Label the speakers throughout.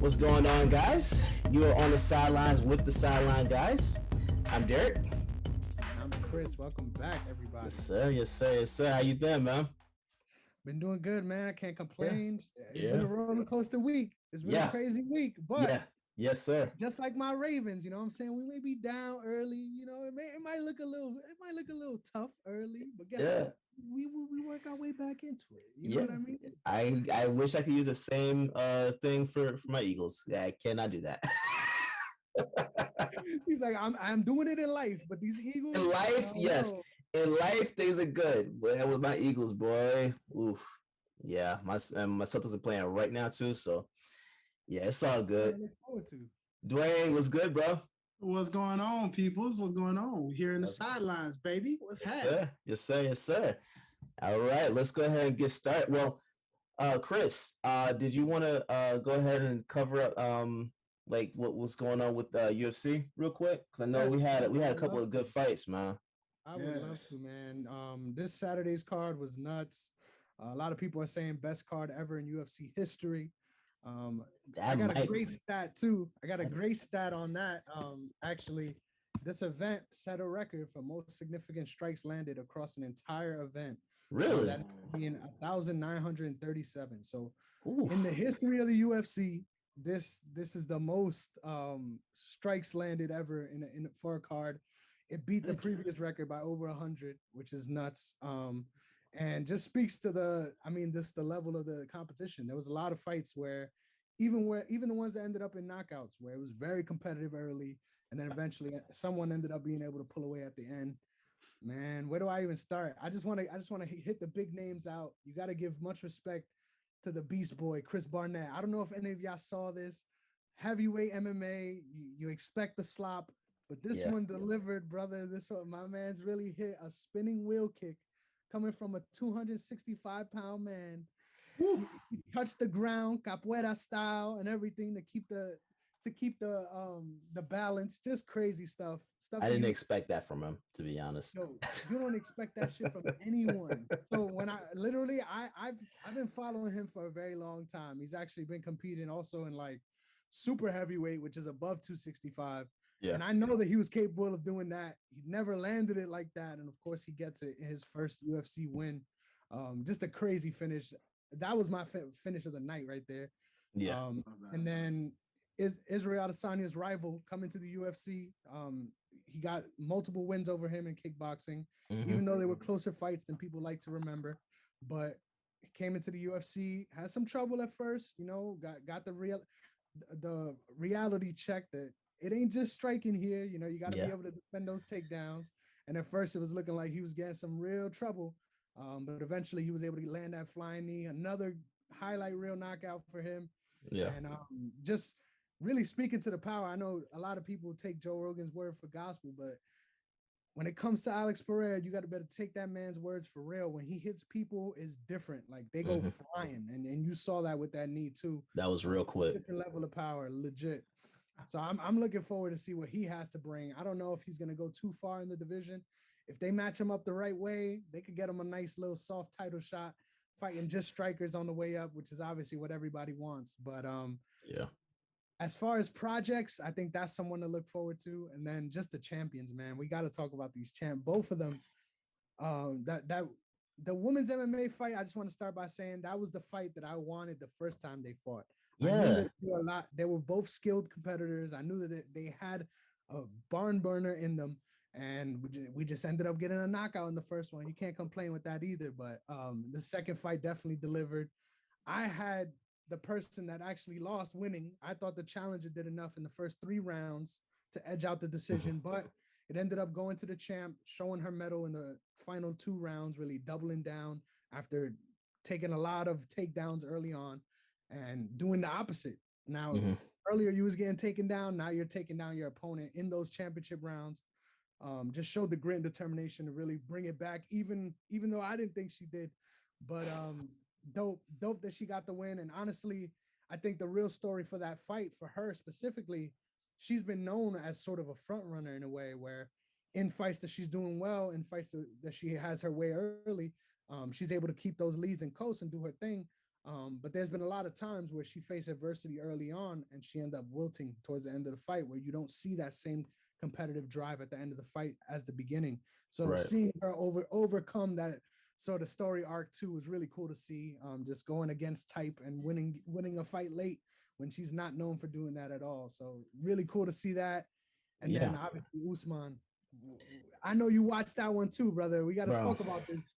Speaker 1: What's going on, guys? You are on the sidelines with the Sideline guys. I'm Derrick.
Speaker 2: I'm Chris. Welcome back, everybody.
Speaker 1: Yes, sir. Yes, sir. Yes, sir. How you been, man?
Speaker 2: Been doing good, man. I can't
Speaker 1: Yeah.
Speaker 2: complain. It's been
Speaker 1: Yeah.
Speaker 2: a roller coaster week. It's been a
Speaker 1: Yeah.
Speaker 2: crazy week, but
Speaker 1: Yeah. Yes, sir.
Speaker 2: just like my Ravens, you know what I'm saying? We may be down early, it might look a little tough early, but guess
Speaker 1: Yeah.
Speaker 2: what? We work our way back into it. You know
Speaker 1: Yeah.
Speaker 2: what I mean?
Speaker 1: I wish I could use the same thing for my Eagles. Yeah, I cannot do that.
Speaker 2: He's like, I'm doing it in life, but these Eagles,
Speaker 1: In
Speaker 2: I
Speaker 1: life,
Speaker 2: don't
Speaker 1: yes.
Speaker 2: know.
Speaker 1: In life, things are good. But with my Eagles, boy, oof. Yeah, my Celtics are playing right now too. So yeah, it's all
Speaker 2: What I
Speaker 1: good.
Speaker 2: look forward to.
Speaker 1: Dwayne, what's good, bro?
Speaker 3: What's going on, peoples? What's going on? We here in the
Speaker 1: Yes,
Speaker 3: sidelines, baby. What's
Speaker 1: yes,
Speaker 3: happening?
Speaker 1: sir. Yes, sir. Yes, sir. All right, let's go ahead and get started. Well, Chris, did you want to go ahead and cover up like what was going on with UFC real quick? Because I know
Speaker 2: Yes, yes,
Speaker 1: we
Speaker 2: I
Speaker 1: had a
Speaker 2: would
Speaker 1: couple
Speaker 2: love
Speaker 1: of good
Speaker 2: to.
Speaker 1: fights, man.
Speaker 2: I would love
Speaker 3: Yes.
Speaker 2: to, man. This Saturday's card was nuts. A lot of people are saying best card ever in UFC history. Um, I
Speaker 1: That
Speaker 2: got a
Speaker 1: might.
Speaker 2: great stat too. I got a great stat on that. Actually, this event set a record for most significant strikes landed across an entire event.
Speaker 1: Really?
Speaker 2: That being 1,937. So,
Speaker 1: Oof.
Speaker 2: in the history of the UFC, this is the most strikes landed ever for a card. It beat the previous record by over 100, which is nuts. And just speaks to this the level of the competition. There was a lot of fights where even the ones that ended up in knockouts, where it was very competitive early, and then eventually someone ended up being able to pull away at the end. Man, where do I even start? I just want to hit the big names out. You got to give much respect to the Beast Boy, Chris Barnett. I don't know if any of y'all saw this. Heavyweight MMA, you expect the slop, but this
Speaker 1: Yeah.
Speaker 2: one delivered, brother. This one, my man's really hit a spinning wheel kick coming from a 265-pound man.
Speaker 3: Woo.
Speaker 2: He touched the ground, capoeira style, and everything to keep the balance. Just crazy stuff. Stuff
Speaker 1: I
Speaker 2: you
Speaker 1: didn't expect that from him, to be honest.
Speaker 2: Yo, you don't expect that shit from anyone. So when I've been following him for a very long time. He's actually been competing also in like super heavyweight, which is above 265.
Speaker 1: Yeah.
Speaker 2: And I know that he was capable of doing that. He never landed it like that. And of course, he gets it in his first UFC win. Just a crazy finish. That was my finish of the night right there.
Speaker 1: Yeah.
Speaker 2: And then is Israel Adesanya's rival coming to the UFC. He got multiple wins over him in kickboxing, even though they were closer fights than people like to remember. But he came into the UFC, had some trouble at first, got the reality check that it ain't just striking here. You got to
Speaker 1: Yeah.
Speaker 2: be able to defend those takedowns. And at first, it was looking like he was getting some real trouble. But eventually, he was able to land that flying knee. Another highlight reel knockout for him.
Speaker 1: Yeah.
Speaker 2: And just really speaking to the power. I know a lot of people take Joe Rogan's word for gospel, but when it comes to Alex Pereira, you got to better take that man's words for real. When he hits people, it's different. Like they go flying, and you saw that with that knee too.
Speaker 1: That was real quick.
Speaker 2: Different level of power, legit. So I'm looking forward to see what he has to bring. I don't know if he's gonna go too far in the division. If they match him up the right way, they could get him a nice little soft title shot, fighting just strikers on the way up, which is obviously what everybody wants. But
Speaker 1: Yeah.
Speaker 2: as far as projects, I think that's someone to look forward to. And then just the champions, man. We got to talk about these both of them. That the women's MMA fight, I just want to start by saying that was the fight that I wanted the first time they fought. I knew
Speaker 1: Yeah.
Speaker 2: that they were both skilled competitors. I knew that they had a barn burner in them. And we just ended up getting a knockout in the first one. You can't complain with that either. But the second fight definitely delivered. I had the person that actually lost winning. I thought the challenger did enough in the first 3 rounds to edge out the decision, but it ended up going to the champ, showing her medal in the final 2 rounds, really doubling down after taking a lot of takedowns early on and doing the opposite. Now, earlier you was getting taken down. Now you're taking down your opponent in those championship rounds. Just showed the grit and determination to really bring it back, even though I didn't think she did. But dope that she got the win. And honestly, I think the real story for that fight, for her specifically, she's been known as sort of a front runner in a way, where in fights that she's doing well, in fights that she has her way early, she's able to keep those leads and coast and do her thing. But there's been a lot of times where she faced adversity early on and she ended up wilting towards the end of the fight, where you don't see that same competitive drive at the end of the fight as the beginning. So
Speaker 1: Right.
Speaker 2: seeing her overcome that sort of story arc too was really cool to see. Just going against type and winning a fight late when she's not known for doing that at all. So really cool to see that. And
Speaker 1: Yeah.
Speaker 2: then obviously Usman. I know you watched that one too, brother. We got to
Speaker 1: Bro.
Speaker 2: talk about this.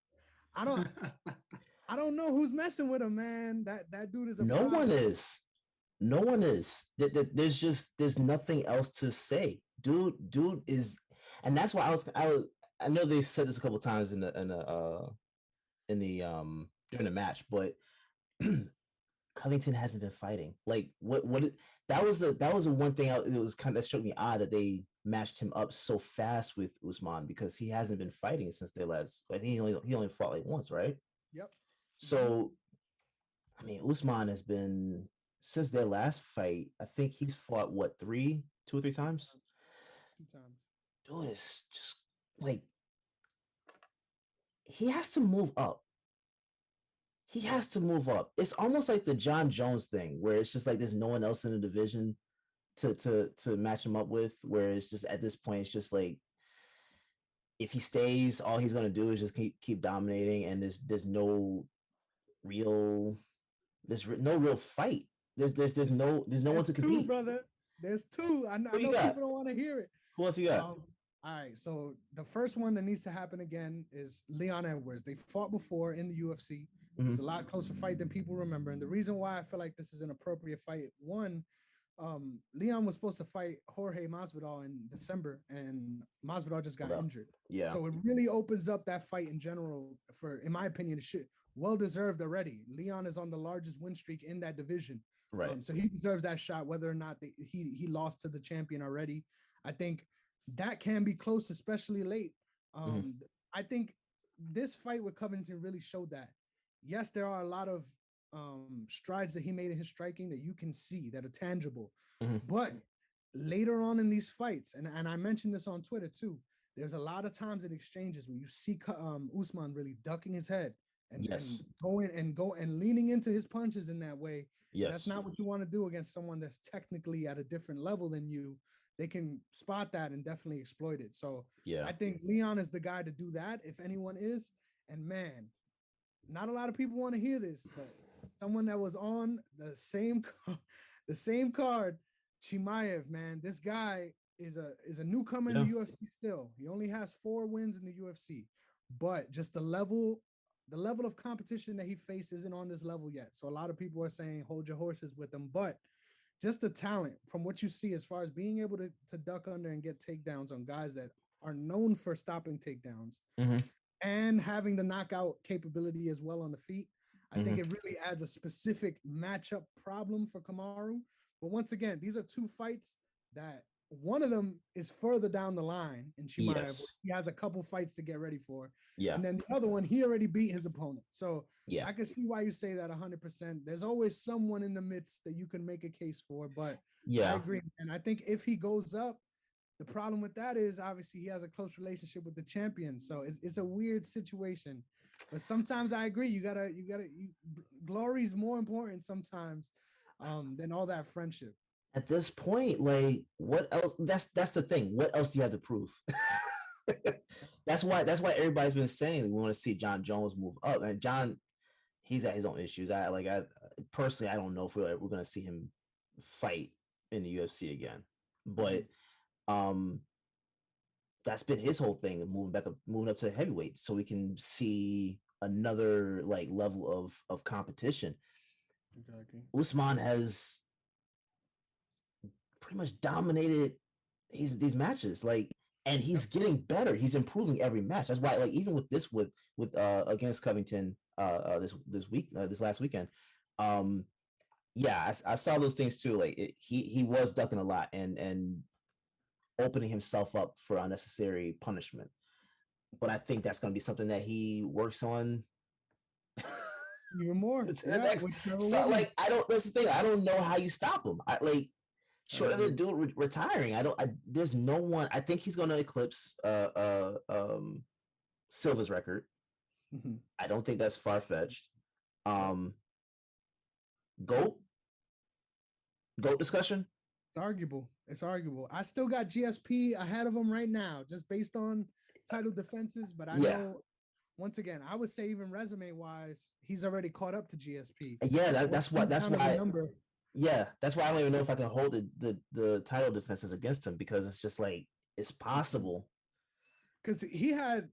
Speaker 2: I don't know who's messing with him, man. That dude is a
Speaker 1: No
Speaker 2: problem.
Speaker 1: one is. No one is. There's nothing else to say. Dude is, and that's why I know they said this a couple times in the during the match, but Covington hasn't been fighting. Like that was the one thing it was kind of struck me odd that they matched him up so fast with Usman, because he hasn't been fighting since their last. I think he only fought like once, right?
Speaker 2: Yep.
Speaker 1: So, I mean, Usman has been, since their last fight, I think he's fought what, 2 or 3 times?
Speaker 2: 2 times.
Speaker 1: Dude, it's just like he has to move up. He has to move up. It's almost like the John Jones thing, where it's just like there's no one else in the division to match him up with. Where it's just at this point, it's just like if he stays, all he's gonna do is just keep dominating, and there's no real fight. There's no one to compete.
Speaker 2: Brother. There's 2. I know people don't want to hear it.
Speaker 1: Who else you got?
Speaker 2: All right. So the first one that needs to happen again is Leon Edwards. They fought before in the UFC. It was a lot closer fight than people remember. And the reason why I feel like this is an appropriate fight, one, Leon was supposed to fight Jorge Masvidal in December, and Masvidal just got injured.
Speaker 1: Yeah.
Speaker 2: So it really opens up that fight in general for, in my opinion, well deserved already. Leon is on the largest win streak in that division.
Speaker 1: Right.
Speaker 2: So he deserves that shot, whether or not he lost to the champion already. I think that can be close, especially late. I think this fight with Covington really showed that. Yes, there are a lot of strides that he made in his striking that you can see that are tangible. But later on in these fights, and I mentioned this on Twitter too, there's a lot of times in exchanges where you see Usman really ducking his head and going leaning into his punches in that way.
Speaker 1: Yes.
Speaker 2: That's not what you want to do against someone that's technically at a different level than you. They can spot that and definitely exploit it. So yeah, I think Leon is the guy to do that, if anyone is. And man, not a lot of people want to hear this, but someone that was on the same card, Chimaev, man, this guy is a newcomer in the UFC still. He only has 4 wins in the UFC, but just the level of competition that he faces isn't on this level yet. So a lot of people are saying hold your horses with him, but just the talent from what you see as far as being able to duck under and get takedowns on guys that are known for stopping takedowns and having the knockout capability as well on the feet. I think it really adds a specific matchup problem for Kamaru. But once again, these are 2 fights that one of them is further down the line in Chimaev. He has a couple fights to get ready for. Yeah. And then the other one, he already beat his opponent. So yeah, I can see why you say that 100%. There's always someone in the midst that you can make a case for, but yeah, I agree. And I think if he goes up, the problem with that is obviously he has a close relationship with the champion. So it's a weird situation. But sometimes I agree. Glory's more important sometimes than all that friendship.
Speaker 1: At this point, like, what else? That's the thing. What else do you have to prove? That's why everybody's been saying we want to see John Jones move up. And John, he's at his own issues. I personally, I don't know if we're going to see him fight in the UFC again. But that's been his whole thing, moving up to heavyweight, so we can see another like level of competition. Exactly. Usman has pretty much dominated these matches, like, and he's getting better. He's improving every match. That's why, like, even with against Covington this last weekend, yeah, I saw those things too. Like he was ducking a lot and opening himself up for unnecessary punishment. But I think that's going to be something that he works on
Speaker 2: even more.
Speaker 1: That's the thing. I don't know how you stop him. Short of the dude retiring, there's no one. I think he's going to eclipse Silva's record. I don't think that's far-fetched. GOAT discussion.
Speaker 2: It's arguable. It's arguable. I still got GSP ahead of him right now, just based on title defenses. But I know, once again, I would say even resume wise, he's already caught up to GSP.
Speaker 1: Yeah, that's why. Yeah, that's why I don't even know if I can hold the title defenses against him, because it's just like it's possible.
Speaker 2: Because he had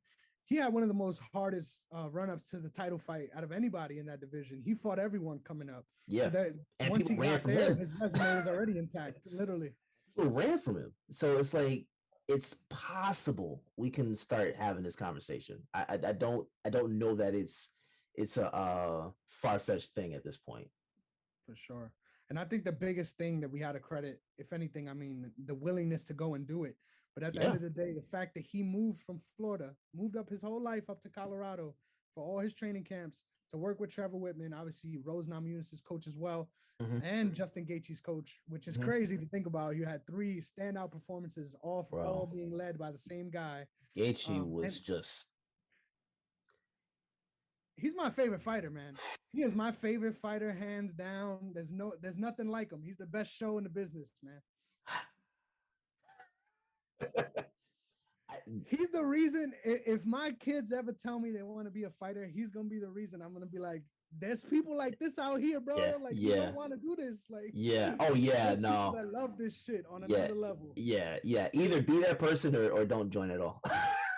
Speaker 2: one of the most hardest run-ups to the title fight out of anybody in that division. He fought everyone coming up.
Speaker 1: Yeah,
Speaker 2: so that
Speaker 1: and
Speaker 2: once he got
Speaker 1: from
Speaker 2: there,
Speaker 1: him.
Speaker 2: His resume was already intact, literally.
Speaker 1: People ran from him, so it's like it's possible we can start having this conversation. I don't know that it's a far-fetched thing at this point.
Speaker 2: For sure. And I think the biggest thing that we had to credit, if anything, I mean, the willingness to go and do it. But at the end of the day, the fact that he moved from Florida, moved up his whole life up to Colorado for all his training camps to work with Trevor Whitman, obviously Rose Namajunas' coach as well, and Justin Gaethje's coach, which is crazy to think about. You had 3 standout performances, all being led by the same guy.
Speaker 1: Gaethje was just...
Speaker 2: He's my favorite fighter, man. He is my favorite fighter, hands down. There's nothing like him. He's the best show in the business, man. He's the reason. If my kids ever tell me they want to be a fighter, he's gonna be the reason. I'm gonna be like, there's people like this out here, bro. You don't want to do this. No. I love this shit on another level.
Speaker 1: Yeah. Either be that person or don't join at all.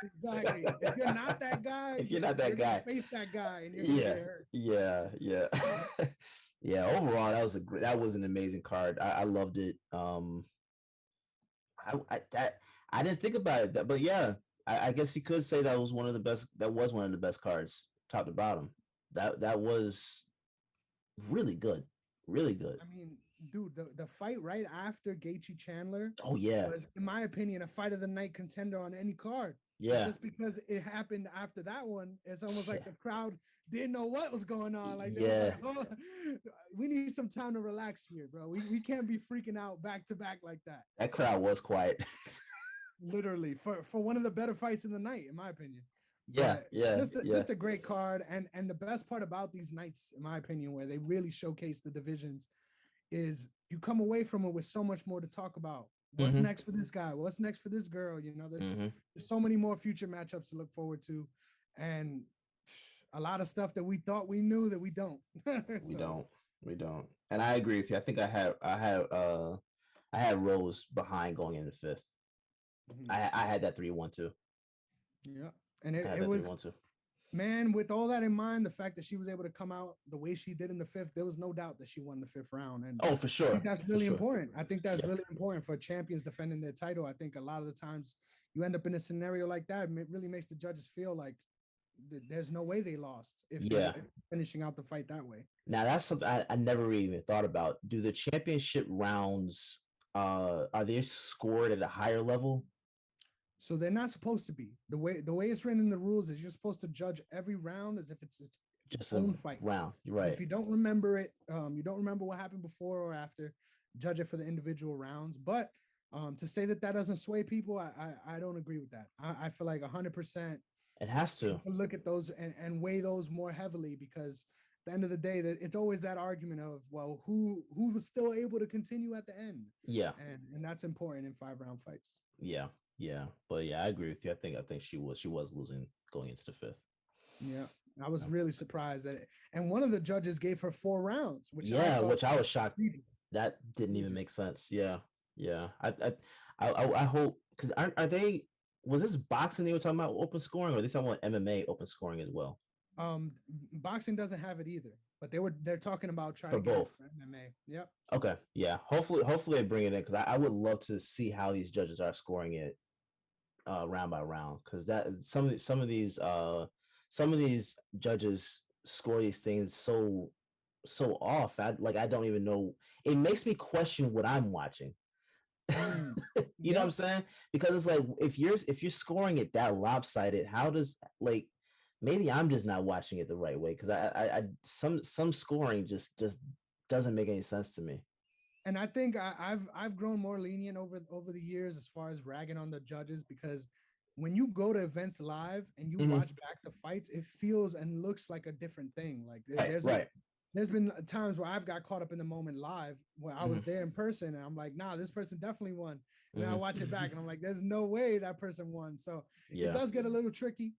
Speaker 2: Exactly. If you're not that guy,
Speaker 1: you're
Speaker 2: face that guy, and you're gonna get hurt.
Speaker 1: Yeah. Overall, that was an amazing card. I loved it. I didn't think about it, but yeah, I guess you could say that was one of the best. That was one of the best cards, top to bottom. That was really good, really good.
Speaker 2: I mean, dude, the fight right after Gaethje Chandler.
Speaker 1: Oh yeah,
Speaker 2: was, in my opinion, a fight of the night contender on any card.
Speaker 1: Yeah,
Speaker 2: just because it happened after that one, it's almost like the crowd didn't know what was going on. Like, oh, we need some time to relax here, bro. We can't be freaking out back to back like that.
Speaker 1: That crowd was quiet.
Speaker 2: Literally, for one of the better fights in the night, in my opinion.
Speaker 1: Just
Speaker 2: a great card. And the best part about these nights, in my opinion, where they really showcase the divisions, is you come away from it with so much more to talk about. What's next for this guy? What's next for this girl? You know, there's so many more future matchups to look forward to, and a lot of stuff that we thought we knew that we don't.
Speaker 1: We don't. And I agree with you. I think I had Rose behind going in the 5th. I had that 3-1 too.
Speaker 2: Yeah, and it was 3-1 man. With all that in mind, the fact that she was able to come out the way she did in the 5th, there was no doubt that she won the 5th round. And
Speaker 1: for sure,
Speaker 2: I think that's really important. I think that's really important for champions defending their title. I think a lot of the times you end up in a scenario like that, it really makes the judges feel like there's no way they lost if they're finishing out the fight that way.
Speaker 1: Now that's something I never really even thought about. Do the championship rounds are they scored at a higher level?
Speaker 2: So they're not supposed to be. The way it's written in the rules is you're supposed to judge every round as if it's
Speaker 1: just
Speaker 2: own fight
Speaker 1: round. You're right.
Speaker 2: If you don't remember it, you don't remember what happened before or after, judge it for the individual rounds. But to say that doesn't sway people, I don't agree with that. I feel like 100%.
Speaker 1: It has to
Speaker 2: look at those and weigh those more heavily, because at the end of the day, it's always that argument of, well, who was still able to continue at the end.
Speaker 1: Yeah.
Speaker 2: And that's important in 5-round fights.
Speaker 1: Yeah. But yeah, I agree with you. I think she was losing going into the 5th.
Speaker 2: Yeah. I was really surprised that and one of the judges gave her 4 rounds, which
Speaker 1: I was shocked. That didn't even make sense. Yeah. I hope, because are they, was this boxing they were talking about open scoring, or are they talking about MMA open scoring as well?
Speaker 2: Boxing doesn't have it either, but they're talking about trying
Speaker 1: for
Speaker 2: to
Speaker 1: both.
Speaker 2: Get it for MMA. Yep.
Speaker 1: Okay. Yeah. Hopefully they bring it in, because I would love to see how these judges are scoring it round by round, because that some of these judges score these things so off. I don't even know. It makes me question what I'm watching. You know what I'm saying? Because it's like if you're scoring it that lopsided, how does, like, maybe I'm just not watching it the right way, because I some scoring just doesn't make any sense to me.
Speaker 2: And I think I've grown more lenient over the years as far as ragging on the judges, because when you go to events live and you watch back the fights, it feels and looks like a different thing. Like there's there's been times where I've got caught up in the moment live where I was there in person and I'm like, nah, this person definitely won. And then I watch it back and I'm like, there's no way that person won. So it does get a little tricky.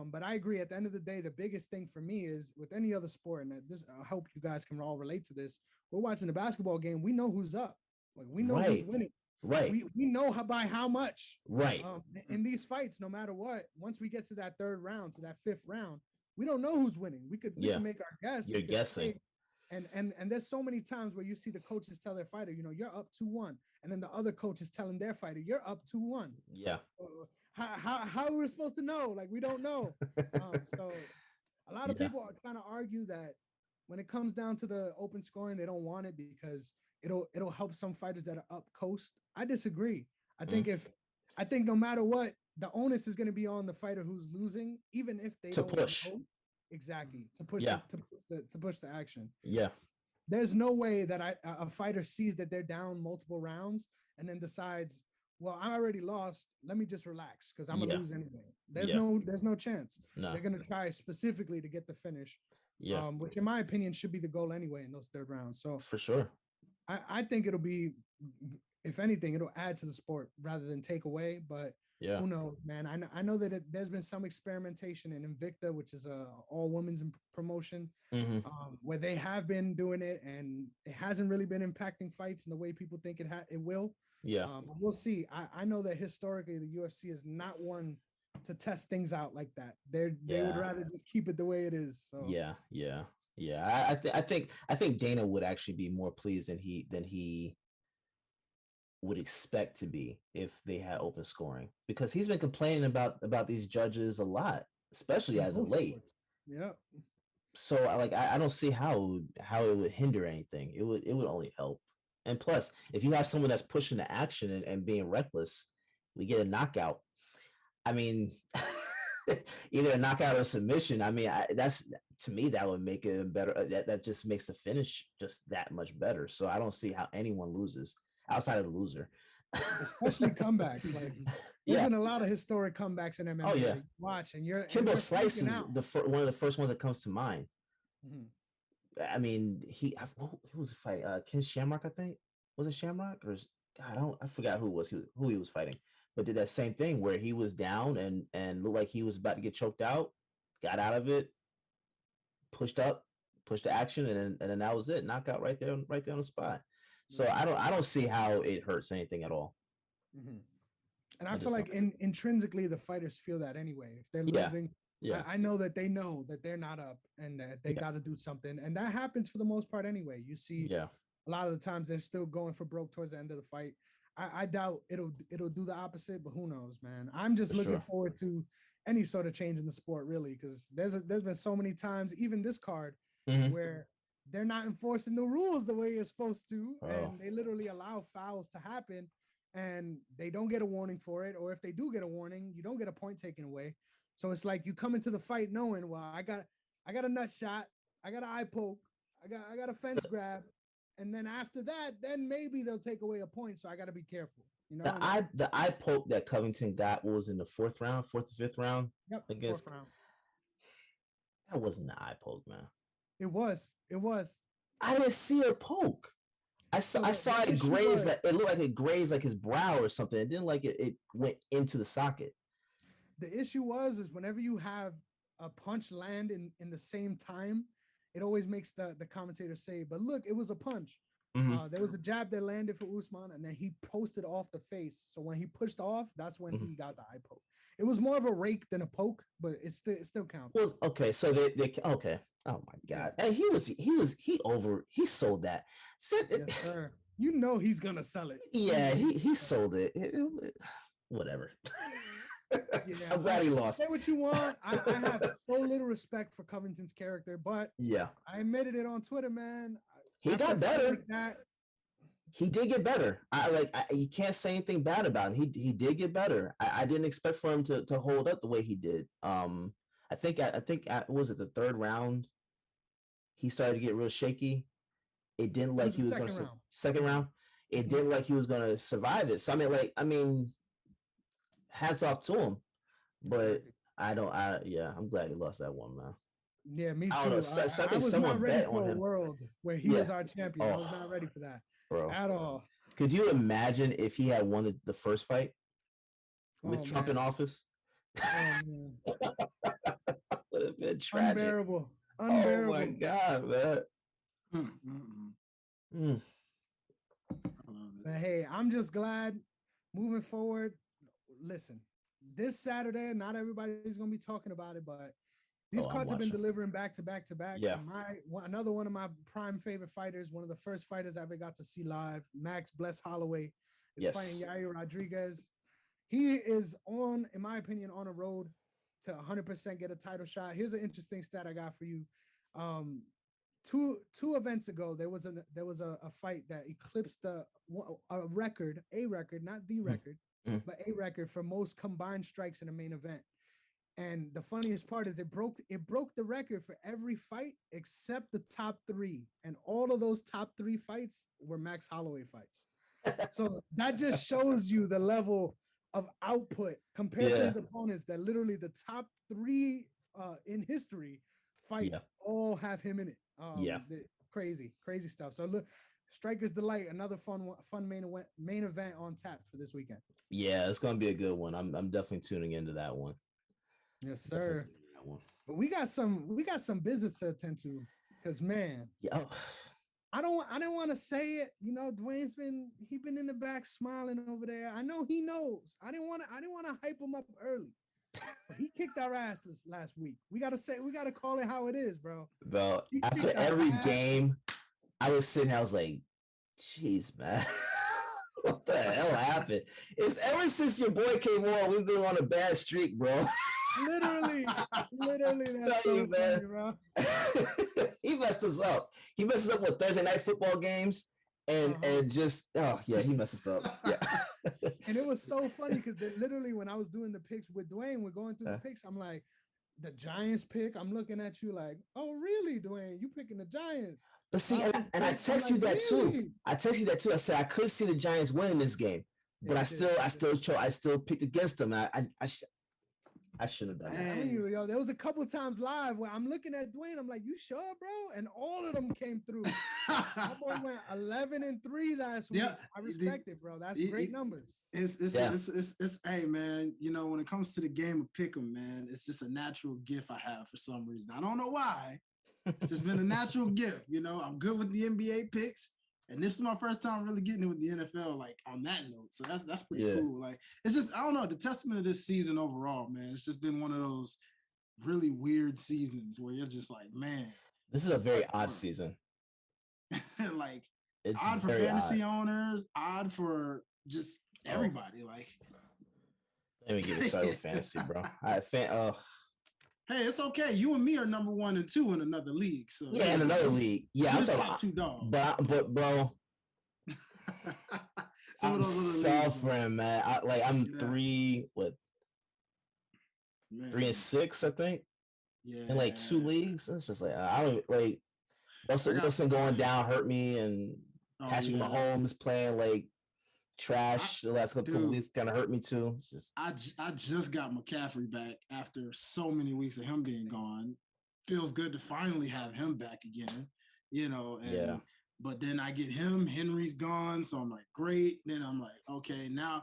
Speaker 2: But I agree. At the end of the day, the biggest thing for me is with any other sport, and this, I hope you guys can all relate to this. We're watching the basketball game. We know who's up. Like we know who's winning.
Speaker 1: Right.
Speaker 2: We know by how much.
Speaker 1: Right.
Speaker 2: In these fights, no matter what, once we get to that third round, to that fifth round, we don't know who's winning. We could make our guess.
Speaker 1: You're guessing.
Speaker 2: And there's so many times where you see the coaches tell their fighter, you're up 2-1, and then the other coach is telling their fighter, you're up 2-1.
Speaker 1: Yeah.
Speaker 2: How are we supposed to know? Like, we don't know. So a lot of people are trying to argue that when it comes down to the open scoring, they don't want it because it'll help some fighters that are up coast. I disagree. I think no matter what, the onus is going to be on the fighter who's losing, even if they don't
Speaker 1: push.
Speaker 2: Exactly. To push the action.
Speaker 1: Yeah.
Speaker 2: There's no way that a fighter sees that they're down multiple rounds and then decides, well, I already lost. Let me just relax because I'm gonna lose anyway. There's no chance. No. They're gonna try specifically to get the finish. Yeah. Which in my opinion should be the goal anyway in those third rounds. So
Speaker 1: for sure.
Speaker 2: I think it'll be, if anything, it'll add to the sport rather than take away. But who knows, man? I know that there's been some experimentation in Invicta, which is a all women's promotion, where they have been doing it, and it hasn't really been impacting fights in the way people think it will. Yeah, we'll see. I know that historically the UFC is not one to test things out like that. They would rather just keep it the way it is. So
Speaker 1: I think Dana would actually be more pleased than he would expect to be if they had open scoring, because he's been complaining about these judges a lot, especially as of late.
Speaker 2: Yeah.
Speaker 1: So I don't see how it would hinder anything. It would only help. And plus, if you have someone that's pushing the action and being reckless, we get a knockout. I mean, either a knockout or submission. I mean, that's, to me, that would make it better. That just makes the finish just that much better. So I don't see how anyone loses outside of the loser.
Speaker 2: Especially comebacks. Like, there's been a lot of historic comebacks in MMA.
Speaker 1: Oh yeah,
Speaker 2: watch and you're
Speaker 1: Kimbo Slice is one of the first ones that comes to mind. I mean, he was a fight. Ken Shamrock, I think. Was it Shamrock or I forgot who he was fighting, but did that same thing where he was down and looked like he was about to get choked out, got out of it, pushed the action, and then that was it. Knockout right there on the spot. So I don't see how it hurts anything at all.
Speaker 2: And I feel like intrinsically the fighters feel that anyway. If they're losing, I know that they know that they're not up and that they got to do something, and that happens for the most part anyway. You see, a lot of the times they're still going for broke towards the end of the fight. I doubt it'll do the opposite, but who knows, man? I'm just looking forward to any sort of change in the sport, really, because there's been so many times, even this card, where they're not enforcing the rules the way you're supposed to, and they literally allow fouls to happen, and they don't get a warning for it, or if they do get a warning, you don't get a point taken away. So it's like you come into the fight knowing, well, I got a nut shot, I got an eye poke, I got a fence grab, and then after that, then maybe they'll take away a point. So I got to be careful. You know,
Speaker 1: the eye poke that Covington got was in the fourth or fifth round.
Speaker 2: Yep,
Speaker 1: against
Speaker 2: fourth round.
Speaker 1: That wasn't the eye poke, man.
Speaker 2: It was.
Speaker 1: I didn't see a poke. I saw it graze. It looked like it grazed like his brow or something. It didn't like it went into the socket.
Speaker 2: The issue is whenever you have a punch land in the same time, it always makes the commentator say, but look, it was a punch. There was a jab that landed for Usman, and then he posted off the face. So when he pushed off, that's when he got the eye poke. It was more of a rake than a poke, but it still counts.
Speaker 1: Well, okay, so they okay. Oh my God, and he sold that.
Speaker 2: Yes, sir. You know he's gonna sell it.
Speaker 1: Yeah, he sold it. Whatever. I'm glad he lost.
Speaker 2: Say what you want. I have so little respect for Covington's character, but I admitted it on Twitter, man.
Speaker 1: He got better. He did get better. You can't say anything bad about him. He did get better. I didn't expect for him to hold up the way he did. I think was it the third round? He started to get real shaky. It didn't like he was going to second round. It didn't like he was going to survive it. So I mean, hats off to him. But I'm glad he lost that one, man.
Speaker 2: Yeah, me
Speaker 1: I
Speaker 2: too.
Speaker 1: don't know.
Speaker 2: I was
Speaker 1: Someone
Speaker 2: not ready
Speaker 1: bet on
Speaker 2: for a
Speaker 1: him,
Speaker 2: world where he
Speaker 1: Yeah.
Speaker 2: was our champion. I was
Speaker 1: Oh.
Speaker 2: not ready for that
Speaker 1: bro.
Speaker 2: at all.
Speaker 1: Could you imagine if he had won the first fight with
Speaker 2: Oh,
Speaker 1: Trump in
Speaker 2: man.
Speaker 1: office?
Speaker 2: Oh, man.
Speaker 1: Would have been tragic.
Speaker 2: Unbearable.
Speaker 1: Oh my
Speaker 2: Unbearable.
Speaker 1: God, man. Mm.
Speaker 2: But hey, I'm just glad moving forward. Listen, this Saturday, not everybody's gonna be talking about it, but these
Speaker 1: I'm
Speaker 2: cards have been
Speaker 1: watching.
Speaker 2: delivering back to back to back.
Speaker 1: Yeah.
Speaker 2: Another one of my prime favorite fighters, one of the first fighters I ever got to see live, Max Bless Holloway, is fighting Yair Rodriguez. He is on, in my opinion, on a road to 100% get a title shot. Here's an interesting stat I got for you. Two events ago, there was a fight that eclipsed a record, not the record, but a record for most combined strikes in a main event. And the funniest part is it broke the record for every fight except the top 3, and all of those top 3 fights were Max Holloway fights. So that just shows you the level of output compared to his opponents, that literally the top 3 in history fights all have him in it. Crazy stuff. So look, Striker's Delight, another fun main event on tap for this weekend.
Speaker 1: Yeah, it's gonna be a good one. I'm definitely tuning into that one.
Speaker 2: Yes, sir.
Speaker 1: That one.
Speaker 2: But we got some business to attend to, because man, I didn't want to say it. You know, Dwayne's been in the back smiling over there. I know he knows. I didn't want to hype him up early. But he kicked our ass last week. We gotta call it how it is, bro.
Speaker 1: Bro, after every game, I was sitting here, I was like, jeez, man. What the hell happened? It's ever since your boy came on, we've been on a bad streak, bro.
Speaker 2: Literally, that's so funny, bro.
Speaker 1: He messed us up. He messes up with Thursday night football games, and just he messes up. Yeah.
Speaker 2: And it was so funny because literally when I was doing the picks with Dwayne, we're going through the picks. I'm like, the Giants pick. I'm looking at you like, oh really, Dwayne? You picking the Giants?
Speaker 1: But see, and I text you that too. I text you that too. I said I could see the Giants winning this game, but I still picked against them. I should have done that.
Speaker 2: There was a couple times live where I'm looking at Dwayne. I'm like, you sure, bro? And all of them came through. My boy went 11-3 last week. I respect it, bro. That's great numbers.
Speaker 3: It's hey man, you know, when it comes to the game of pick'em, man, it's just a natural gift I have for some reason. I don't know why. It's just been a natural gift. You know, I'm good with the NBA picks. And this is my first time really getting it with the NFL, like on that note. So that's pretty cool. Like, it's just, I don't know, the testament of this season overall, man. It's just been one of those really weird seasons where you're just like, man.
Speaker 1: This is a very odd season.
Speaker 3: Like,
Speaker 1: it's
Speaker 3: odd for fantasy owners, odd for just everybody. Like,
Speaker 1: let me get started with fantasy, bro.
Speaker 3: Hey, it's okay. You and me are number 1 and 2 in another league. So
Speaker 1: in another league. Yeah, I'm
Speaker 3: top 2 dogs.
Speaker 1: But bro, I'm suffering, man. I'm 3 and 6, I think. Yeah. In like 2 leagues. It's just like I don't like Wilson going down hurt me, and Patrick Mahomes playing like trash the last couple of weeks kind of hurt me too. It's just
Speaker 3: I just got McCaffrey back after so many weeks of him being gone. Feels good to finally have him back again, you know. And but then I get him, Henry's gone, so I'm like, great. Then I'm like, okay, now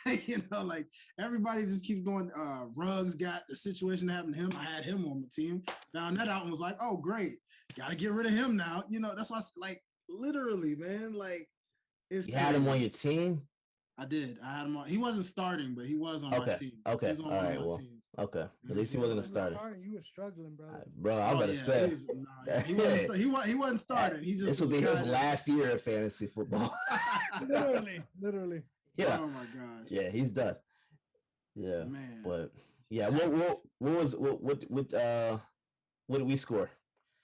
Speaker 3: you know, like everybody just keeps going. Ruggs got the situation that happened to him. I had him on my team. Found that out and was like, oh great, gotta get rid of him now. You know, that's why like literally, man, like.
Speaker 1: You had him on your team?
Speaker 3: I did. I had him on. He wasn't starting, but he was on my team.
Speaker 1: Okay.
Speaker 3: He was on
Speaker 1: all right. Well. Teams. Okay. At least he wasn't a starter.
Speaker 2: You were struggling,
Speaker 1: bro. I'm about to say
Speaker 3: he wasn't starting. He just
Speaker 1: this will be his last year of fantasy football.
Speaker 2: literally.
Speaker 1: Yeah.
Speaker 3: Oh my gosh.
Speaker 1: Yeah, he's done. Yeah.
Speaker 3: Man.
Speaker 1: But yeah, what did we score?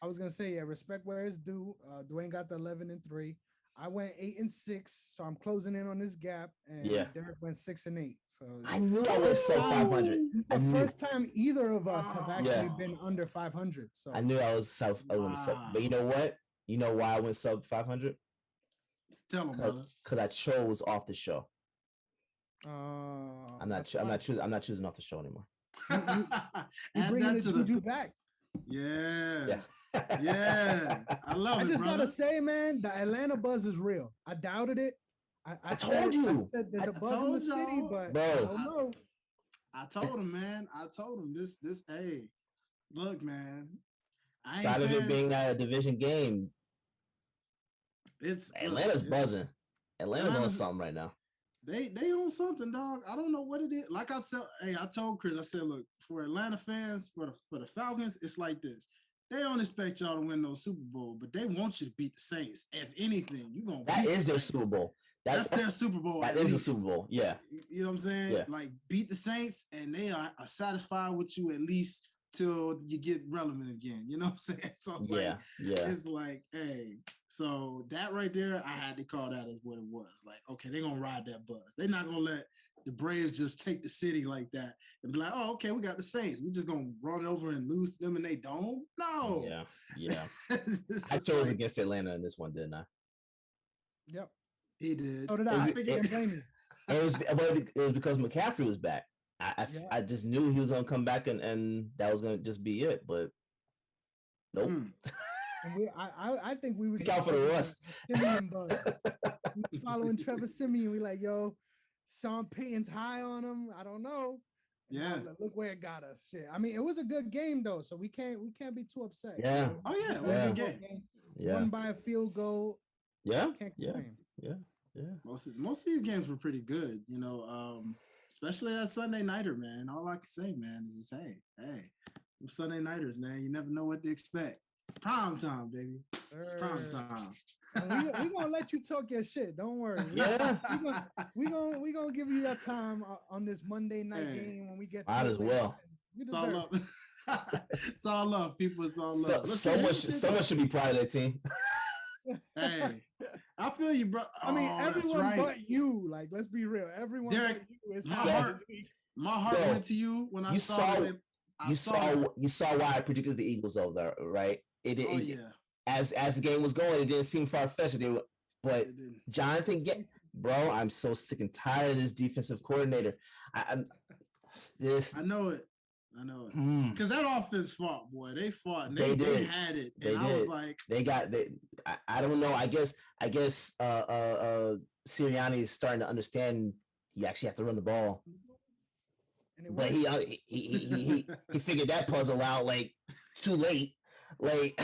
Speaker 2: I was gonna say respect where it's due. Dwayne got the 11-3. I went 8-6, so I'm closing in on this gap, and Derrick went 6-8. So
Speaker 1: I knew I was sub 500.
Speaker 2: It's the first time either of us have actually been under 500. So
Speaker 1: I knew I was sub. But you know what? You know why I went sub 500?
Speaker 3: Tell me, brother.
Speaker 1: Because I chose off the show. I'm not choosing off the show anymore.
Speaker 2: You bringing the juju back.
Speaker 3: Yeah. Yeah. I love it.
Speaker 2: I just
Speaker 3: brother.
Speaker 2: gotta say, man, the Atlanta buzz is real. I doubted it.
Speaker 1: I told you.
Speaker 2: I said there's a buzz in the city, but
Speaker 1: bro.
Speaker 2: I don't know.
Speaker 3: I told him, man. I told him this. Hey, look, man.
Speaker 1: Side of it being a division game, Atlanta's buzzing. Atlanta's on something right now.
Speaker 3: They own something, dog. I don't know what it is. Like I said, hey, I told Chris, I said, look, for Atlanta fans, for the Falcons, it's like this. They don't expect y'all to win no Super Bowl, but they want you to beat the Saints. If anything, you're gonna
Speaker 1: that is their Super Bowl.
Speaker 3: That's their Super Bowl.
Speaker 1: That is a Super Bowl. Yeah.
Speaker 3: You know what I'm saying?
Speaker 1: Yeah.
Speaker 3: Like beat the Saints, and they are satisfied with you at least till you get relevant again. You know what I'm saying? So like, it's like, hey, so that right there, I had to call that as what it was. Like, okay, they're gonna ride that buzz. They're not gonna let the Braves just take the city like that and be like, oh, okay, we got the Saints. We're just gonna run over and lose them in their dome. No.
Speaker 1: Yeah. I chose against Atlanta in this one, didn't I?
Speaker 2: Yep.
Speaker 3: He did.
Speaker 2: So did I.
Speaker 1: It was because McCaffrey was back. I just knew he was gonna come back and that was gonna just be it, but nope.
Speaker 2: And I think we were
Speaker 1: out for the rest.
Speaker 2: We was following Trevor Siemian. We like, yo, Sean Payton's high on him. I don't know.
Speaker 3: Yeah.
Speaker 2: Look where it got us. Shit. I mean, it was a good game though, so we can't be too upset.
Speaker 1: Yeah.
Speaker 3: Oh yeah, it was a good game.
Speaker 2: Won by a field goal.
Speaker 1: Yeah.
Speaker 2: Can't complain.
Speaker 3: Yeah. Most of these games were pretty good, you know. Especially that Sunday nighter, man. All I can say, man, is just hey, Sunday nighters, man. You never know what to expect. Prime time, baby. Prime time.
Speaker 2: We gonna let you talk your shit. Don't worry.
Speaker 1: Yeah.
Speaker 2: we gonna give you that time on this Monday night game when we get.
Speaker 1: Might as well.
Speaker 3: It's all love. It's all love, people. It's all love.
Speaker 1: So much should be proud of that team.
Speaker 3: Hey, I feel you, bro.
Speaker 2: I mean, everyone but you. Like, let's be real. Everyone
Speaker 3: Derrick,
Speaker 2: but you is
Speaker 3: my heart went to you when I saw it.
Speaker 1: You saw why I predicted the Eagles over, right? As the game was going, it didn't seem far-fetched. But Jonathan, bro, I'm so sick and tired of this defensive coordinator. I
Speaker 3: know it. Because that offense fought, boy. They fought. And they had it. And I was like,
Speaker 1: I don't know. I guess Sirianni is starting to understand you actually have to run the ball. But he figured that puzzle out like too late. Like,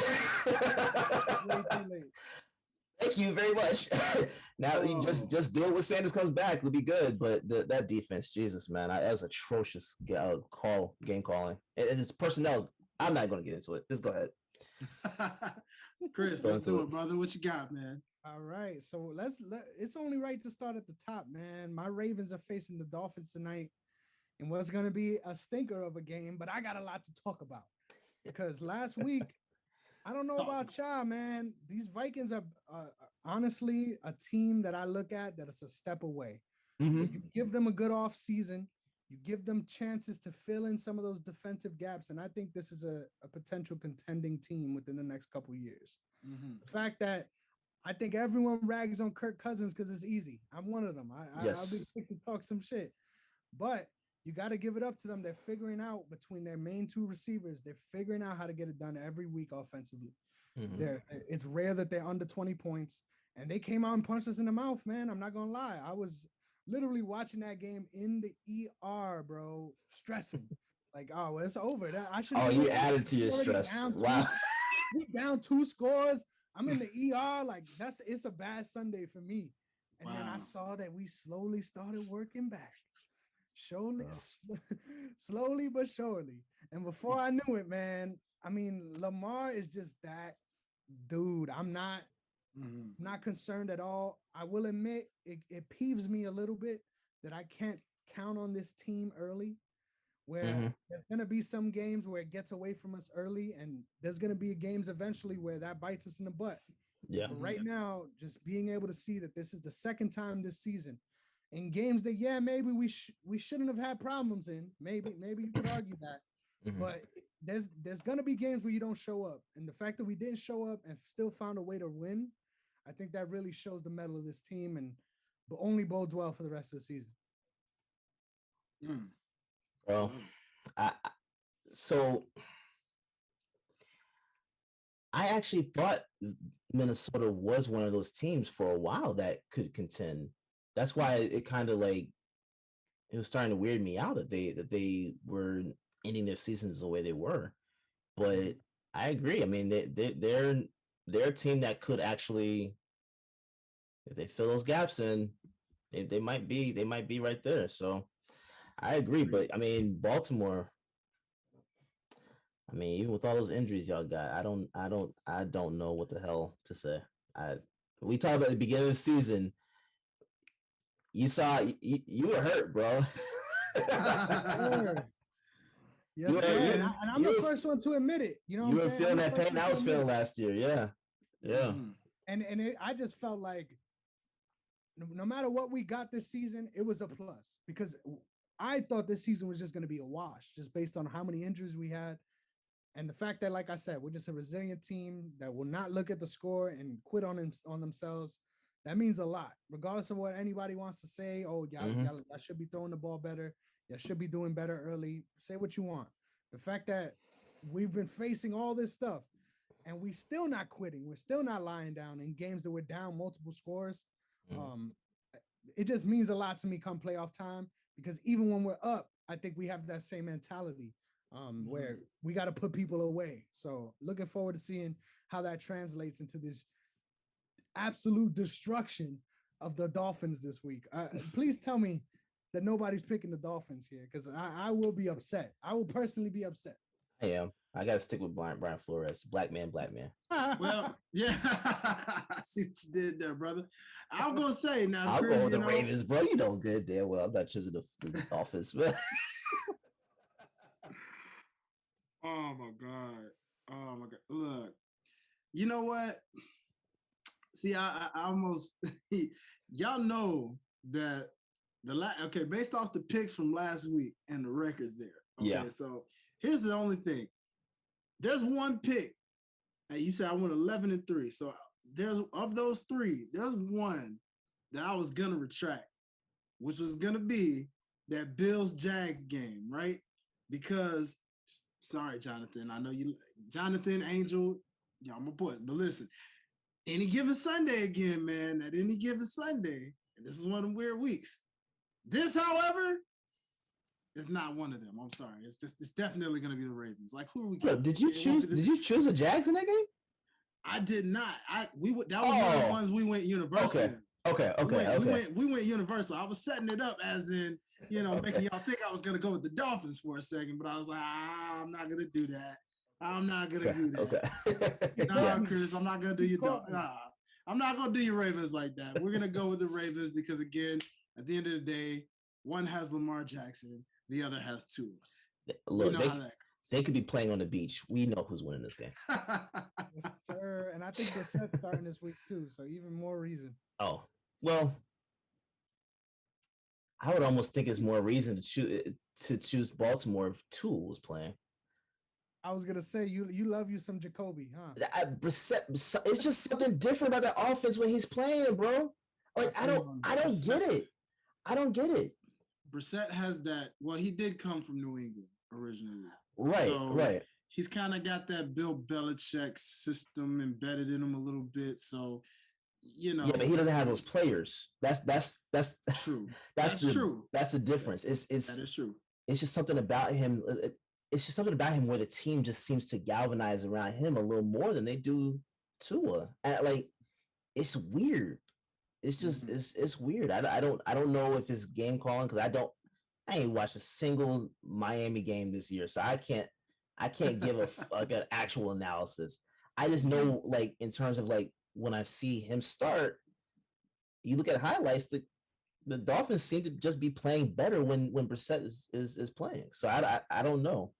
Speaker 1: thank you very much. Now you just do it when Sanders comes back. We'll be good. But that defense, Jesus, man, that was atrocious game calling. And it's personnel. I'm not going to get into it. Just go ahead.
Speaker 3: Chris, let's do it, brother. What you got, man?
Speaker 2: All right. So it's only right to start at the top, man. My Ravens are facing the Dolphins tonight. And what's going to be a stinker of a game, but I got a lot to talk about. Because last week, I don't know about y'all, man. These Vikings are honestly a team that I look at that is a step away.
Speaker 1: Mm-hmm.
Speaker 2: You give them a good off season. You give them chances to fill in some of those defensive gaps. And I think this is a potential contending team within the next couple of years.
Speaker 3: Mm-hmm.
Speaker 2: The fact that I think everyone rags on Kirk Cousins because it's easy. I'm one of them. I'll be quick to talk some shit. But you got to give it up to them. They're figuring out between their main two receivers, they're figuring out how to get it done every week offensively.
Speaker 1: Mm-hmm.
Speaker 2: It's rare that they're under 20 points. And they came out and punched us in the mouth, man. I'm not going to lie. I was literally watching that game in the ER, bro, stressing. Like, oh, well, it's over. I should.
Speaker 1: Oh, you added to your stress. Wow.
Speaker 2: We down 2 scores. I'm in the ER. Like, it's a bad Sunday for me. And then I saw that we slowly started working back. Slowly but surely. And before I knew it, man, I mean, Lamar is just that dude. I'm not concerned at all. I will admit it peeves me a little bit that I can't count on this team early, where there's going to be some games where it gets away from us early, and there's going to be games eventually where that bites us in the butt.
Speaker 1: Yeah.
Speaker 2: But right now, just being able to see that this is the second time this season in games that, maybe we shouldn't have had problems in. Maybe you could argue that.
Speaker 1: Mm-hmm.
Speaker 2: But there's going to be games where you don't show up. And the fact that we didn't show up and still found a way to win, I think that really shows the mettle of this team but only bodes well for the rest of the season.
Speaker 1: Well, so I actually thought Minnesota was one of those teams for a while that could contend. That's why it kind of like it was starting to weird me out that they were ending their seasons the way they were. But I agree. I mean, they're a team that could actually, if they fill those gaps in, they might be right there. So I agree. But I mean, Baltimore. I mean, even with all those injuries y'all got, I don't know what the hell to say. We talked about the beginning of the season. You saw you were hurt, bro.
Speaker 2: Yes, sir. And I'm the first one to admit it. You know,
Speaker 1: you were feeling that pain I was feeling last year. Yeah, yeah.
Speaker 2: And I just felt like no matter what we got this season, it was a plus because I thought this season was just going to be a wash, just based on how many injuries we had. And the fact that, like I said, we're just a resilient team that will not look at the score and quit on themselves. That means a lot, regardless of what anybody wants to say. Oh, y'all should be throwing the ball better. Y'all should be doing better early. Say what you want. The fact that we've been facing all this stuff and we still not quitting. We're still not lying down in games that we're down multiple scores. It just means a lot to me come playoff time because even when we're up, I think we have that same mentality. Where we got to put people away. So looking forward to seeing how that translates into this absolute destruction of the Dolphins this week. Please tell me that nobody's picking the Dolphins here because I will be upset. I will personally be upset.
Speaker 1: I am. I got to stick with Brian Flores. Black man.
Speaker 3: Well, yeah. I see what you did there, brother. I'm going to say now,
Speaker 1: I'll go with the Ravens, bro. You know good damn well. I'm not choosing the Dolphins, but...
Speaker 3: Oh my God. Look, you know what? See, I almost y'all know that based off the picks from last week and the records there. Okay,
Speaker 1: yeah.
Speaker 3: So here's the only thing. There's one pick. And you said I went 11-3. So there's of those three, there's one that I was gonna retract, which was gonna be that Bills Jags game, right? Because sorry, Jonathan. I know you, Jonathan, Angel, y'all my boy. But listen, any given Sunday again, man, at any given Sunday, and this is one of them weird weeks. This, however, is not one of them. I'm sorry. It's definitely going to be the Ravens. Like, who are we?
Speaker 1: Did you choose the Jags in that game?
Speaker 3: I did not. That was one of the ones we went universal.
Speaker 1: Okay.
Speaker 3: We went universal. I was setting it up as in, making y'all think I was going to go with the Dolphins for a second, but I was like, I'm not going to do that. I'm not going to do that. Okay. Nah, Chris, I'm not going to do your Dolphins. Nah, I'm not going to do your Ravens like that. We're going to go with the Ravens because, again, at the end of the day, one has Lamar Jackson, the other has Tua.
Speaker 1: Look, they could be playing on the beach. We know who's winning this game.
Speaker 2: Yes, sir. And I think they're starting this week, too, so even more reason.
Speaker 1: Oh, well, I would almost think it's more reason to choose Baltimore if Tua was playing.
Speaker 2: I was gonna say you love you some Jacoby, huh?
Speaker 1: It's just something different about the offense when he's playing, bro. Like I don't get it. I don't get it.
Speaker 3: Brissett has that. Well, he did come from New England originally,
Speaker 1: right?
Speaker 3: So
Speaker 1: right.
Speaker 3: He's kind of got that Bill Belichick system embedded in him a little bit. So,
Speaker 1: Yeah, but he doesn't have those players. That's
Speaker 3: true.
Speaker 1: That's true. That's the difference. That
Speaker 3: is true.
Speaker 1: It's just something about him. It's just something about him where the team just seems to galvanize around him a little more than they do Tua. And it's weird. It's just it's weird. I don't know if it's game calling because I ain't watched a single Miami game this year, so I can't give an actual analysis. I just know in terms of when I see him start, you look at highlights, the Dolphins seem to just be playing better when Brissett is playing. So I don't know.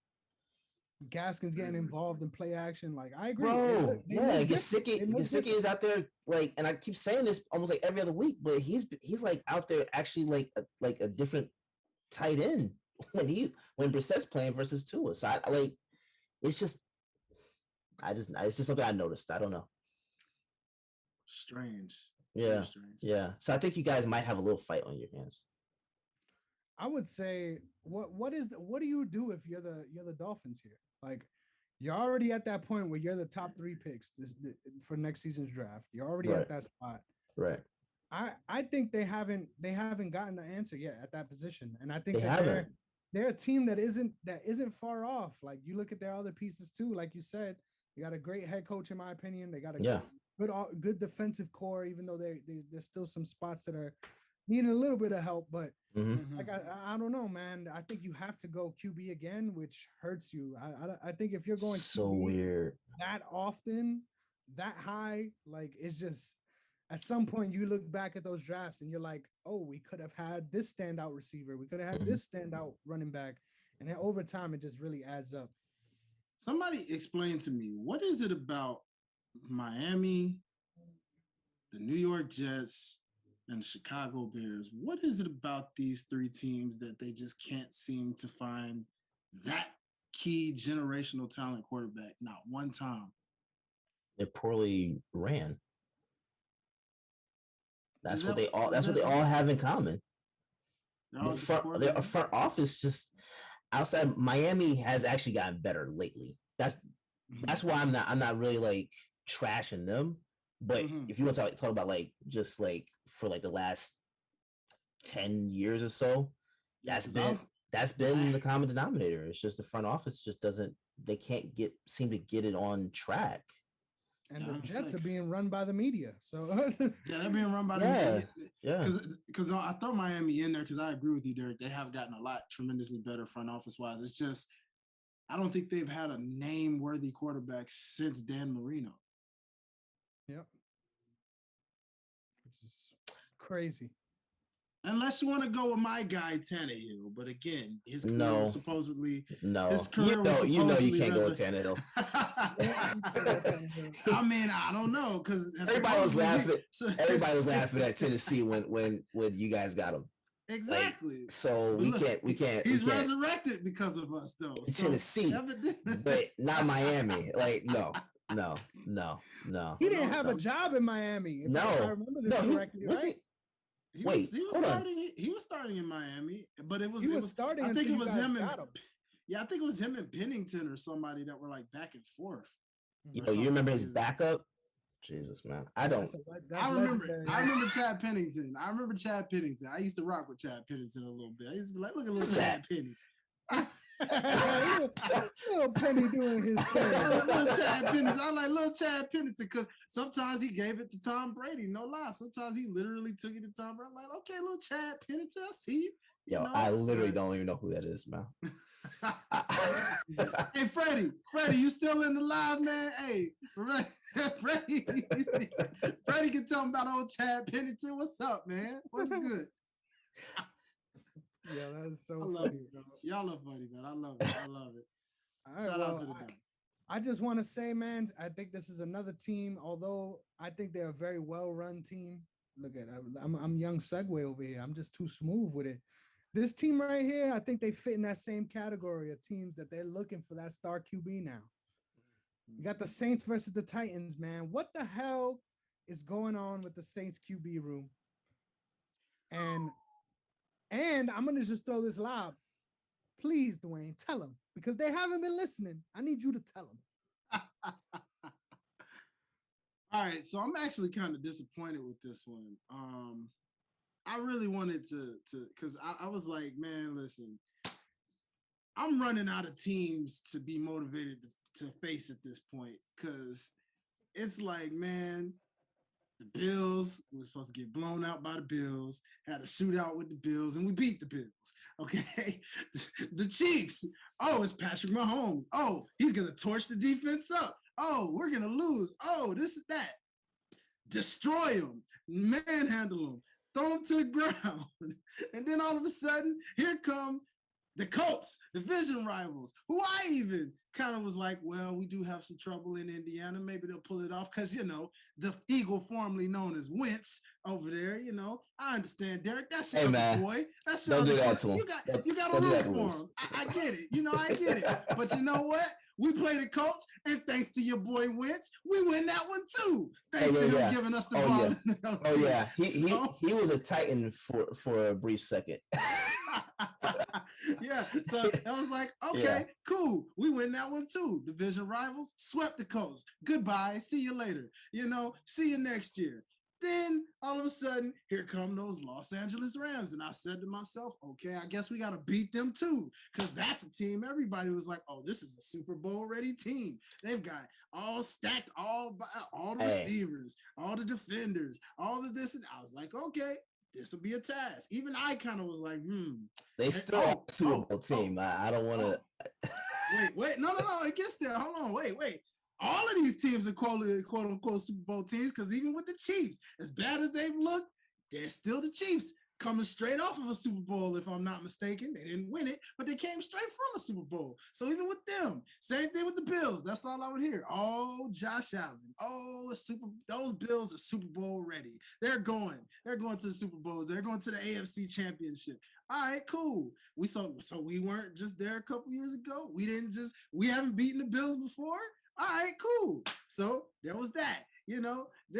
Speaker 2: Gaskin's getting involved in play action. I agree.
Speaker 1: Bro, Gesicki is out there and I keep saying this almost every other week, but he's out there actually like a different tight end when Brissett's playing versus Tua. So it's just something I noticed. I don't know.
Speaker 3: Strange.
Speaker 1: Yeah. Strange. Yeah. So I think you guys might have a little fight on your hands.
Speaker 2: I would say what do you do if you're the Dolphins here? You're already at that point where you're the top 3 picks for next season's draft. You're already
Speaker 1: Right.
Speaker 2: at that spot.
Speaker 1: Right.
Speaker 2: I think they haven't gotten the answer yet at that position, and I think
Speaker 1: They
Speaker 2: that
Speaker 1: haven't.
Speaker 2: they're a team that isn't far off. Like you look at their other pieces too, like you said, you got a great head coach in my opinion. They got a good defensive core, even though there's still some spots that are needing a little bit of help. But like I don't know, man. I think you have to go QB again, which hurts you. I think if you're going
Speaker 1: so
Speaker 2: QB
Speaker 1: weird
Speaker 2: that often, that high, like it's just at some point you look back at those drafts and you're like, oh, we could have had this standout receiver, we could have had this standout running back, and then over time it just really adds up.
Speaker 3: Somebody explain to me, what is it about Miami, the New York Jets, and Chicago Bears? What is it about these 3 teams that they just can't seem to find that key generational talent quarterback? Not one time.
Speaker 1: They're poorly ran. That's what they all have in common. Their front office just outside Miami has actually gotten better lately. That's why I'm not really like trashing them. But if you want to talk about like just like for like the last 10 years or so, that's been the common denominator. It's just the front office just can't seem to get it on track.
Speaker 2: And the Jets are being run by the media. So
Speaker 3: they're being run by the media. Yeah. Because no, I throw Miami in there because I agree with you, Derrick. They have gotten a lot tremendously better front office wise. It's just I don't think they've had a name-worthy quarterback since Dan Marino.
Speaker 2: Yep. Which is crazy.
Speaker 3: Unless you want to go with my guy Tannehill, but again, his career was supposedly
Speaker 1: His career you can't go with Tannehill.
Speaker 3: I mean, I don't know because
Speaker 1: everybody was laughing. Everybody was laughing at Tennessee when you guys got him.
Speaker 3: Exactly.
Speaker 1: Like, so we can't.
Speaker 3: He's resurrected because of us, though.
Speaker 1: Tennessee, but not Miami. Like no.
Speaker 2: He didn't have a job in Miami. If I remember this correctly, right?
Speaker 3: He was starting in Miami, but it was
Speaker 2: starting.
Speaker 3: I think it was him and I think it was him and Pennington or somebody that were like back and forth.
Speaker 1: You remember his backup? Jesus, man, I don't.
Speaker 3: I remember Chad Pennington. I used to rock with Chad Pennington a little bit. I used to be like, look at little Chad Penny.
Speaker 2: Little Penny doing his thing.
Speaker 3: Little Chad Pennington. I like little Chad Pennington because sometimes he gave it to Tom Brady. No lie. Sometimes he literally took it to Tom Brady. I'm like, okay, little Chad Pennington, I see you.
Speaker 1: I literally don't even know who that is, man.
Speaker 3: Hey, Freddie, you still in the live, man? Hey, Freddie can tell me about old Chad Pennington. What's up, man? What's good?
Speaker 2: Yeah, that's so
Speaker 3: funny. Y'all are funny, man. I love it.
Speaker 2: All right, Shout out to the guys. I just want to say, man, I think this is another team, although I think they're a very well-run team. Look at I'm young segue over here. I'm just too smooth with it. This team right here, I think they fit in that same category of teams that they're looking for that star QB now. You got the Saints versus the Titans, man. What the hell is going on with the Saints QB room? And I'm going to just throw this lob. Please, Dwayne, tell them, because they haven't been listening. I need you to tell them.
Speaker 3: All right, so I'm actually kind of disappointed with this one. I really wanted to because I was like, man, listen, I'm running out of teams to be motivated to face at this point because it's like, man, the Bills, we were supposed to get blown out by the Bills, had a shootout with the Bills, and we beat the Bills, okay? The Chiefs, it's Patrick Mahomes. Oh, he's going to torch the defense up. Oh, we're going to lose. Oh, this is that. Destroy them, manhandle them, throw them to the ground. And then all of a sudden, here come the Colts, division rivals, who I even kind of was like, well, we do have some trouble in Indiana. Maybe they'll pull it off because, the Eagle formerly known as Wentz over there, I understand, Derrick. That's your boy. That's your
Speaker 1: don't do that to him.
Speaker 3: You got to root for him. I get it. I get it. But you know what? We play the Colts, and thanks to your boy Wentz, we win that one too. Thanks to him giving us the ball.
Speaker 1: Yeah. He was a Titan for a brief second.
Speaker 3: Yeah, so I was like, okay, cool. We win that one too. Division rivals, swept the Colts. Goodbye. See you later. See you next year. Then all of a sudden, here come those Los Angeles Rams. And I said to myself, okay, I guess we got to beat them too. Because that's a team. Everybody was like, oh, this is a Super Bowl ready team. They've got all stacked, all the receivers, all the defenders, all of this. And I was like, okay, this will be a task. Even I kind of was like,
Speaker 1: They still are a Super Bowl team. I don't want to.
Speaker 3: Wait. No. It gets there. Hold on. Wait. All of these teams are quote unquote Super Bowl teams, because even with the Chiefs, as bad as they've looked, they're still the Chiefs coming straight off of a Super Bowl, if I'm not mistaken. They didn't win it, but they came straight from a Super Bowl. So even with them, same thing with the Bills. That's all I would hear. Oh, Josh Allen. Oh, those Bills are Super Bowl ready. They're going to the Super Bowl. They're going to the AFC Championship. All right, cool. So we weren't just there a couple years ago. We haven't beaten the Bills before. All right, cool. So there was that, Then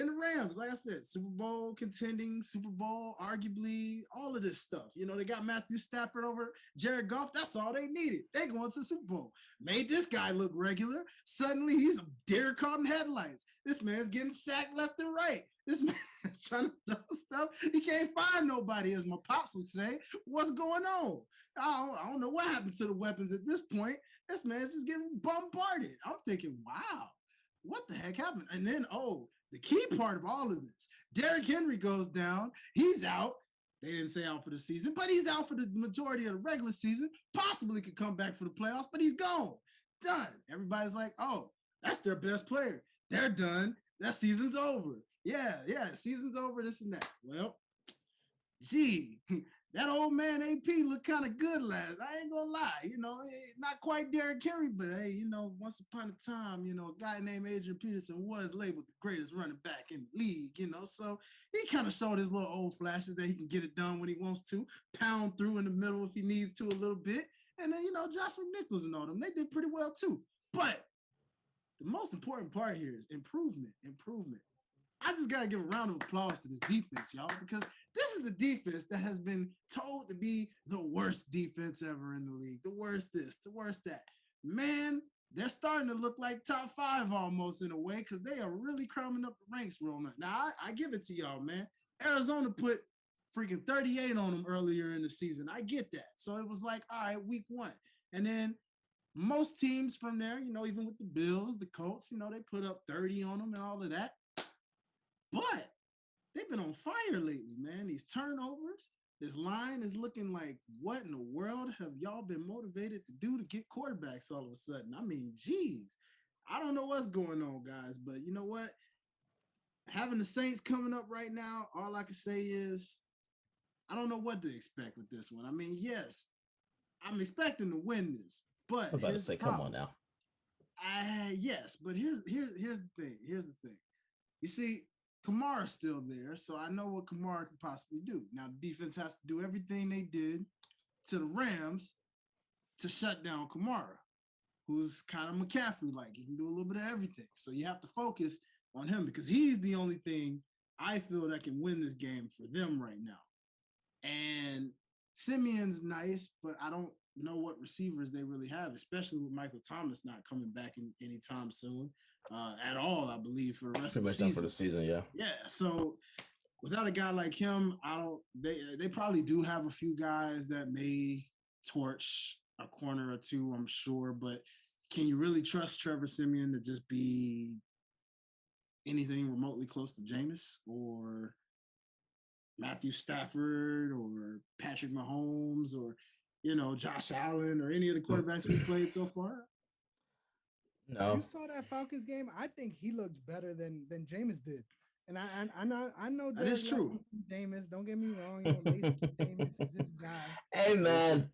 Speaker 3: the Rams, like I said, Super Bowl contending, Super Bowl, arguably, all of this stuff. They got Matthew Stafford over Jared Goff. That's all they needed. They going to the Super Bowl. Made this guy look regular. Suddenly he's a deer caught in headlights. This man's getting sacked left and right. This man's trying to throw stuff. He can't find nobody, as my pops would say. What's going on? I don't know what happened to the weapons at this point. This man's just getting bombarded. I'm thinking, wow, what the heck happened? And then, the key part of all of this, Derrick Henry goes down. He's out. They didn't say out for the season, but he's out for the majority of the regular season. Possibly could come back for the playoffs, but he's gone. Done. Everybody's like, oh, that's their best player. They're done. That season's over. Yeah, season's over, this and that. Well, gee, that old man AP looked kind of good last. I ain't gonna lie, not quite Derrick Henry, but hey, once upon a time, a guy named Adrian Peterson was labeled the greatest running back in the league, so he kind of showed his little old flashes that he can get it done when he wants to, pound through in the middle if he needs to a little bit. And then, Josh McNichols and all them, they did pretty well too. But the most important part here is improvement. I just got to give a round of applause to this defense, y'all, because this is the defense that has been told to be the worst defense ever in the league. The worst this, the worst that. Man, they're starting to look like top 5 almost in a way, because they are really climbing up the ranks real nice. Now, I give it to y'all, man. Arizona put freaking 38 on them earlier in the season. I get that. So it was like, all right, week 1. And then most teams from there, even with the Bills, the Colts, they put up 30 on them and all of that. But they've been on fire lately, man. These turnovers, this line is looking like, what in the world have y'all been motivated to do to get quarterbacks all of a sudden? I mean, geez, I don't know what's going on, guys, but you know what? Having the Saints coming up right now, all I can say is I don't know what to expect with this one. I mean, yes, I'm expecting to win this, but
Speaker 1: I'm about to say, come on now.
Speaker 3: Yes, but here's the thing. You see, Kamara's still there, so I know what Kamara can possibly do. Now, the defense has to do everything they did to the Rams to shut down Kamara, who's kind of McCaffrey-like. He can do a little bit of everything. So you have to focus on him because he's the only thing I feel that can win this game for them right now. And Simeon's nice, but I don't know what receivers they really have, especially with Michael Thomas not coming back anytime soon at all, I believe, for the rest of the season.
Speaker 1: For the season, yeah.
Speaker 3: Yeah, so without a guy like him, they probably do have a few guys that may torch a corner or two, I'm sure, but can you really trust Trevor Siemian to just be anything remotely close to Jameis or Matthew Stafford or Patrick Mahomes or Josh Allen or any of the quarterbacks we played so far?
Speaker 2: No. You saw that Falcons game. I think he looks better than Jameis did, and I know
Speaker 3: that is true.
Speaker 2: Jameis, don't get me wrong. Jameis is this guy.
Speaker 1: Hey man,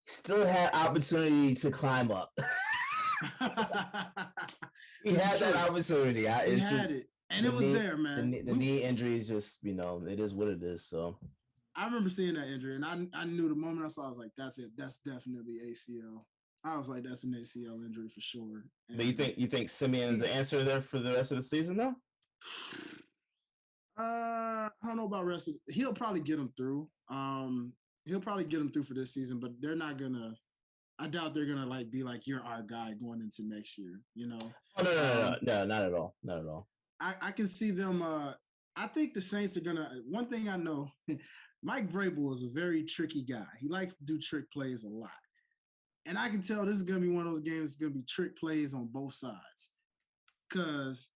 Speaker 1: still had opportunity to climb up. He had that opportunity.
Speaker 3: He had it, and it was there, man.
Speaker 1: The knee injury is just it is what it is. So.
Speaker 3: I remember seeing that injury, and I knew the moment I saw it, I was like, that's it. That's definitely ACL. I was like, that's an ACL injury for sure. And
Speaker 1: but you think Simeon is the answer there for the rest of the season, though?
Speaker 3: I don't know about rest of. He'll probably get him through. He'll probably get him through for this season, but they're not gonna. I doubt they're gonna like be like you're our guy going into next year. You know?
Speaker 1: Oh no, not at all, not at all.
Speaker 3: I can see them. I think the Saints are gonna. One thing I know, Mike Vrabel is a very tricky guy. He likes to do trick plays a lot, and I can tell this is gonna be one of those games. It's gonna be trick plays on both sides, because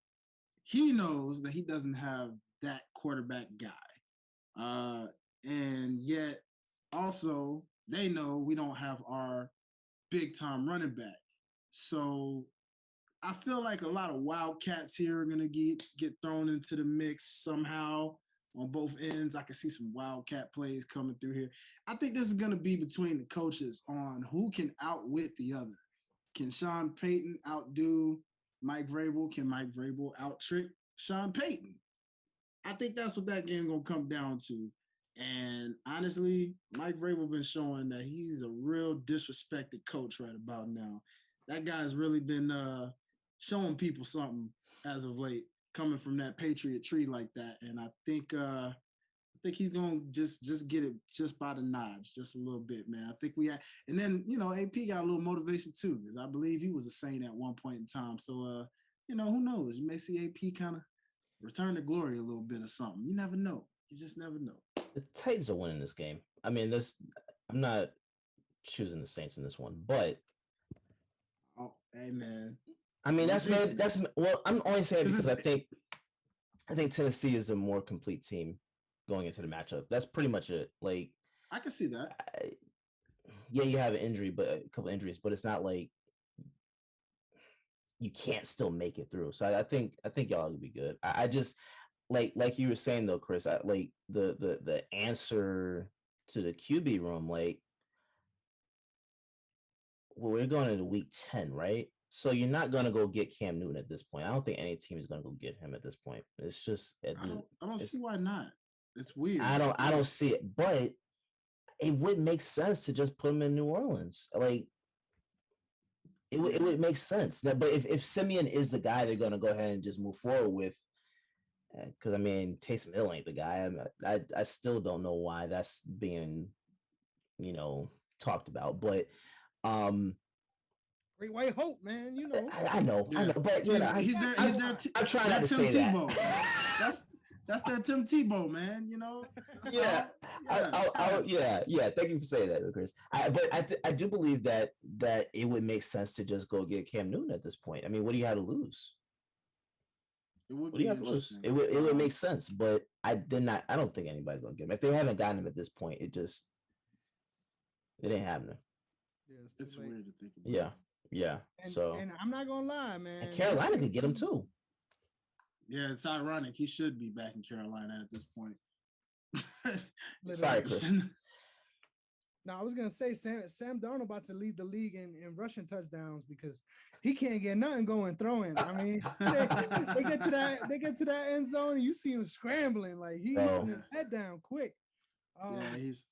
Speaker 3: he knows that he doesn't have that quarterback guy, and yet also they know we don't have our big time running back. So I feel like a lot of wildcats here are gonna get thrown into the mix somehow on both ends. I can see some wildcat plays coming through here. I think this is gonna be between the coaches on who can outwit the other. Can Sean Payton outdo Mike Vrabel? Can Mike Vrabel out trick Sean Payton? I think that's what that game gonna come down to. And honestly, Mike Vrabel been showing that he's a real disrespected coach right about now. That guy's really been showing people something as of late, coming from that Patriot tree like that. And I think he's gonna just get it just by the notch, just a little bit, man. I think and then AP got a little motivation too, because I believe he was a Saint at one point in time. So who knows? You may see AP kind of return to glory a little bit or something. You never know. You just never know.
Speaker 1: The Titans are winning this game. I mean, I'm not choosing the Saints in this one, but
Speaker 3: hey man.
Speaker 1: I mean, that's well, I'm only saying because I think Tennessee is a more complete team going into the matchup. That's pretty much it. Like,
Speaker 3: I can see that.
Speaker 1: Yeah, you have an injury, but a couple injuries, but it's not like you can't still make it through. So I think y'all will be good. I just like you were saying though, Chris. Like the answer to the QB room, like, well, we're going into week 10, right? So you're not going to go get Cam Newton at this point. I don't think any team is going to go get him at this point. It's just
Speaker 3: I don't see why not. It's weird.
Speaker 1: I don't see it, but it would make sense to just put him in New Orleans. Like it would make sense. But if Simeon is the guy they're going to go ahead and just move forward with, because I mean Taysom Hill ain't the guy. I still don't know why that's being talked about, but
Speaker 2: Great White Hope, man.
Speaker 1: I know, but
Speaker 3: he's there.
Speaker 1: I'm trying not to say that.
Speaker 3: That's their Tim Tebow, man.
Speaker 1: Yeah. Thank you for saying that, Chris. But I do believe that it would make sense to just go get Cam Newton at this point. I mean, what do you have to lose?
Speaker 3: What do you have to lose?
Speaker 1: It would make sense, but I don't think anybody's gonna get him. If they haven't gotten him at this point, it ain't happening.
Speaker 2: Yeah,
Speaker 3: it's weird to think about.
Speaker 1: Yeah.
Speaker 2: And I'm not gonna lie, man.
Speaker 1: And Carolina could get him too.
Speaker 3: Yeah, it's ironic. He should be back in Carolina at this point.
Speaker 1: Sorry, Chris.
Speaker 2: No, I was gonna say Sam Darnold about to lead the league in rushing touchdowns because he can't get nothing going throwing. I mean, they get to that end zone and you see him scrambling like he's putting his head down quick.
Speaker 3: He's.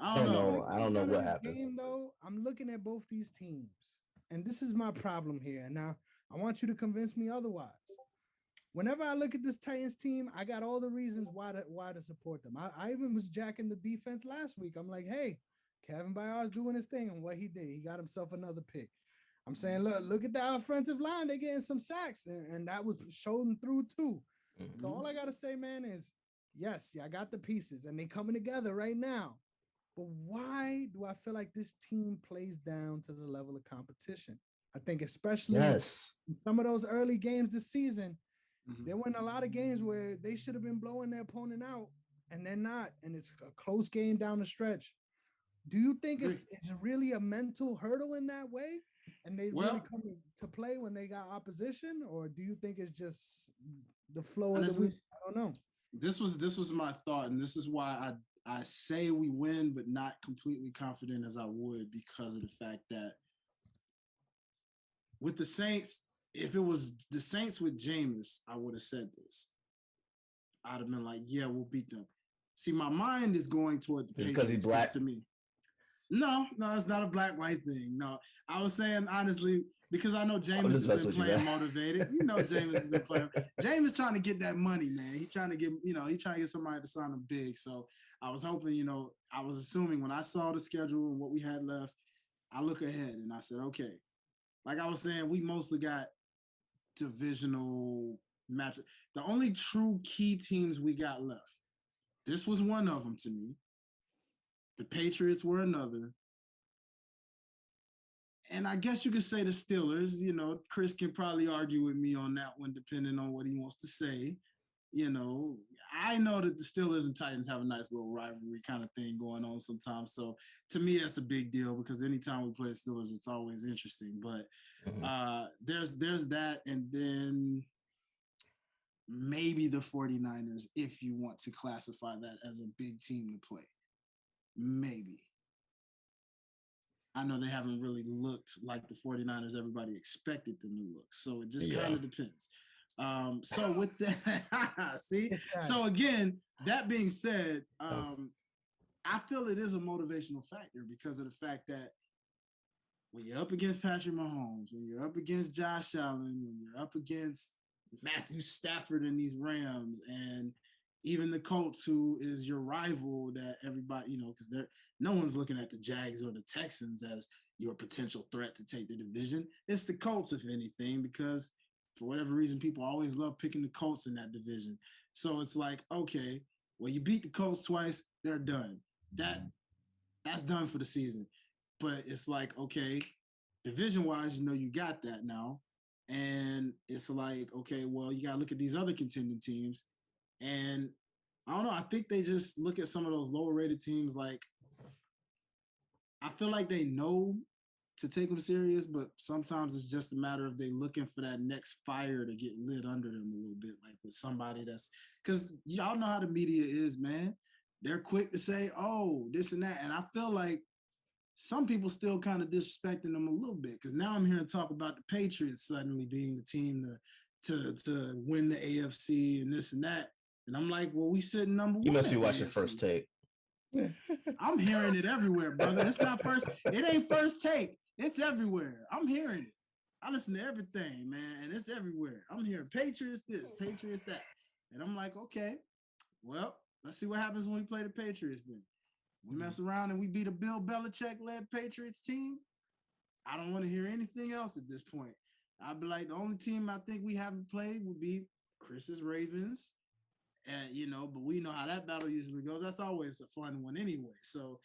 Speaker 1: I don't know what happened.
Speaker 2: Game, though, I'm looking at both these teams, and this is my problem here. Now, I want you to convince me otherwise. Whenever I look at this Titans team, I got all the reasons why to support them. I even was jacking the defense last week. I'm like, hey, Kevin Byard's doing his thing, and what he did, he got himself another pick. I'm saying, look at the offensive line. They're getting some sacks, and that was showing through too. Mm-hmm. So all I got to say, man, is yes, I got the pieces, and they coming together right now. But why do I feel like this team plays down to the level of competition? I think especially in some of those early games this season, there were a lot of games where they should have been blowing their opponent out, and they're not. And it's a close game down the stretch. Do you think it's really a mental hurdle in that way? And they really come to play when they got opposition? Or do you think it's just the flow of the week? I don't know.
Speaker 3: This was my thought, and this is why I say we win, but not completely confident as I would, because of the fact that with the Saints, if it was the Saints with Jameis, I would have said this. I'd have been like, yeah, we'll beat them. See, my mind is going toward the Patriots because he's black to me. No, it's not a black white thing. No, I was saying honestly because I know James has been playing motivated. You know, James has been playing. James is trying to get that money, man. He's trying to get, he's trying to get somebody to sign him big. So I was hoping, I was assuming when I saw the schedule and what we had left, I look ahead and I said, okay. Like I was saying, we mostly got divisional matches. The only true key teams we got left. This was one of them to me. The Patriots were another. And I guess you could say the Steelers, Chris can probably argue with me on that one, depending on what he wants to say. I know that the Steelers and Titans have a nice little rivalry kind of thing going on sometimes. So to me, that's a big deal because anytime we play Steelers, it's always interesting. But there's that. And then maybe the 49ers, if you want to classify that as a big team to play. Maybe. I know they haven't really looked like the 49ers everybody expected them to look. So it just kind of depends. So with that, see? So again, that being said, I feel it is a motivational factor because of the fact that when you're up against Patrick Mahomes, when you're up against Josh Allen, when you're up against Matthew Stafford and these Rams, and even the Colts, who is your rival that everybody, because no one's looking at the Jags or the Texans as your potential threat to take the division. It's the Colts, if anything, because for whatever reason, people always love picking the Colts in that division. So it's like, okay, well, you beat the Colts twice, they're done. That's done for the season. But it's like, okay, division-wise, you got that now. And it's like, okay, well, you got to look at these other contending teams. And I don't know. I think they just look at some of those lower rated teams. Like, I feel like they know to take them serious, but sometimes it's just a matter of they looking for that next fire to get lit under them a little bit, like with somebody that's, because y'all know how the media is, man. They're quick to say, oh, this and that. And I feel like some people still kind of disrespecting them a little bit because now I'm hearing talk about the Patriots suddenly being the team to win the AFC and this and that. And I'm like, well, we sitting number one.
Speaker 1: You must be watching First Take.
Speaker 3: I'm hearing it everywhere, brother. It's not first. It ain't First Take. It's everywhere. I'm hearing it. I listen to everything, man, and it's everywhere. I'm hearing Patriots this, Patriots that. And I'm like, okay, well, let's see what happens when we play the Patriots then. We mess around and we beat a Bill Belichick-led Patriots team. I don't want to hear anything else at this point. I'd be like, the only team I think we haven't played would be Chris's Ravens. And, but we know how that battle usually goes. That's always a fun one anyway. So,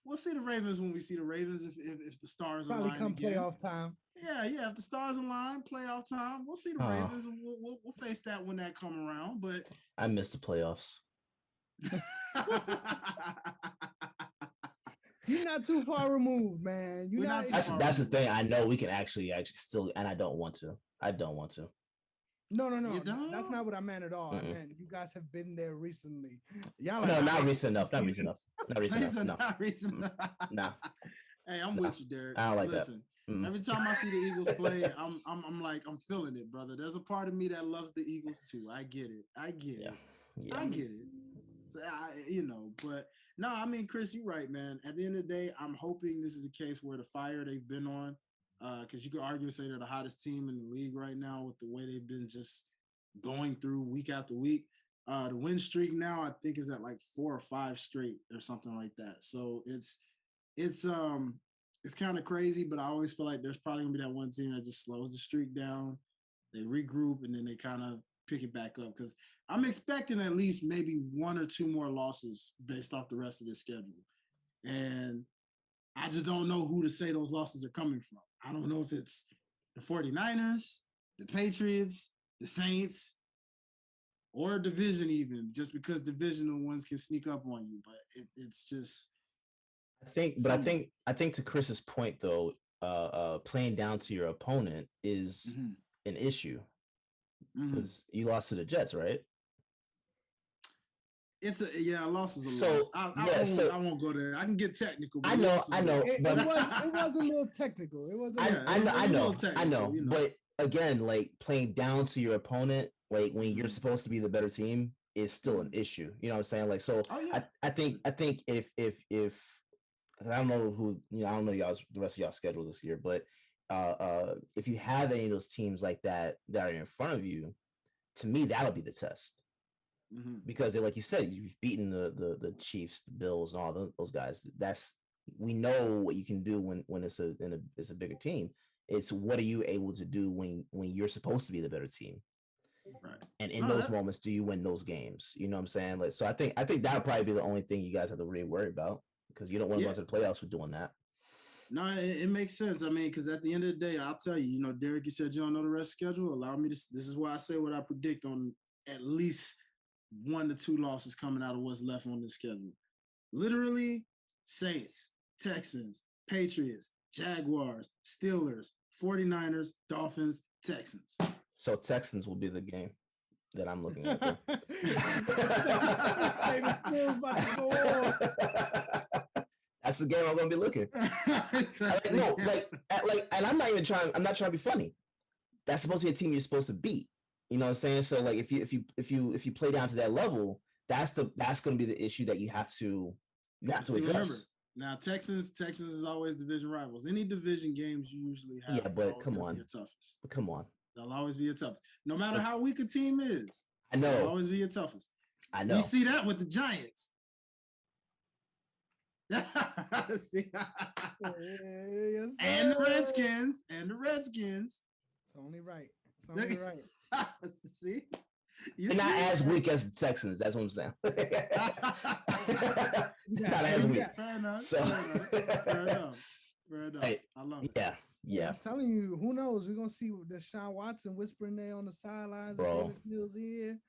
Speaker 3: we'll see the Ravens when we see the Ravens if the stars align
Speaker 2: come
Speaker 3: again.
Speaker 2: Playoff time.
Speaker 3: Yeah. If the stars align, playoff time, we'll see the Ravens and we'll face that when that come around. But
Speaker 1: I missed the playoffs.
Speaker 2: You're not too far removed, man.
Speaker 1: That's the thing. I know we can actually still, and I don't want to.
Speaker 2: No. That's not what I meant at all. I meant you guys have been there recently.
Speaker 1: Y'all not recent enough. Not recent enough. Nah.
Speaker 3: Hey, I'm with you, Derrick.
Speaker 1: I don't like
Speaker 3: Listen, that. Every time I see the Eagles play, I'm like, I'm feeling it, brother. There's a part of me that loves the Eagles too. I get it. Yeah. I get it. So, but no, I mean, Chris, you're right, man. At the end of the day, I'm hoping this is a case where the fire they've been on, because you could argue and say they're the hottest team in the league right now with the way they've been just going through week after week. The win streak now, I think, is at like 4 or 5 straight or something like that. So it's kind of crazy, but I always feel like there's probably gonna be that one team that just slows the streak down. They regroup and then they kind of pick it back up because I'm expecting at least maybe 1 or 2 more losses based off the rest of their schedule. And I just don't know who to say those losses are coming from. I don't know if it's the 49ers, the Patriots, the Saints, or division even, just because divisional ones can sneak up on you. But it's just...
Speaker 1: I think to Chris's point, though, playing down to your opponent is an issue. Because you lost to the Jets, right?
Speaker 3: A loss is a loss. I won't go there. I can get technical.
Speaker 2: I know. It was a little technical. It was.
Speaker 1: I know. But again, like playing down to your opponent, like when you're supposed to be the better team, is still an issue. You know what I'm saying? Like, so I think if I don't know I don't know the rest of y'all's schedule this year, but if you have any of those teams like that are in front of you, to me that'll be the test. Because like you said, you've beaten the Chiefs, the Bills, and all those guys. We know what you can do when it's a bigger team. It's what are you able to do when you're supposed to be the better team,
Speaker 3: right?
Speaker 1: And in those moments, do you win those games? You know what I'm saying? Like, so I think that'll probably be the only thing you guys have to really worry about, because you don't want to go to the playoffs with doing that.
Speaker 3: No, it makes sense. I mean, because at the end of the day, I'll tell you, Derrick, you said you don't know the rest schedule. Allow me to. This is why I say what I predict on at least 1 to 2 losses coming out of what's left on the schedule. Literally, Saints, Texans, Patriots, Jaguars, Steelers, 49ers, Dolphins, Texans.
Speaker 1: So Texans will be the game that I'm looking at. That's the game I'm gonna be looking. No, and I'm not trying to be funny. That's supposed to be a team you're supposed to beat. You know what I'm saying? So like if you play down to that level, that's going to be the issue that you have to address.
Speaker 3: Remember, now Texans is always division rivals. Any division games you usually have.
Speaker 1: Yeah, but come on. Come on.
Speaker 3: They'll always be your toughest. No matter how weak a team is.
Speaker 1: I know.
Speaker 3: They'll always be your toughest.
Speaker 1: I know.
Speaker 3: You see that with the Giants. And the Redskins.
Speaker 2: It's only right.
Speaker 3: See?
Speaker 1: They're not as weak as the Texans. That's what I'm saying. Not as weak.
Speaker 3: Fair enough.
Speaker 1: So,
Speaker 3: fair enough. I love it.
Speaker 1: Yeah.
Speaker 2: I'm telling you, who knows? We're gonna see Deshaun Watson whispering there on the sidelines. Davis Mills here.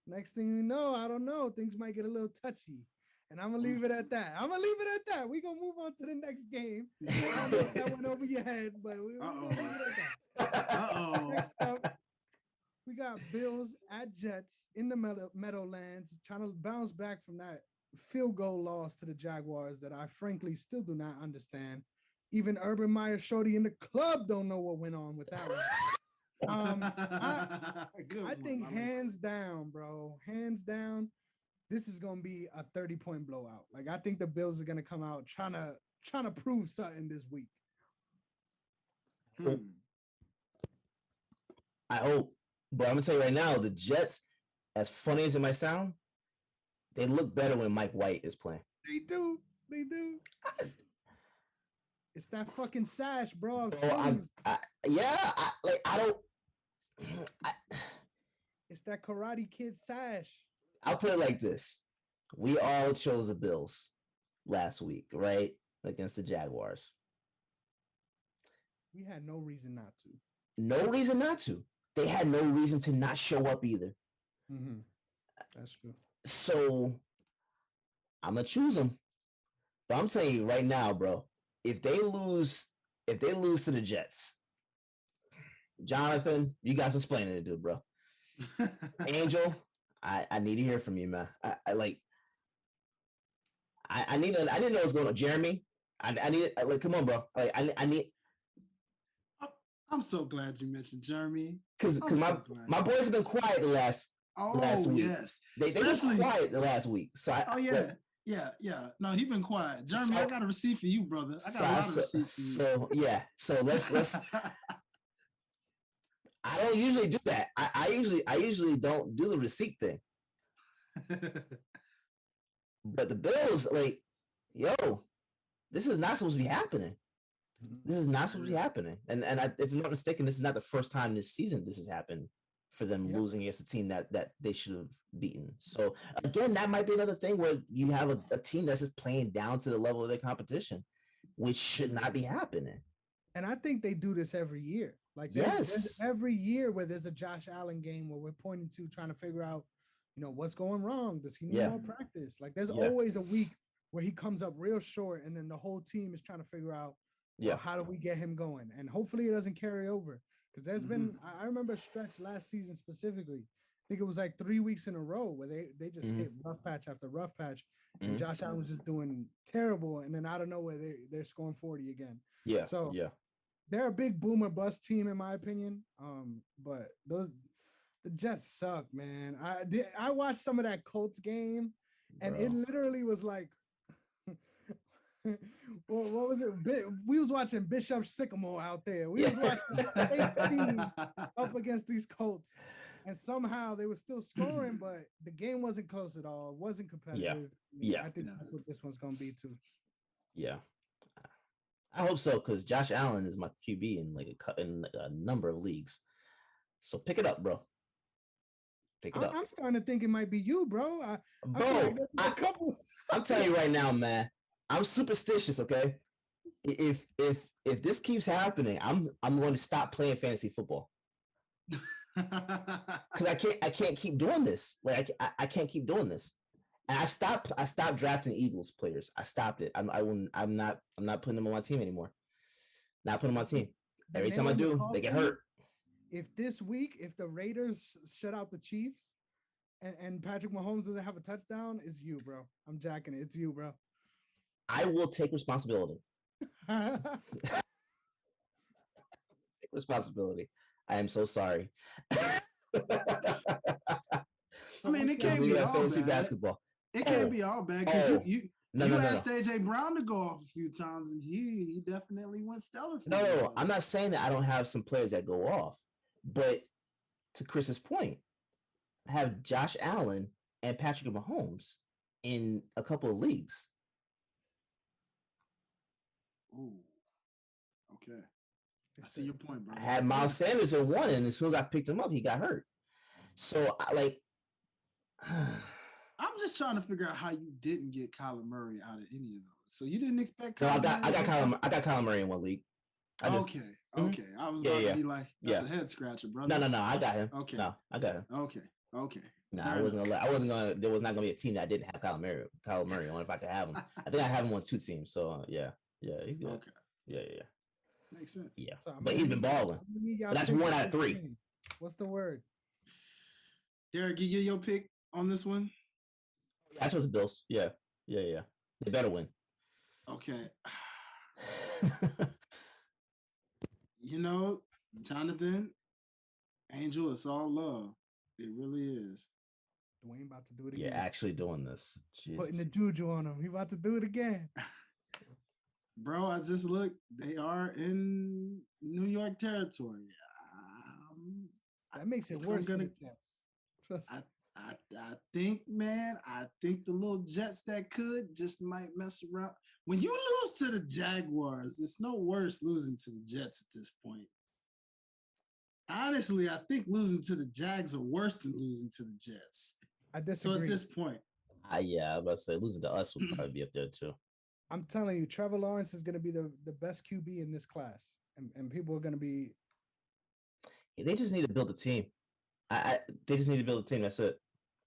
Speaker 2: Next thing you know, I don't know. Things might get a little touchy. And I'm gonna leave it at that. We're gonna move on to the next game. I don't know if that went over your head, but we're gonna leave it at that. Next up, we got Bills at Jets in the Meadowlands, trying to bounce back from that field goal loss to the Jaguars that I frankly still do not understand. Even Urban Meyer Shorty in the club don't know what went on with that one. I think hands down, bro. Hands down, this is gonna be a 30-point blowout. Like, I think the Bills are gonna come out trying to prove something this week.
Speaker 1: I hope. But I'm gonna tell you right now, the Jets, as funny as it might sound, they look better when Mike White is playing.
Speaker 2: They do. It's that fucking sash, bro. It's that Karate Kid sash.
Speaker 1: I'll put it like this: we all chose the Bills last week, right, against the Jaguars.
Speaker 2: We had no reason not to.
Speaker 1: No reason not to. They had no reason to not show up either.
Speaker 2: Mm-hmm. That's true.
Speaker 1: So I'm gonna choose them. But I'm telling you right now, bro, if they lose to the Jets, Jonathan, you got some explaining to do, bro. Angel, I need to hear from you, man. I need to know what's going on. Jeremy, I need come on, bro. I need.
Speaker 3: I'm so glad you mentioned Jeremy.
Speaker 1: Because my boys have been quiet the last week.
Speaker 3: Yes.
Speaker 1: They've been quiet the last week. So
Speaker 3: yeah. No, he's been quiet. Jeremy, I got a receipt for you, brother. I got a lot of receipts for you.
Speaker 1: So yeah. So let's I don't usually do that. I usually don't do the receipt thing. But the Bills, like, yo, this is not supposed to be happening. This is not supposed to be happening. And if I'm not mistaken, this is not the first time this season this has happened for them losing against a team that they should have beaten. So again, that might be another thing where you have a team that's just playing down to the level of their competition, which should not be happening.
Speaker 2: And I think they do this every year. Like there's every year where there's a Josh Allen game where we're pointing to trying to figure out, what's going wrong. Does he need more practice? Like there's always a week where he comes up real short and then the whole team is trying to figure out, how do we get him going? And hopefully it doesn't carry over. Because there's been, I remember a stretch last season specifically. I think it was like 3 weeks in a row where they just hit rough patch after rough patch. And Josh Allen was just doing terrible. And then out of nowhere, they're scoring 40 again.
Speaker 1: Yeah.
Speaker 2: So they're a big boomer bust team, in my opinion. But the Jets suck, man. I watched some of that Colts game, and it literally was like What was it? We was watching Bishop Sycamore out there. We was watching state team up against these Colts, and somehow they were still scoring, but the game wasn't close at all. It wasn't competitive.
Speaker 1: Yeah.
Speaker 2: I think that's what this one's gonna be too.
Speaker 1: Yeah. I hope so, because Josh Allen is my QB in in a number of leagues. So pick it up, bro. Pick it up.
Speaker 2: I'm starting to think it might be you, bro.
Speaker 1: I'm telling you right now, man. I'm superstitious. Okay, if this keeps happening, I'm going to stop playing fantasy football because I can't keep doing this. Like I can't keep doing this. And I stopped drafting Eagles players. I stopped it. I'm not putting them on my team anymore. Not putting them on my team. Every time I do, they get hurt.
Speaker 2: If this week, if the Raiders shut out the Chiefs and Patrick Mahomes doesn't have a touchdown, it's you, bro. I'm jacking it. It's you, bro.
Speaker 1: I will take responsibility. Responsibility. I am so sorry.
Speaker 3: I mean, it can't be all
Speaker 1: fantasy
Speaker 3: bad.
Speaker 1: Basketball.
Speaker 3: It can't be all bad because you asked AJ Brown to go off a few times, and he definitely went stellar.
Speaker 1: No, I'm not saying that I don't have some players that go off, but to Chris's point, I have Josh Allen and Patrick Mahomes in a couple of leagues.
Speaker 3: Ooh, okay. I see your point, bro.
Speaker 1: I had Miles Sanders in one, and as soon as I picked him up, he got hurt. So
Speaker 3: I'm just trying to figure out how you didn't get Kyler Murray out of any of those. So you didn't expect
Speaker 1: Kyler Murray? I got Kyler Murray in one league.
Speaker 3: Okay. I was about to be like, that's a head scratcher, brother.
Speaker 1: No, I got him.
Speaker 3: Okay.
Speaker 1: No, I got him.
Speaker 3: Okay.
Speaker 1: No, there was not gonna be a team that didn't have Kyler Murray on if I could have him. I think I have him on 2 teams. So yeah, he's good.
Speaker 3: Okay.
Speaker 1: Yeah.
Speaker 3: Makes sense.
Speaker 1: Yeah, but he's been balling. But that's 1 out of 3.
Speaker 2: What's the word?
Speaker 3: Derrick, you get your pick on this one?
Speaker 1: I chose the Bills. Yeah. They better win.
Speaker 3: Okay. Jonathan, Angel, it's all love. It really is.
Speaker 2: Dwayne about to do it again.
Speaker 1: Yeah, actually doing this. Jesus.
Speaker 2: Putting the juju on him. He about to do it again.
Speaker 3: Bro, I just looked. They are in New York territory.
Speaker 2: That makes it worse.
Speaker 3: I think, man, the little Jets that could just might mess around. When you lose to the Jaguars, it's no worse losing to the Jets at this point. Honestly, I think losing to the Jags are worse than losing to the Jets.
Speaker 2: I disagree.
Speaker 3: So at this point.
Speaker 1: I was about to say losing to us would probably be up there too.
Speaker 2: I'm telling you, Trevor Lawrence is going to be the best QB in this class. And people are going to be.
Speaker 1: They just need to build a team. They just need to build a team. That's it.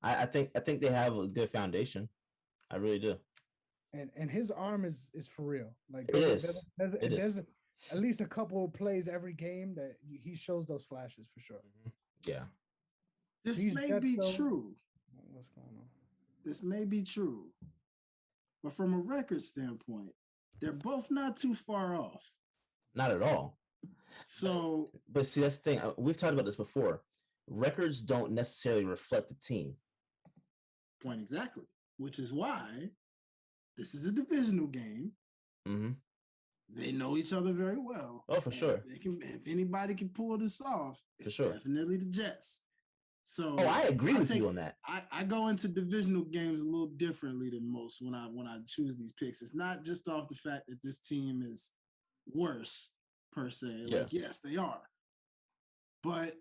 Speaker 1: I think they have a good foundation. I really do.
Speaker 2: And his arm is for real. Like
Speaker 1: there's
Speaker 2: at least a couple of plays every game that he shows those flashes for sure.
Speaker 1: Yeah.
Speaker 3: This may be true.
Speaker 2: What's going on?
Speaker 3: This may be true. But from a record standpoint, they're both not too far off.
Speaker 1: Not at all.
Speaker 3: So,
Speaker 1: but see, that's the thing. We've talked about this before. Records don't necessarily reflect the team.
Speaker 3: Point exactly. Which is why this is a divisional game.
Speaker 1: Mm-hmm.
Speaker 3: They know each other very well.
Speaker 1: Oh, for sure.
Speaker 3: If anybody can pull this off, it's definitely the Jets. So,
Speaker 1: I agree with you on that.
Speaker 3: I go into divisional games a little differently than most when I choose these picks. It's not just off the fact that this team is worse per se.
Speaker 1: Yeah.
Speaker 3: Like, yes, they are. But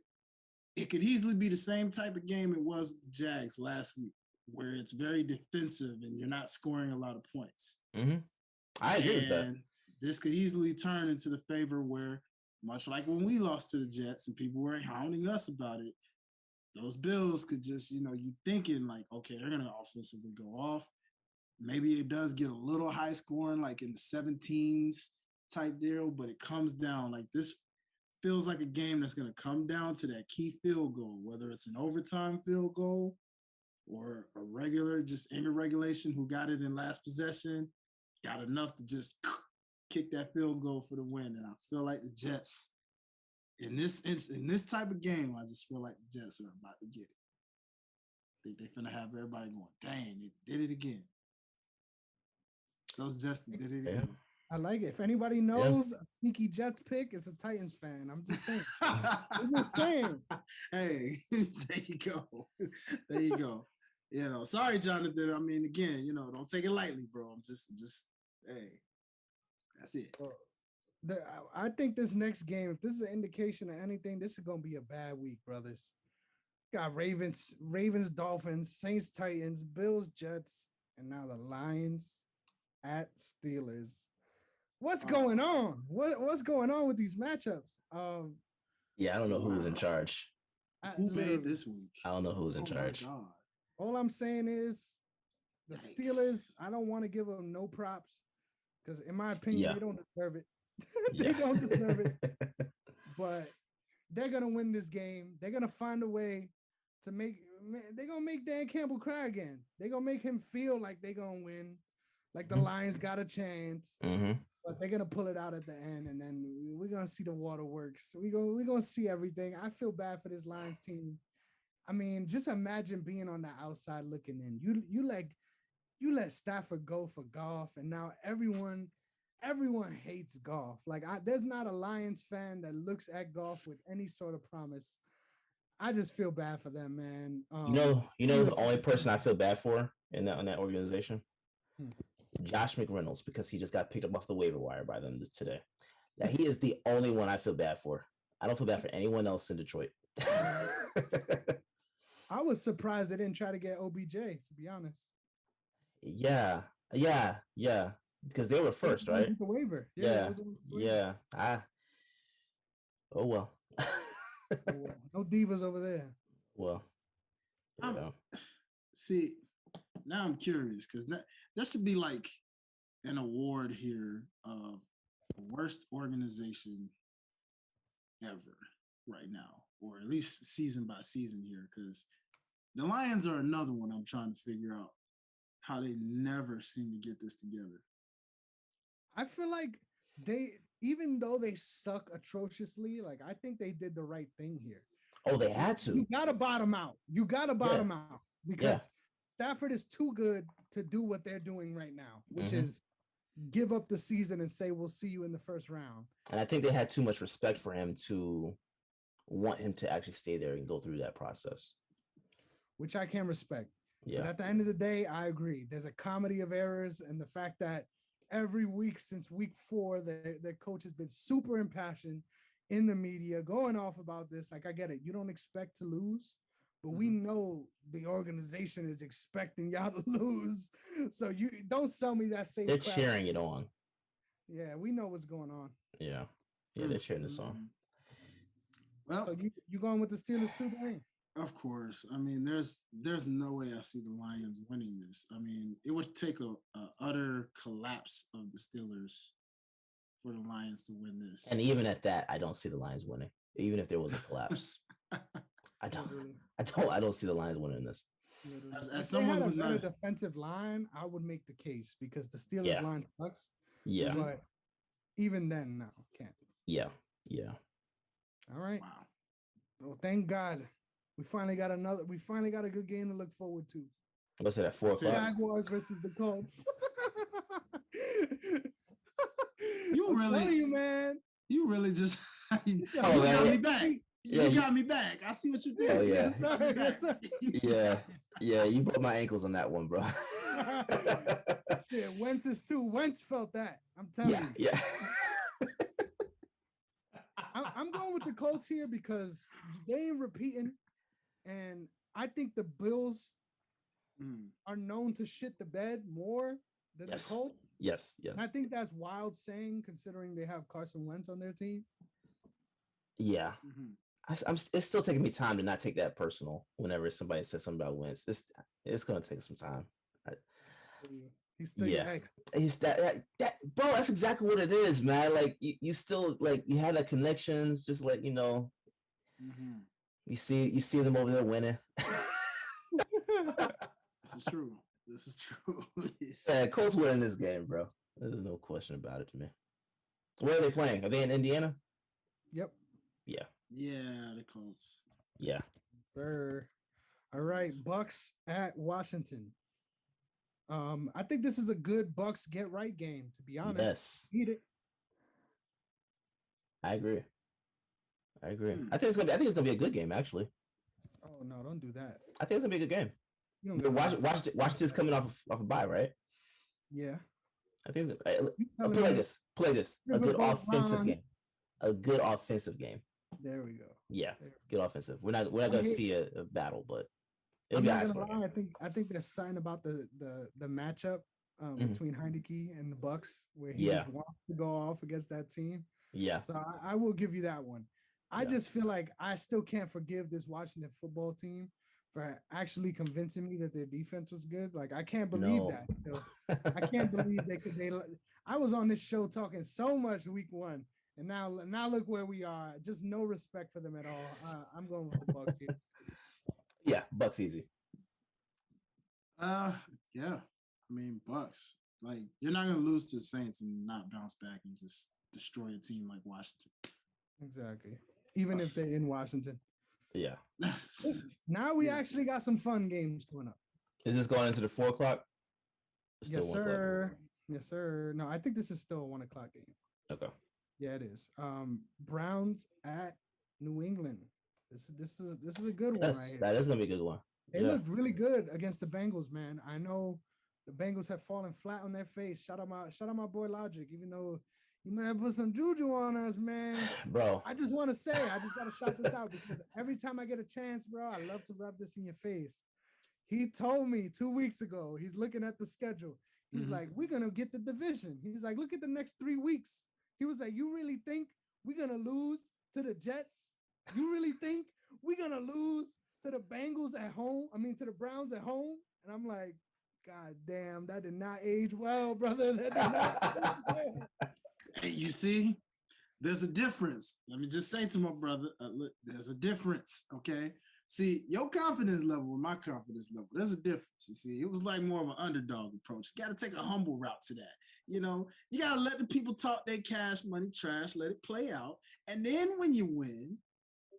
Speaker 3: it could easily be the same type of game it was with the Jags last week, where it's very defensive and you're not scoring a lot of points.
Speaker 1: Mm-hmm. I agree with that.
Speaker 3: This could easily turn into the favor where, much like when we lost to the Jets and people were hounding us about it, those Bills could just, you thinking like, okay, they're going to offensively go off. Maybe it does get a little high scoring, like in the 17s type deal, but it comes down like this. Feels like a game that's going to come down to that key field goal, whether it's an overtime field goal or a regular, just in regulation, who got it in last possession, got enough to just kick that field goal for the win. And I feel like the Jets, in this type of game, I just feel like the Jets are about to get it. They're finna have everybody going, dang, they did it again. Those just did it
Speaker 1: Yeah.
Speaker 3: again.
Speaker 2: I like it. If anybody knows a sneaky Jets pick, it's a Titans fan. I'm just saying. I'm just saying.
Speaker 3: Hey, there you go. There you go. You know, sorry, Jonathan. I mean, again, you know, don't take it lightly, bro. I'm just, hey, that's it.
Speaker 2: I think this next game, if this is an indication of anything, this is gonna be a bad week, brothers. Got Ravens, Dolphins, Saints, Titans, Bills, Jets, and now the Lions at Steelers. What's going on? What's going on with these matchups?
Speaker 1: Yeah, I don't know who's in charge.
Speaker 3: Who made this week?
Speaker 1: I don't know who's in charge.
Speaker 2: All I'm saying is the Steelers, I don't want to give them no props because in my opinion, they don't deserve it. They don't deserve it. But they're gonna win this game. They're gonna find a way to they're gonna make Dan Campbell cry again. They're gonna make him feel like they're gonna win, like the Lions got a chance. But they're gonna pull it out at the end, and then we're gonna see the waterworks. We're gonna see everything. I feel bad for this Lions team. I mean, just imagine being on the outside looking in. You let Stafford go for Goff, and now everyone hates Goff. Like there's not a Lions fan that looks at Goff with any sort of promise. I just feel bad for them, man.
Speaker 1: You know the only person I feel bad for in that organization? Josh McReynolds, because he just got picked up off the waiver wire by them today. That he is the only one I feel bad for. I don't feel bad for anyone else in Detroit.
Speaker 2: I was surprised they didn't try to get OBJ, to be honest.
Speaker 1: Yeah. Because they were first, right?
Speaker 2: The waiver.
Speaker 1: Yeah. Oh well.
Speaker 2: No divas over there.
Speaker 1: Well.
Speaker 3: See, now I'm curious because there should be like an award here of worst organization ever right now, or at least season by season here, because the Lions are another one I'm trying to figure out how they never seem to get this together.
Speaker 2: I feel like even though they suck atrociously, like I think they did the right thing here.
Speaker 1: Oh, they had to.
Speaker 2: You got to bottom out. Out because Stafford is too good to do what they're doing right now, which is give up the season and say, we'll see you in the first round.
Speaker 1: And I think they had too much respect for him to want him to actually stay there and go through that process.
Speaker 2: Which I can respect.
Speaker 1: Yeah.
Speaker 2: But at the end of the day, I agree. There's a comedy of errors, and the fact that every week since week 4, the coach has been super impassioned in the media, going off about this. Like, I get it. You don't expect to lose, but we know the organization is expecting y'all to lose. So you don't sell me that same.
Speaker 1: They're cheering it on.
Speaker 2: Yeah, we know what's going on.
Speaker 1: Yeah, they're cheering this on.
Speaker 3: Well,
Speaker 2: so you going with the Steelers too, Dwayne?
Speaker 3: Of course. I mean, there's no way I see the Lions winning this. I mean, it would take a utter collapse of the Steelers for the Lions to win this.
Speaker 1: And even at that, I don't see the Lions winning. Even if there was a collapse, I don't see the Lions winning this.
Speaker 2: As someone who had a better defensive line, I would make the case because the Steelers line sucks.
Speaker 1: Yeah.
Speaker 2: But even then, no, can't.
Speaker 1: Yeah.
Speaker 2: All right.
Speaker 3: Wow.
Speaker 2: Well, thank God. We finally got a good game to look forward to.
Speaker 1: What's it at 4 o'clock?
Speaker 2: Jaguars versus the Colts.
Speaker 3: You really,
Speaker 2: man.
Speaker 3: You really just you
Speaker 1: got
Speaker 3: me back. You got me back. I see what you did.
Speaker 1: Oh yeah.
Speaker 2: Yes,
Speaker 1: Yeah. You broke my ankles on that one, bro.
Speaker 2: Yeah, Wentz is too. Wentz felt that. I'm telling you.
Speaker 1: Yeah.
Speaker 2: I'm going with the Colts here because they ain't repeating, and I think the Bills are known to shit the bed more than the Colts.
Speaker 1: Yes.
Speaker 2: And I think that's wild saying considering they have Carson Wentz on their team.
Speaker 1: Yeah. It's still taking me time to not take that personal whenever somebody says something about Wentz. It's going to take some time.
Speaker 2: He's still
Speaker 1: He's that bro. That's exactly what it is, man. Like you still like you had that connections, just like you know. You see them over there winning.
Speaker 3: This is true.
Speaker 1: Yeah, Colts winning this game, bro. There's no question about it to me. Where are they playing? Are they in Indiana?
Speaker 2: Yep.
Speaker 1: Yeah.
Speaker 3: Yeah, the Colts.
Speaker 1: Yeah.
Speaker 2: Sir. All right, Bucks at Washington. I think this is a good Bucks get right game, to be honest.
Speaker 1: Yes,
Speaker 2: Eat it.
Speaker 1: I agree. I think it's gonna be a good game, actually.
Speaker 2: Oh no, don't do that.
Speaker 1: I think it's gonna be a good game.
Speaker 2: You don't
Speaker 1: Watch this coming off a bye, right?
Speaker 2: Yeah.
Speaker 1: I think play this. A good offensive game. A good offensive game.
Speaker 2: There we go.
Speaker 1: Yeah, good offensive. We're not gonna see a battle, but it'll be a high score.
Speaker 2: I think there's sign about the matchup between Heineke and the Bucks, where he wants to go off against that team.
Speaker 1: Yeah.
Speaker 2: So I will give you that one. I just feel like I still can't forgive this Washington football team for actually convincing me that their defense was good. Like, I can't believe that. So, I can't believe I was on this show talking so much week 1, and now look where we are. Just no respect for them at all. I'm going with the Bucks here.
Speaker 1: Yeah, Bucks easy.
Speaker 3: Yeah. I mean, Bucks. Like, you're not gonna lose to the Saints and not bounce back and just destroy a team like Washington.
Speaker 2: Exactly. Even if they're in Washington.
Speaker 1: Yeah.
Speaker 2: Now we actually got some fun games coming up.
Speaker 1: Is this going into the 4 o'clock?
Speaker 2: Yes, sir. Yes, sir. No, I think this is still a 1 o'clock game.
Speaker 1: Okay.
Speaker 2: Yeah, it is. Browns at New England. This is a good one right here.
Speaker 1: That is gonna be a good one.
Speaker 2: They looked really good against the Bengals, man. I know the Bengals have fallen flat on their face. Shout out my boy Logic, even though you might have put some juju on us, man.
Speaker 1: Bro.
Speaker 2: I just want to say, I just got to shout this out because every time I get a chance, bro, I love to rub this in your face. He told me 2 weeks ago, he's looking at the schedule. He's like, we're going to get the division. He's like, look at the next 3 weeks. He was like, you really think we're going to lose to the Jets? You really think we're going to lose to the Bengals at home? I mean, to the Browns at home? And I'm like, God damn, that did not age well, brother. That did not age well.
Speaker 3: Hey, you see, there's a difference. Let me just say to my brother, look, there's a difference, okay? See, your confidence level and my confidence level, there's a difference. You see, it was like more of an underdog approach. You got to take a humble route to that. You know, you got to let the people talk their cash money trash, let it play out. And then when you win,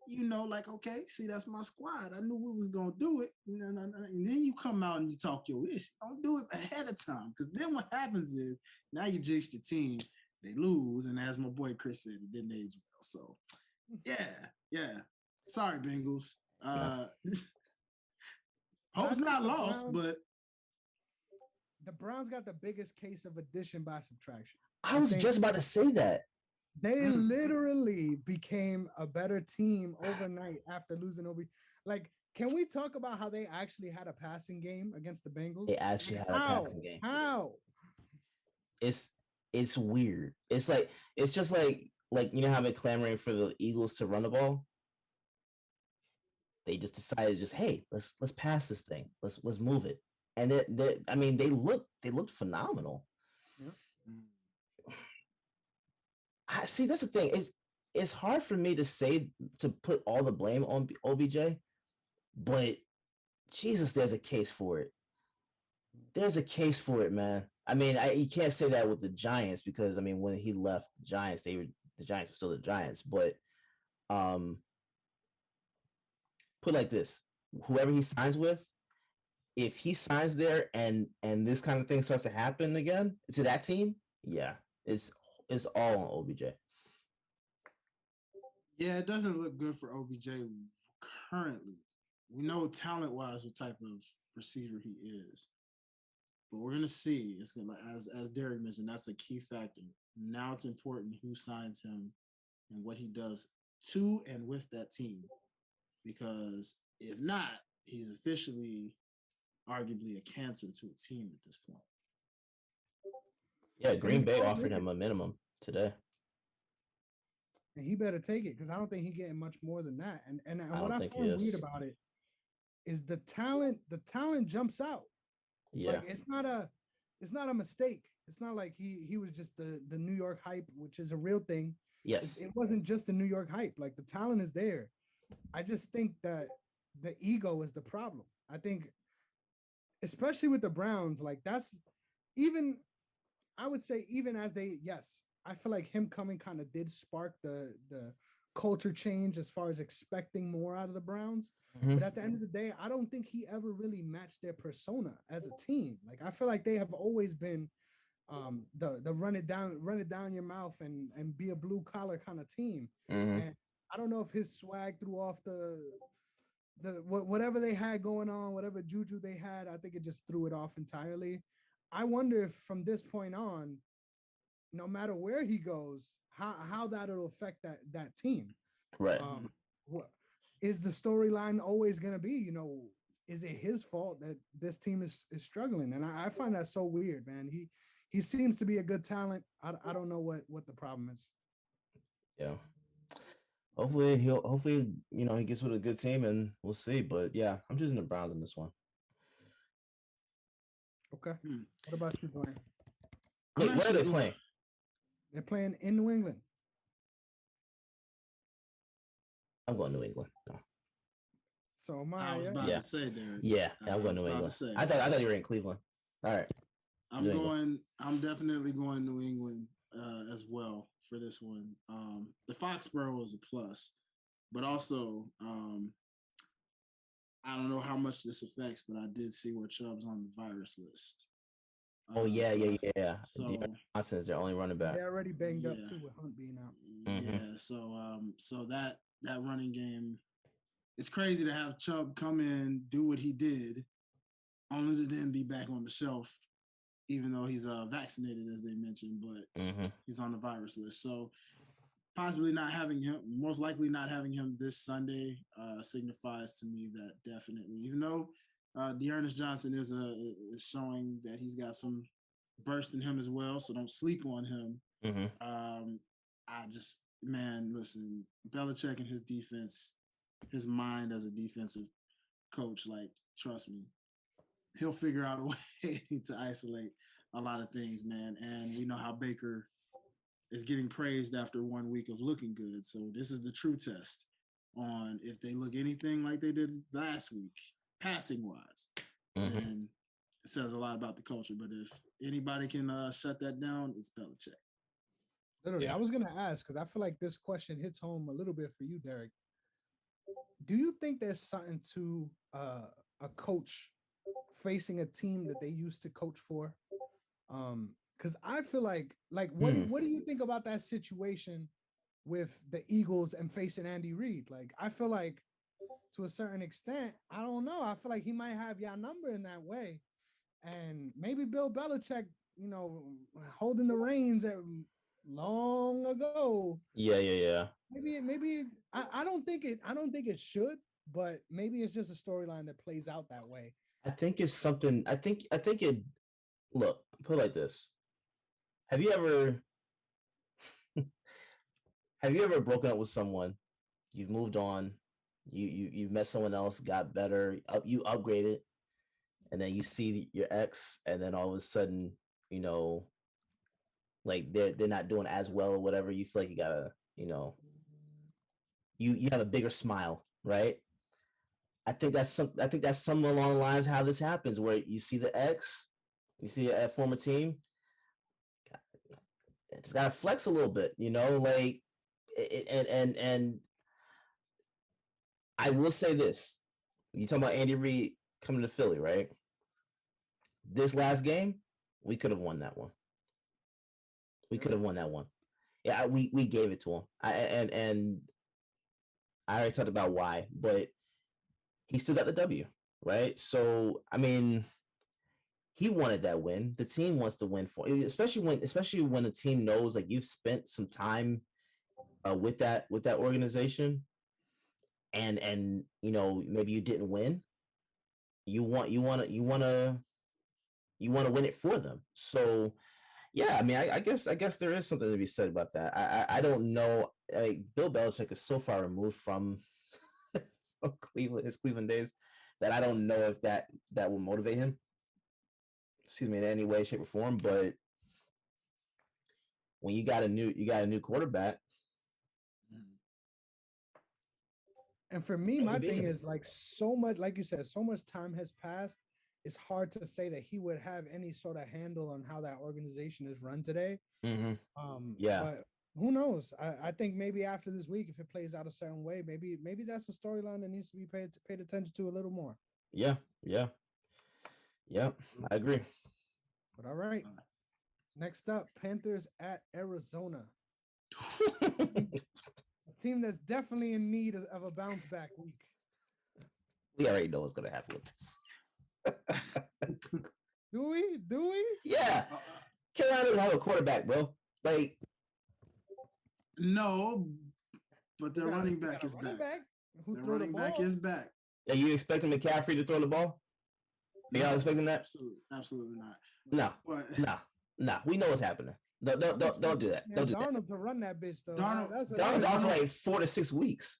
Speaker 3: you know, like, okay, see, that's my squad. I knew we was going to do it. And then you come out and you talk your ish. Don't do it ahead of time, because then what happens is now you jinx the team. They lose, and as my boy Chris said, it didn't age well. So, yeah. Sorry, Bengals. Hope's not lost, but
Speaker 2: the Browns got the biggest case of addition by subtraction.
Speaker 1: I was just about to say that.
Speaker 2: They literally became a better team overnight after losing Like, can we talk about how they actually had a passing game against the Bengals?
Speaker 1: They actually had a passing game.
Speaker 2: How?
Speaker 1: It's weird. It's just like you know how they're clamoring for the Eagles to run the ball. They just decided, hey, let's pass this thing. Let's move it. And they looked phenomenal.
Speaker 2: Yep.
Speaker 1: I see. That's the thing. It's hard for me to put all the blame on OBJ, but Jesus, there's a case for it. There's a case for it, man. I mean, you can't say that with the Giants because, I mean, when he left the Giants, the Giants were still the Giants. But put like this, whoever he signs with, if he signs there and this kind of thing starts to happen again to that team, yeah, it's all on OBJ.
Speaker 3: Yeah, it doesn't look good for OBJ currently. We know talent-wise what type of receiver he is. But we're gonna see. It's gonna, as Derrick mentioned, that's a key factor. Now it's important who signs him and what he does to and with that team. Because if not, he's officially arguably a cancer to a team at this point.
Speaker 1: Yeah, Green Bay offered him a minimum today.
Speaker 2: And he better take it because I don't think he's getting much more than that. And what I find weird about it is the talent jumps out.
Speaker 1: Yeah.
Speaker 2: Like, it's not a mistake. It's not like he was just the New York hype, which is a real thing.
Speaker 1: Yes.
Speaker 2: It wasn't just the New York hype. Like, the talent is there. I just think that the ego is the problem. I think, especially with the Browns, like that's even, I would say even as I feel like him coming kind of did spark the culture change as far as expecting more out of the Browns.
Speaker 1: Mhm.
Speaker 2: But at the end of the day, I don't think he ever really matched their persona as a team. Like I feel like they have always been the run it down your mouth and be a blue collar kind of team.
Speaker 1: Mhm.
Speaker 2: And I don't know if his swag threw off whatever they had going on, whatever juju they had. I think it just threw it off entirely. I wonder if from this point on, no matter where he goes, how that'll affect that team.
Speaker 1: Right.
Speaker 2: What is the storyline always going to be? You know, is it his fault that this team is struggling? And I find that so weird, man. He seems to be a good talent. I don't know what the problem is.
Speaker 1: Yeah. Hopefully he gets with a good team and we'll see. But yeah, I'm choosing the Browns in this one.
Speaker 2: Okay. What about you, Dwayne?
Speaker 1: Wait, where are they playing?
Speaker 2: They're playing in New England.
Speaker 1: I'm going New England. No.
Speaker 2: So
Speaker 3: I was about to say, Derek.
Speaker 1: Yeah, I'm going New England. I thought you were in Cleveland. All right.
Speaker 3: I'm definitely going New England as well for this one. The Foxborough is a plus, but also I don't know how much this affects, but I did see where Chubb's on the virus list.
Speaker 1: Yeah.
Speaker 3: So
Speaker 1: Johnson is their only running back.
Speaker 2: They're already banged up too with Hunt being out.
Speaker 3: Yeah, so that running game, it's crazy to have Chubb come in, do what he did, only to then be back on the shelf, even though he's vaccinated, as they mentioned, but he's on the virus list. So possibly not having him, most likely not having him this Sunday signifies to me that definitely, even though Dearness Johnson is showing that he's got some burst in him as well, so don't sleep on him. Listen, Belichick and his defense, his mind as a defensive coach, like, trust me, he'll figure out a way to isolate a lot of things, man. And we know how Baker is getting praised after 1 week of looking good. So this is the true test on if they look anything like they did last week, passing wise. And it says a lot about the culture. But if anybody can shut that down, it's Belichick.
Speaker 2: Literally, I was going to ask, because I feel like this question hits home a little bit for you, Derek. Do you think there's something to a coach facing a team that they used to coach for? Because I feel like what do you think about that situation with the Eagles and facing Andy Reid? Like, I feel like to a certain extent, I don't know. I feel like he might have your number in that way. And maybe Bill Belichick, holding the reins at long ago.
Speaker 1: Yeah.
Speaker 2: Maybe I don't think it should, but maybe it's just a storyline that plays out that way.
Speaker 1: I think it's something. I think it. Look, put it like this. Have you ever broken up with someone? You've moved on. You've met someone else, got better. You upgraded, and then you see your ex, and then all of a sudden, like they're not doing as well or whatever. You feel like you gotta, you have a bigger smile, right? I think that's something along the lines of how this happens, where you see the ex, you see a former team, it's got to flex a little bit, like, and I will say this: you talking about Andy Reid coming to Philly, right? This last game, we could have won that one. Yeah, we gave it to him. And I already talked about why, but he still got the W, right? So, I mean, he wanted that win. The team wants to win for, especially when the team knows, like, you've spent some time with that organization, and maybe you didn't win. You want to win it for them. So, yeah, I mean, I guess there is something to be said about that. I don't know. Like, Bill Belichick is so far removed from Cleveland, his Cleveland days, that I don't know if that will motivate him. Excuse me, in any way, shape, or form. But when you got a new quarterback,
Speaker 2: and for me, my thing is, like, so much, like you said, so much time has passed. It's hard to say that he would have any sort of handle on how that organization is run today.
Speaker 1: Yeah.
Speaker 2: But Who knows? I think maybe after this week, if it plays out a certain way, maybe that's a storyline that needs to be paid attention to a little more.
Speaker 1: Yeah. I agree.
Speaker 2: But all right. Next up, Panthers at Arizona. A team that's definitely in need of a bounce back week.
Speaker 1: We already know what's gonna happen with this.
Speaker 2: Do we?
Speaker 1: Yeah. Carolina doesn't have a quarterback, bro. Like,
Speaker 3: no, but their running back is back. Their running back is back.
Speaker 1: Are you expecting McCaffrey to throw the ball? Y'all expecting that?
Speaker 3: Absolutely not.
Speaker 1: No. We know what's happening. Don't do that. Don't do
Speaker 2: Darnold
Speaker 1: that.
Speaker 2: to run that bitch though.
Speaker 1: Darnold's out for like 4 to 6 weeks.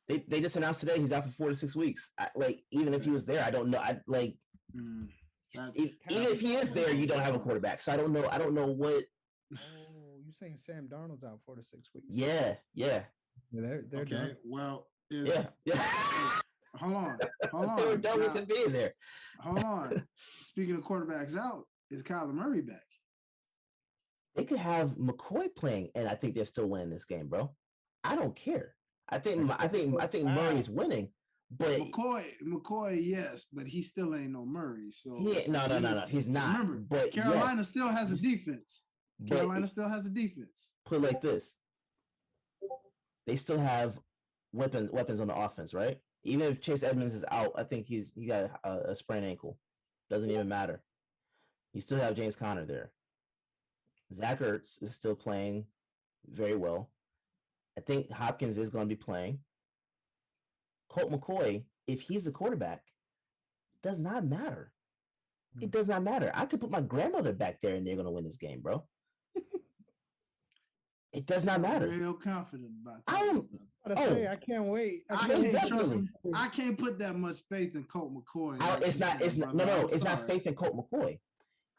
Speaker 1: They just announced today he's out for 4 to 6 weeks. Even if he was there, I don't know. Even if he is there, you don't have a quarterback. So I don't know. what.
Speaker 2: Oh, you saying Sam Darnold's out 4 to 6 weeks?
Speaker 1: Yeah.
Speaker 2: They're
Speaker 3: okay.
Speaker 2: done.
Speaker 3: Well,
Speaker 1: yeah.
Speaker 3: Hold on.
Speaker 1: They were done with him being there.
Speaker 3: Hold on. Speaking of quarterbacks out, is Kyler Murray back?
Speaker 1: They could have McCoy playing, and I think they're still winning this game, bro. I don't care. I think Murray's winning, but
Speaker 3: McCoy, yes, but he still ain't no Murray. So
Speaker 1: no, he's not.
Speaker 3: Remember,
Speaker 1: but
Speaker 3: Carolina still has a defense. Carolina still has a defense.
Speaker 1: Put it like this: they still have weapons on the offense, right? Even if Chase Edmonds is out, I think he got a sprained ankle. Doesn't even matter. You still have James Conner there. Zach Ertz is still playing very well. I think Hopkins is going to be playing. Colt McCoy, if he's the quarterback, does not matter. It does not matter. I could put my grandmother back there and they're going to win this game, bro. It does not matter.
Speaker 3: I'm real confident about that.
Speaker 2: I am. I can't wait.
Speaker 3: I can't put that much faith in Colt McCoy.
Speaker 1: It's not faith in Colt McCoy.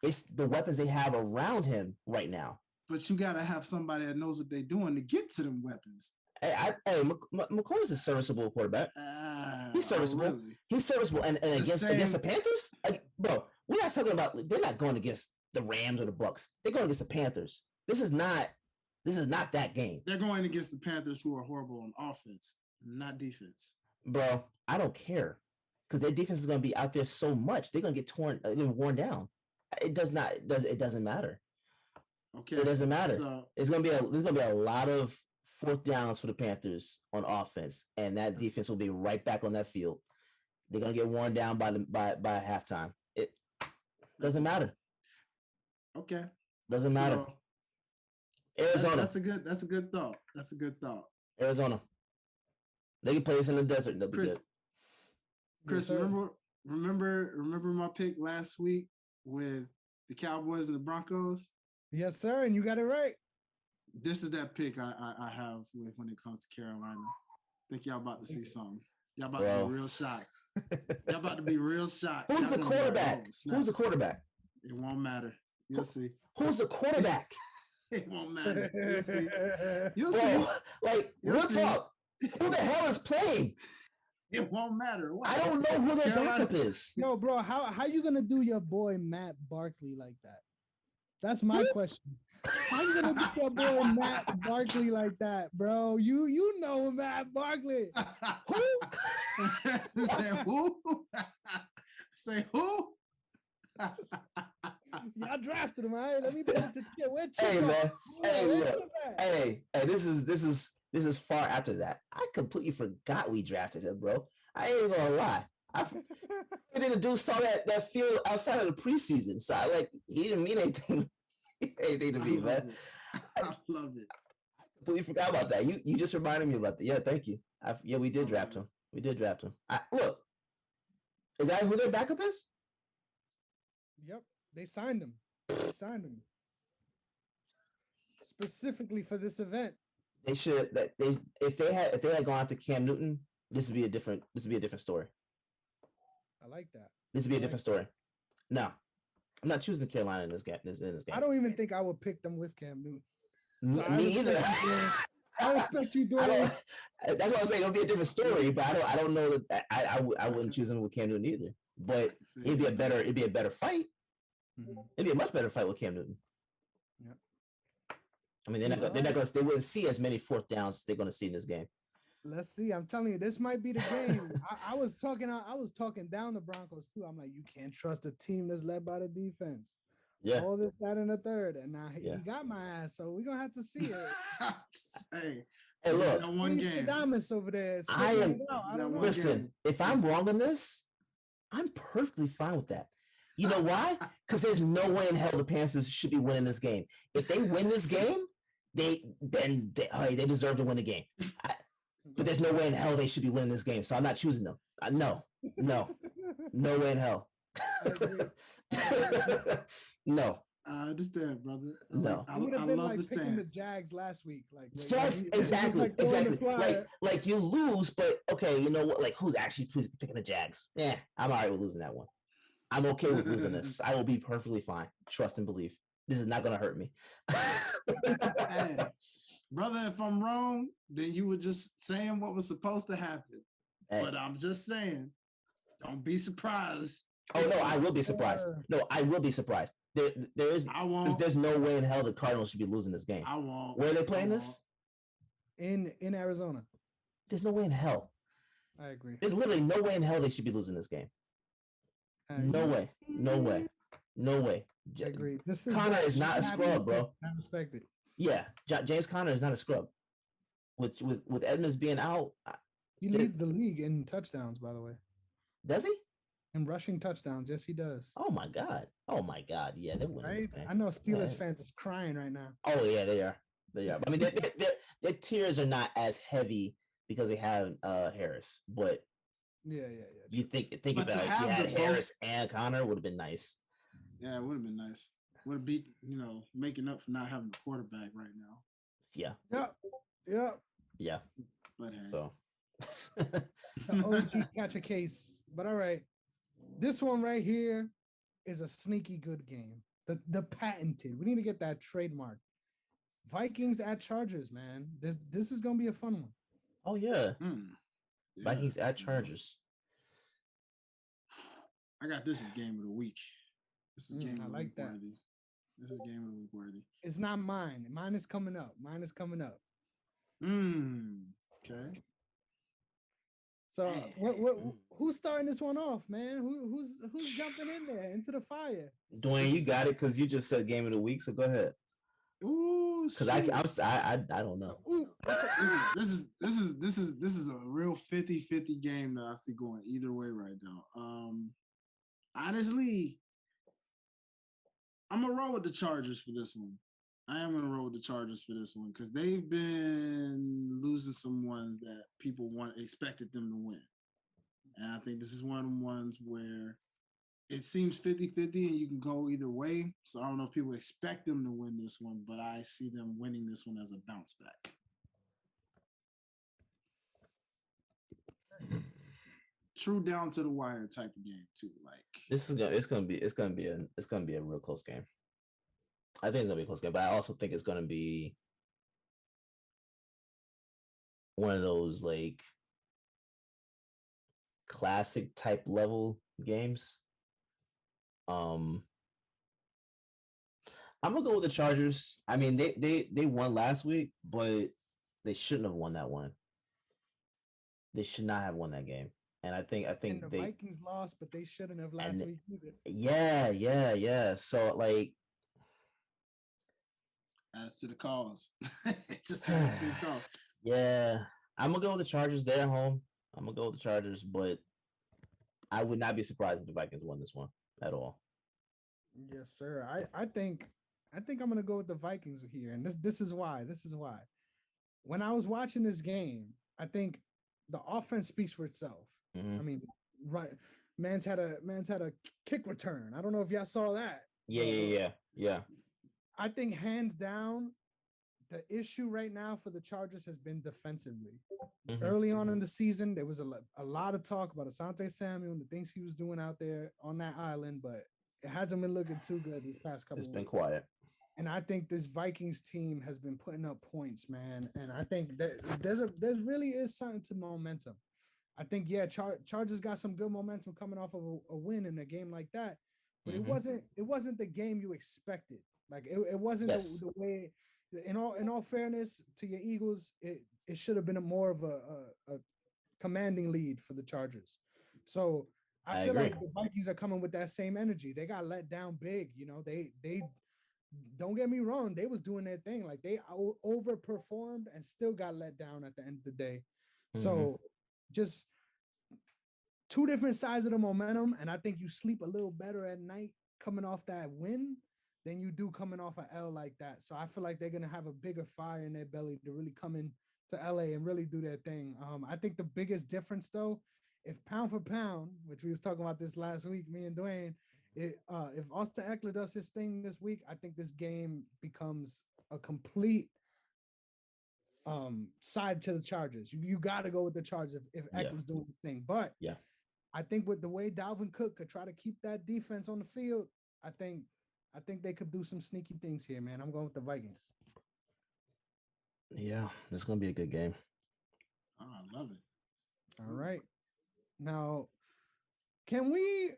Speaker 1: It's the weapons they have around him right now.
Speaker 3: But you got to have somebody that knows what they're doing to get to them weapons.
Speaker 1: McCoy is a serviceable quarterback. He's serviceable.
Speaker 3: Really?
Speaker 1: He's serviceable. And against the Panthers, bro, we're not talking about. They're not going against the Rams or the Bucks. They're going against the Panthers. This is not that game.
Speaker 3: They're going against the Panthers, who are horrible on offense, not defense.
Speaker 1: Bro, I don't care because their defense is going to be out there so much. They're going to get worn down. It doesn't matter.
Speaker 3: Okay,
Speaker 1: it doesn't matter.
Speaker 3: So,
Speaker 1: there's gonna be a lot of fourth downs for the Panthers on offense, and that defense will be right back on that field. They're gonna get worn down by halftime. It doesn't matter.
Speaker 3: Okay,
Speaker 1: doesn't matter. Arizona.
Speaker 3: That's a good thought.
Speaker 1: Arizona. They can play this in the desert. They'll be good.
Speaker 3: Chris, remember my pick last week with the Cowboys and the Broncos?
Speaker 2: Yes, sir, and you got it right.
Speaker 3: This is that pick I have with when it comes to Carolina. I think y'all about to see something. Y'all about to be real shocked. Y'all about to be real shocked.
Speaker 1: Who's the quarterback? Who's the quarterback?
Speaker 3: It won't matter. You'll see.
Speaker 1: Who's the quarterback?
Speaker 3: It won't matter. You'll see. You'll
Speaker 1: see.
Speaker 3: You'll see.
Speaker 1: Talk. Who the hell is playing?
Speaker 3: It won't matter.
Speaker 1: I don't know who their backup is.
Speaker 2: Yo, bro, how you gonna do your boy Matt Barkley like that? That's my question. How you gonna do your boy Matt Barkley like that, bro? You know Matt Barkley. Who?
Speaker 3: Say who? Say who?
Speaker 2: Y'all drafted him, all right? Let me put it to you.
Speaker 1: Hey man. Hey, this is far after that. I completely forgot we drafted him, bro. I ain't even gonna lie. I think the dude saw that field outside of the preseason, so he didn't mean anything to me, man.
Speaker 3: I love it.
Speaker 1: I completely forgot about that. You just reminded me about that. Yeah, thank you. We did draft him. Look, is that who their backup is?
Speaker 2: Yep, they signed him. Specifically for this event.
Speaker 1: They should. If they had gone after Cam Newton, this would be a different story.
Speaker 2: I like that.
Speaker 1: This would be a different story. No, I'm not choosing Carolina in this game.
Speaker 2: I don't even think I would pick them with Cam Newton.
Speaker 1: So me either.
Speaker 2: I respect you doing it.
Speaker 1: That's what I'm saying. It'll be a different story, but I don't know that I wouldn't choose him with Cam Newton either. But it'd be a better fight.
Speaker 2: Mm-hmm.
Speaker 1: It'd be a much better fight with Cam Newton.
Speaker 2: Yep.
Speaker 1: I mean, they wouldn't see as many fourth downs as they're going to see in this game.
Speaker 2: Let's see. I'm telling you, this might be the game. I was talking down the Broncos too. I'm like, you can't trust a team that's led by the defense.
Speaker 1: Yeah.
Speaker 2: All this, that, and the third. And now he got my ass. So we're gonna have to see it.
Speaker 3: Hey, look,
Speaker 2: that one game. Over there.
Speaker 1: Listen, if I'm wrong on this, I'm perfectly fine with that. You know why? Because there's no way in hell the Panthers should be winning this game. If they win this game, they deserve to win the game. But there's no way in hell they should be winning this game. So I'm not choosing them. No way in hell. No.
Speaker 3: I understand, brother.
Speaker 2: No, I would have been like picking the Jags last week.
Speaker 1: Exactly. Like you lose, but okay, you know what? Like who's actually picking the Jags? Yeah, I'm all right with losing that one. I'm okay with losing this. I will be perfectly fine. Trust and believe. This is not gonna hurt me.
Speaker 3: Hey, brother, if I'm wrong, then you were just saying what was supposed to happen. Hey. But I'm just saying, don't be surprised.
Speaker 1: Oh no, I will be surprised. No, I will be surprised. There's no way in hell the Cardinals should be losing this game.
Speaker 3: I won't.
Speaker 1: Where are they playing this?
Speaker 2: In Arizona.
Speaker 1: There's no way in hell.
Speaker 2: I agree.
Speaker 1: There's literally no way in hell they should be losing this game. No way.
Speaker 2: I agree.
Speaker 1: Connor is not a scrub, bro.
Speaker 2: I respect it.
Speaker 1: Yeah, James Conner is not a scrub. With Edmonds being out,
Speaker 2: he leads the league in touchdowns. By the way,
Speaker 1: does he?
Speaker 2: In rushing touchdowns, yes, he does.
Speaker 1: Oh my god! Yeah, they're winning this game.
Speaker 2: I know Steelers fans is crying right now.
Speaker 1: Oh yeah, they are. I mean, their tiers are not as heavy because they have Harris, but
Speaker 2: yeah.
Speaker 1: You think about it. If you had Harris and Connor, would have been nice.
Speaker 3: Yeah, it would have been nice. Would have beat, making up for not having a quarterback right now.
Speaker 1: Yeah. Yeah.
Speaker 3: But hey.
Speaker 1: So.
Speaker 2: OG catch a case. But all right. This one right here is a sneaky good game. The patented. We need to get that trademark. Vikings at Chargers, man. This is gonna be a fun one.
Speaker 1: Oh yeah. Vikings at Chargers.
Speaker 3: I got this as game of the week. This is game of the week
Speaker 2: that.
Speaker 3: worthy. This is game of the week worthy.
Speaker 2: It's not mine. Mine is coming up.
Speaker 3: Okay.
Speaker 2: So who's starting this one off, man? Who's jumping in there into the fire?
Speaker 1: Dwayne, you got it because you just said game of the week. So go ahead.
Speaker 3: Ooh,
Speaker 1: because I don't know.
Speaker 3: Ooh, this is a real 50-50 game that I see going either way right now. Honestly, I'm gonna roll with the Chargers for this one. I am gonna roll with the Chargers for this one because they've been losing some ones that people expected them to win. And I think this is one of the ones where it seems 50-50 and you can go either way. So I don't know if people expect them to win this one, but I see them winning this one as a bounce back. True down to the wire type of game too. Like
Speaker 1: it's gonna be a real close game. I think it's gonna be a close game, but I also think it's gonna be one of those like classic type level games. I'm gonna go with the Chargers. I mean, they won last week, but they shouldn't have won that one. They should not have won that game. And I think
Speaker 2: and the Vikings lost, but they shouldn't have last week either.
Speaker 1: Yeah. So like,
Speaker 3: as to the cause, just as to the cause.
Speaker 1: Yeah, I'm gonna go with the Chargers. They're at home. I'm gonna go with the Chargers, but I would not be surprised if the Vikings won this one at all.
Speaker 2: Yes, sir. I think I'm gonna go with the Vikings here, and this is why. When I was watching this game, I think the offense speaks for itself.
Speaker 1: Mm-hmm.
Speaker 2: I mean, right? Man's had a kick return. I don't know if y'all saw that.
Speaker 1: Yeah.
Speaker 2: I think hands down, the issue right now for the Chargers has been defensively. Mm-hmm. Early on in the season, there was a lot of talk about Asante Samuel and the things he was doing out there on that island, but it hasn't been looking too good these past couple.
Speaker 1: It's been quiet.
Speaker 2: And I think this Vikings team has been putting up points, man. And I think that there really is something to momentum. I think, Chargers got some good momentum coming off of a win in a game like that, but it wasn't the game you expected. Like it wasn't the way in all fairness to your Eagles, it should have been a more of a commanding lead for the Chargers. So I feel
Speaker 1: agree.
Speaker 2: like the Vikings are coming with that same energy. They got let down big. They don't get me wrong. They was doing their thing. Like they overperformed and still got let down at the end of the day. So just two different sides of the momentum. And I think you sleep a little better at night coming off that win than you do coming off an L like that. So I feel like they're going to have a bigger fire in their belly to really come in to LA and really do their thing. I think the biggest difference though, if pound for pound, which we was talking about this last week, me and Dwayne, if Austin Eckler does his thing this week, I think this game becomes a complete side to the Chargers. You got to go with the Chargers if Eckler's doing his thing. But I think with the way Dalvin Cook could try to keep that defense on the field, I think they could do some sneaky things here, man. I'm going with the Vikings.
Speaker 1: Yeah, it's gonna be a good game.
Speaker 3: Oh, I love it.
Speaker 2: All right. Now, can we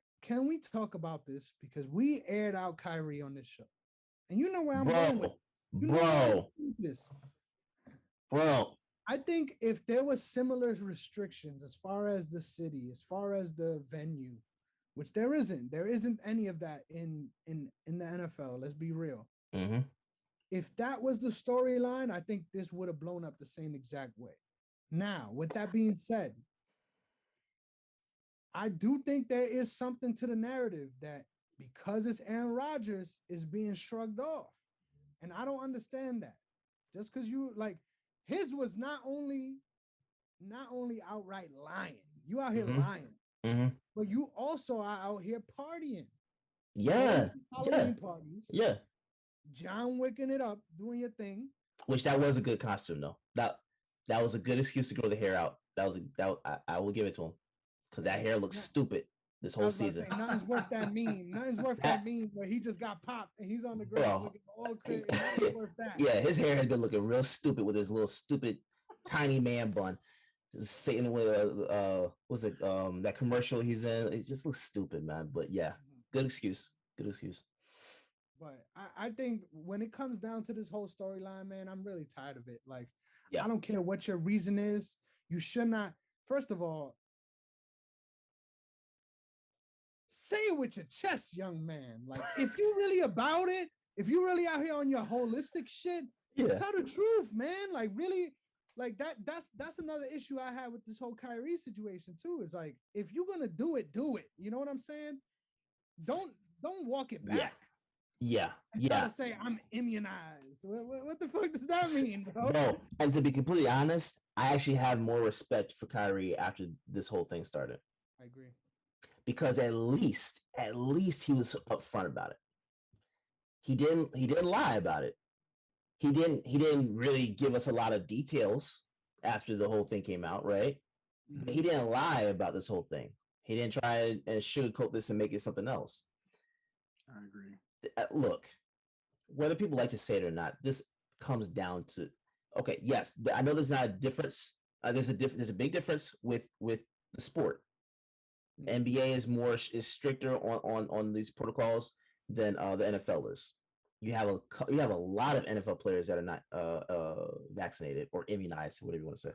Speaker 2: talk about this? Because we aired out Kyrie on this show. And you know where I'm going with this.
Speaker 1: Bro.
Speaker 2: I think if there was similar restrictions as far as the city, as far as the venue, which there isn't any of that in the NFL. Let's be real. If that was the storyline, I think this would have blown up the same exact way. Now, with that being said, I do think there is something to the narrative that because it's Aaron Rodgers is being shrugged off. And I don't understand that. Just because you like his was not only outright lying. You out here lying. But you also are out here partying. Halloween parties.
Speaker 1: Yeah.
Speaker 2: John Wicking it up, doing your thing.
Speaker 1: Which that was a good costume though. That was a good excuse to grow the hair out. I will give it to him. Because that hair looks stupid this whole season.
Speaker 2: Say, nothing's worth that meme. Nothing's worth that meme where he just got popped and he's on the ground looking all crazy. Nothing's worth that.
Speaker 1: Yeah, his hair has been looking real stupid with his little stupid tiny man bun. Just sitting with that commercial he's in. It just looks stupid, man. But yeah, good excuse. Good excuse.
Speaker 2: But I think when it comes down to this whole storyline, man, I'm really tired of it. Like, I don't care what your reason is. You should not. First of all, say it with your chest, young man. Like, if you really about it, if you really out here on your holistic shit, tell the truth, man. Like, really, like that's another issue I had with this whole Kyrie situation too. Is like, if you're gonna do it, do it. You know what I'm saying? Don't walk it back.
Speaker 1: Yeah.
Speaker 2: To say I'm immunized. What the fuck does that mean, bro?
Speaker 1: No, and to be completely honest, I actually have more respect for Kyrie after this whole thing started.
Speaker 2: I agree.
Speaker 1: Because at least he was upfront about it. He didn't lie about it. He didn't really give us a lot of details after the whole thing came out, right? But he didn't lie about this whole thing. He didn't try and sugarcoat this and make it something else.
Speaker 3: I agree.
Speaker 1: Look, whether people like to say it or not, this comes down to okay. Yes, I know there's not a difference. There's a big difference with the sport. The NBA is stricter on these protocols than the NFL is. You have a lot of NFL players that are not vaccinated or immunized, whatever you want to say.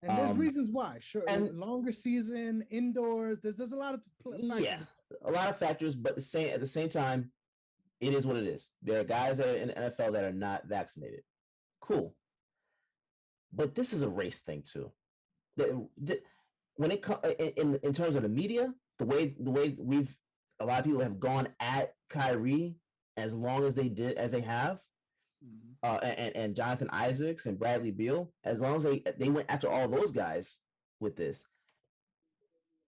Speaker 2: And there's reasons why. Sure, and longer season, indoors. There's a lot of factors.
Speaker 1: A lot of factors, but at the same time, it is what it is. There are guys that are in the NFL that are not vaccinated. Cool, but this is a race thing too. When it comes in terms of the media, the way a lot of people have gone at Kyrie as long as they have, and Jonathan Isaacs and Bradley Beal, as long as they went after all those guys with this.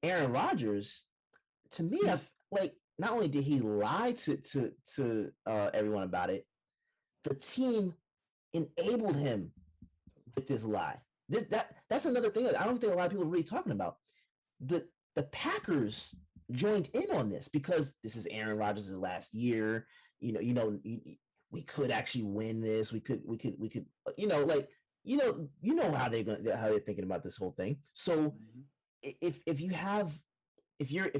Speaker 1: Aaron Rodgers, to me, not only did he lie to everyone about it, the team enabled him with this lie. That's another thing that I don't think a lot of people are really talking about. The Packers joined in on this because this is Aaron Rodgers' last year. We could actually win this. We could how they're thinking about this whole thing. So if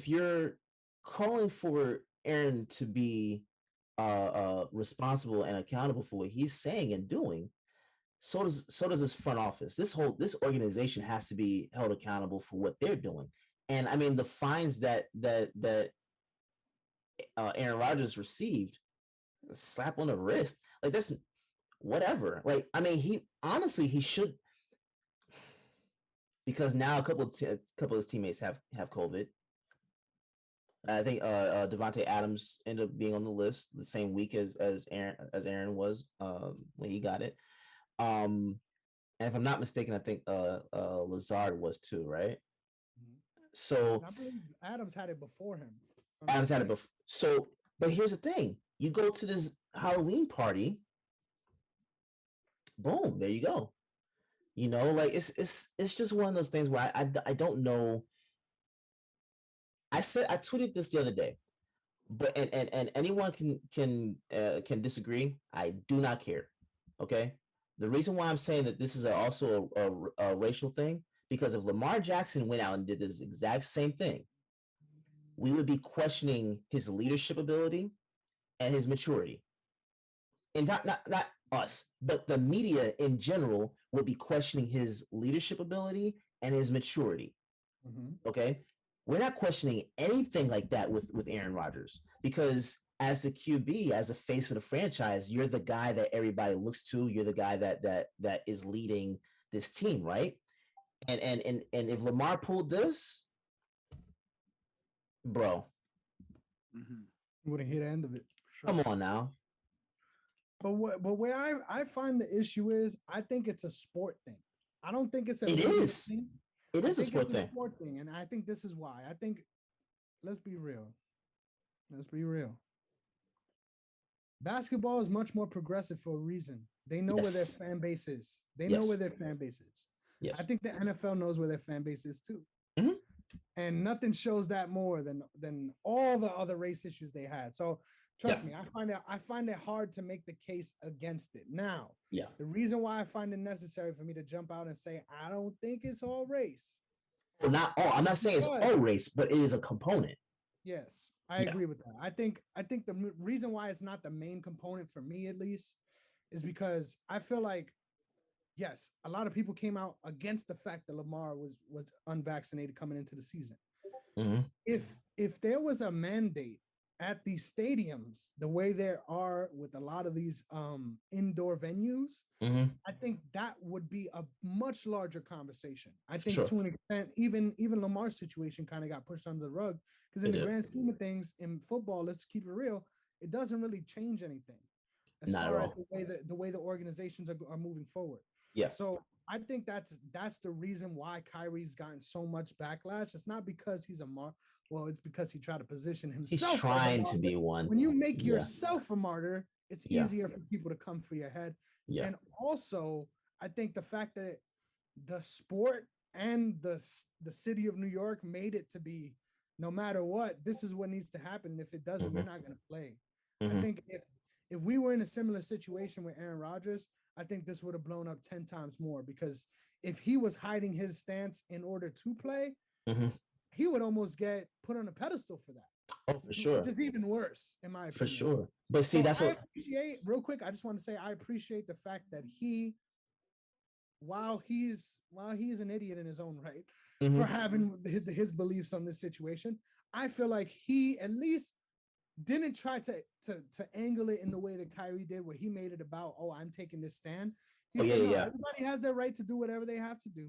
Speaker 1: you're calling for Aaron to be responsible and accountable for what he's saying and doing, so does this front office. This organization has to be held accountable for what they're doing. And I mean, the fines that Aaron Rodgers received, a slap on the wrist, like that's whatever. Like, I mean, he should, because now a couple of his teammates have COVID. I think Devontae Adams ended up being on the list the same week as Aaron was when he got it. And if I'm not mistaken, I think Lazard was too, right? So
Speaker 2: I believe Adams had it before him.
Speaker 1: Adams had it before. So, but here's the thing: you go to this Halloween party, boom, there you go. You know, like it's just one of those things where I don't know. I tweeted this the other day, but and anyone can disagree. I do not care. Okay, the reason why I'm saying that this is also a racial thing, because if Lamar Jackson went out and did this exact same thing, we would be questioning his leadership ability and his maturity, and not us, but the media in general would be questioning his leadership ability and his maturity. Okay. We're not questioning anything like that with Aaron Rodgers, because as the QB, as a face of the franchise, you're the guy that everybody looks to. You're the guy that is leading this team, right? And if Lamar pulled this, bro,
Speaker 2: wouldn't hit the end of it.
Speaker 1: Sure. Come on now.
Speaker 2: But where I find the issue is, I think it's a sport thing. I don't think it's a.
Speaker 1: It is.
Speaker 2: Thing.
Speaker 1: It is a sport
Speaker 2: thing, and I think this is why. I think, let's be real. Basketball is much more progressive for a reason. They know where their fan base is. Yes. I think the NFL knows where their fan base is too. And nothing shows that more than all the other race issues they had. So trust me, I find it hard to make the case against it. Now, the reason why I find it necessary for me to jump out and say I don't think it's all race.
Speaker 1: Well, not all. I'm not saying it's all race, but it is a component.
Speaker 2: Yes, I agree with that. I think the reason why it's not the main component for me, at least, is because I feel like, yes, a lot of people came out against the fact that Lamar was unvaccinated coming into the season. If there was a mandate at these stadiums, the way there are with a lot of these indoor venues, I think that would be a much larger conversation. I think to an extent, even Lamar's situation kind of got pushed under the rug, because in the grand scheme of things in football, let's keep it real, it doesn't really change anything as far as the way the organizations are moving forward. Yeah. So I think that's the reason why Kyrie's gotten so much backlash. It's not because he's it's because he tried to position himself.
Speaker 1: He's trying to be one.
Speaker 2: When you make yourself a martyr, it's easier for people to come for your head. Yeah. And also, I think the fact that the sport and the city of New York made it to be, no matter what, this is what needs to happen. If it doesn't, we're not going to play. I think if we were in a similar situation with Aaron Rodgers, I think this would have blown up 10 times more, because if he was hiding his stance in order to play, he would almost get put on a pedestal for that.
Speaker 1: Oh, for sure.
Speaker 2: Which is even worse, in my opinion.
Speaker 1: For sure. But see, that's what I
Speaker 2: appreciate. Real quick, I just want to say I appreciate the fact that while he's an idiot in his own right for having his beliefs on this situation, I feel like he at least didn't try to angle it in the way that Kyrie did, where he made it about, I'm taking this stand. He said, everybody has their right to do whatever they have to do.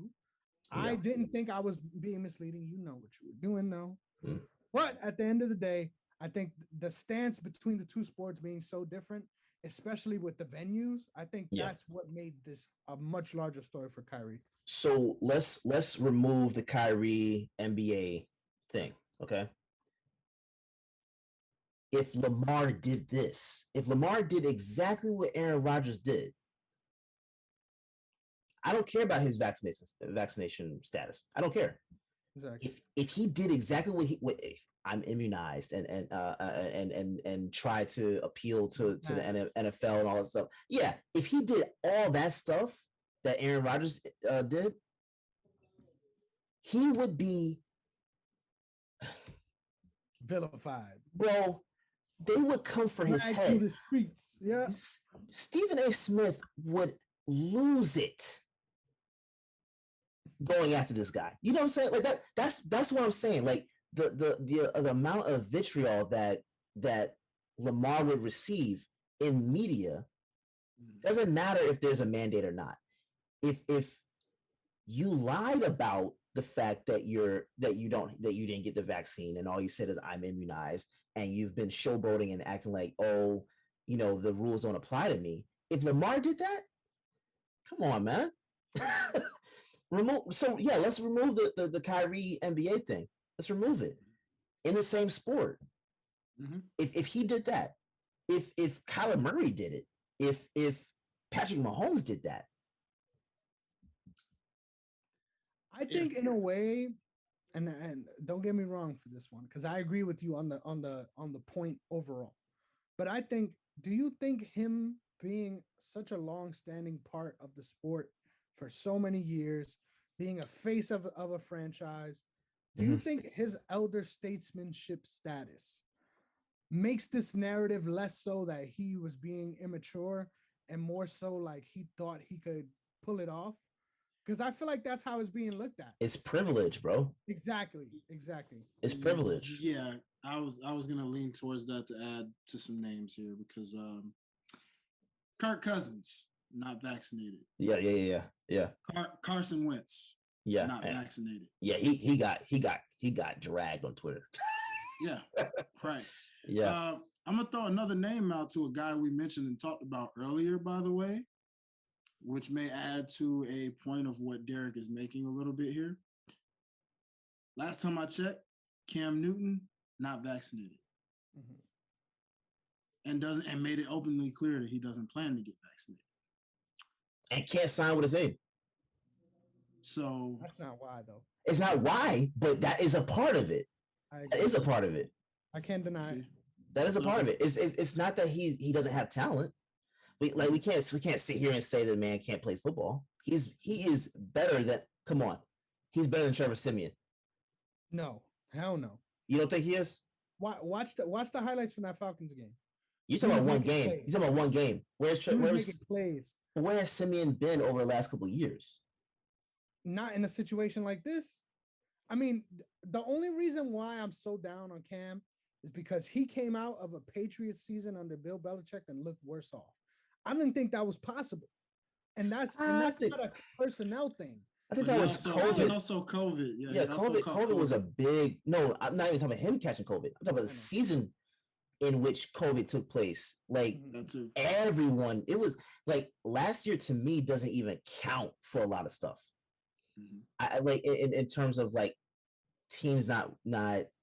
Speaker 2: I didn't think I was being misleading. You know what you were doing, though. But at the end of the day, I think the stance between the two sports being so different, especially with the venues, I think that's what made this a much larger story for Kyrie.
Speaker 1: So let's remove the Kyrie NBA thing, okay? If Lamar did this, if Lamar did exactly what Aaron Rodgers did, I don't care about his vaccination status. I don't care. Exactly. If he did exactly what if I'm immunized and try to appeal to the NFL and all that stuff. Yeah, if he did all that stuff that Aaron Rodgers did, he would be
Speaker 2: vilified,
Speaker 1: bro. they would come for his
Speaker 2: Drag
Speaker 1: head.
Speaker 2: through the streets. Yeah.
Speaker 1: Stephen A. Smith would lose it going after this guy. You know what I'm saying? Like that's what I'm saying. Like the amount of vitriol that Lamar would receive in media doesn't matter if there's a mandate or not. If you lied about the fact that you didn't get the vaccine and all you said is I'm immunized and you've been showboating and acting like, oh, you know, the rules don't apply to me. If Lamar did that, come on, man. Let's remove the Kyrie NBA thing. Let's remove it in the same sport.
Speaker 3: Mm-hmm.
Speaker 1: If he did that, if Kyler Murray did it, if Patrick Mahomes did that,
Speaker 2: I think in a way, and don't get me wrong for this one, because I agree with you on the point overall. But I think, do you think him being such a long-standing part of the sport for so many years, being a face of a franchise, do you think his elder statesmanship status makes this narrative less so that he was being immature and more so like he thought he could pull it off? Because I feel like that's how it's being looked at.
Speaker 1: It's privilege, bro.
Speaker 2: Exactly.
Speaker 1: It's privilege.
Speaker 3: Yeah, I was gonna lean towards that to add to some names here because Kirk Cousins not vaccinated.
Speaker 1: Yeah.
Speaker 3: Carson Wentz.
Speaker 1: Yeah,
Speaker 3: not vaccinated.
Speaker 1: Yeah, he got dragged on Twitter.
Speaker 3: Yeah, right.
Speaker 1: Yeah.
Speaker 3: I'm gonna throw another name out to a guy we mentioned and talked about earlier, by the way, which may add to a point of what Derrick is making a little bit here. Last time I checked, Cam Newton not vaccinated, and made it openly clear that he doesn't plan to get vaccinated,
Speaker 1: and can't sign with his name.
Speaker 3: So
Speaker 2: that's not why, though.
Speaker 1: It's not why, but that is a part of it. That is a part of it.
Speaker 2: I can't deny it.
Speaker 1: That is a part of it. It's not that he doesn't have talent. We can't sit here and say the man can't play football. He is better than. Come on, he's better than Trevor Siemian.
Speaker 2: No, hell no.
Speaker 1: You don't think he is?
Speaker 2: Watch the highlights from that Falcons game.
Speaker 1: You talking about one game? You talking about one game? Where's
Speaker 2: plays?
Speaker 1: Where has Siemian been over the last couple of years?
Speaker 2: Not in a situation like this. I mean, the only reason why I'm so down on Cam is because he came out of a Patriots season under Bill Belichick and looked worse off. I didn't think that was possible. And that's not a personnel thing.
Speaker 1: I think that was COVID.
Speaker 3: Also COVID.
Speaker 1: Yeah, COVID was a big... No, I'm not even talking about him catching COVID. I'm talking about the season in which COVID took place. Like, everyone... It was... Like, last year, to me, doesn't even count for a lot of stuff. I like in terms of like teams not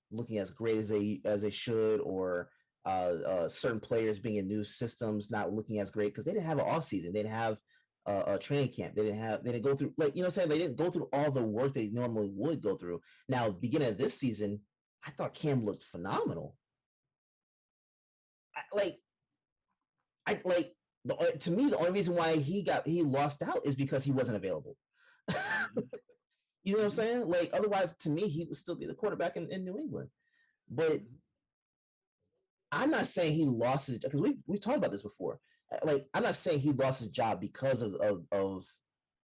Speaker 1: looking as great as they should, or certain players being in new systems not looking as great because they didn't have an off season, they didn't have a training camp, they didn't go through, like, you know what I'm saying, they didn't go through all the work they normally would go through. Now, beginning of this season, I thought Cam looked phenomenal. To me, the only reason why he lost out is because he wasn't available. You know what I'm saying? Like, otherwise, to me, he would still be the quarterback in New England. But I'm not saying he lost his job, because we've talked about this before. Like, I'm not saying he lost his job because of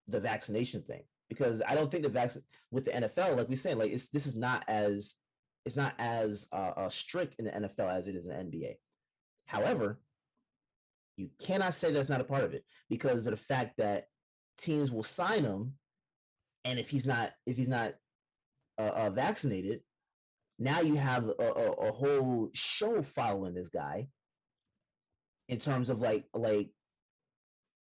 Speaker 1: the vaccination thing, because I don't think the vaccine with the NFL, like we said, like this is not as strict in the NFL as it is in the NBA. However, you cannot say that's not a part of it because of the fact that teams will sign him. And if he's not vaccinated, now you have a whole show following this guy in terms of like,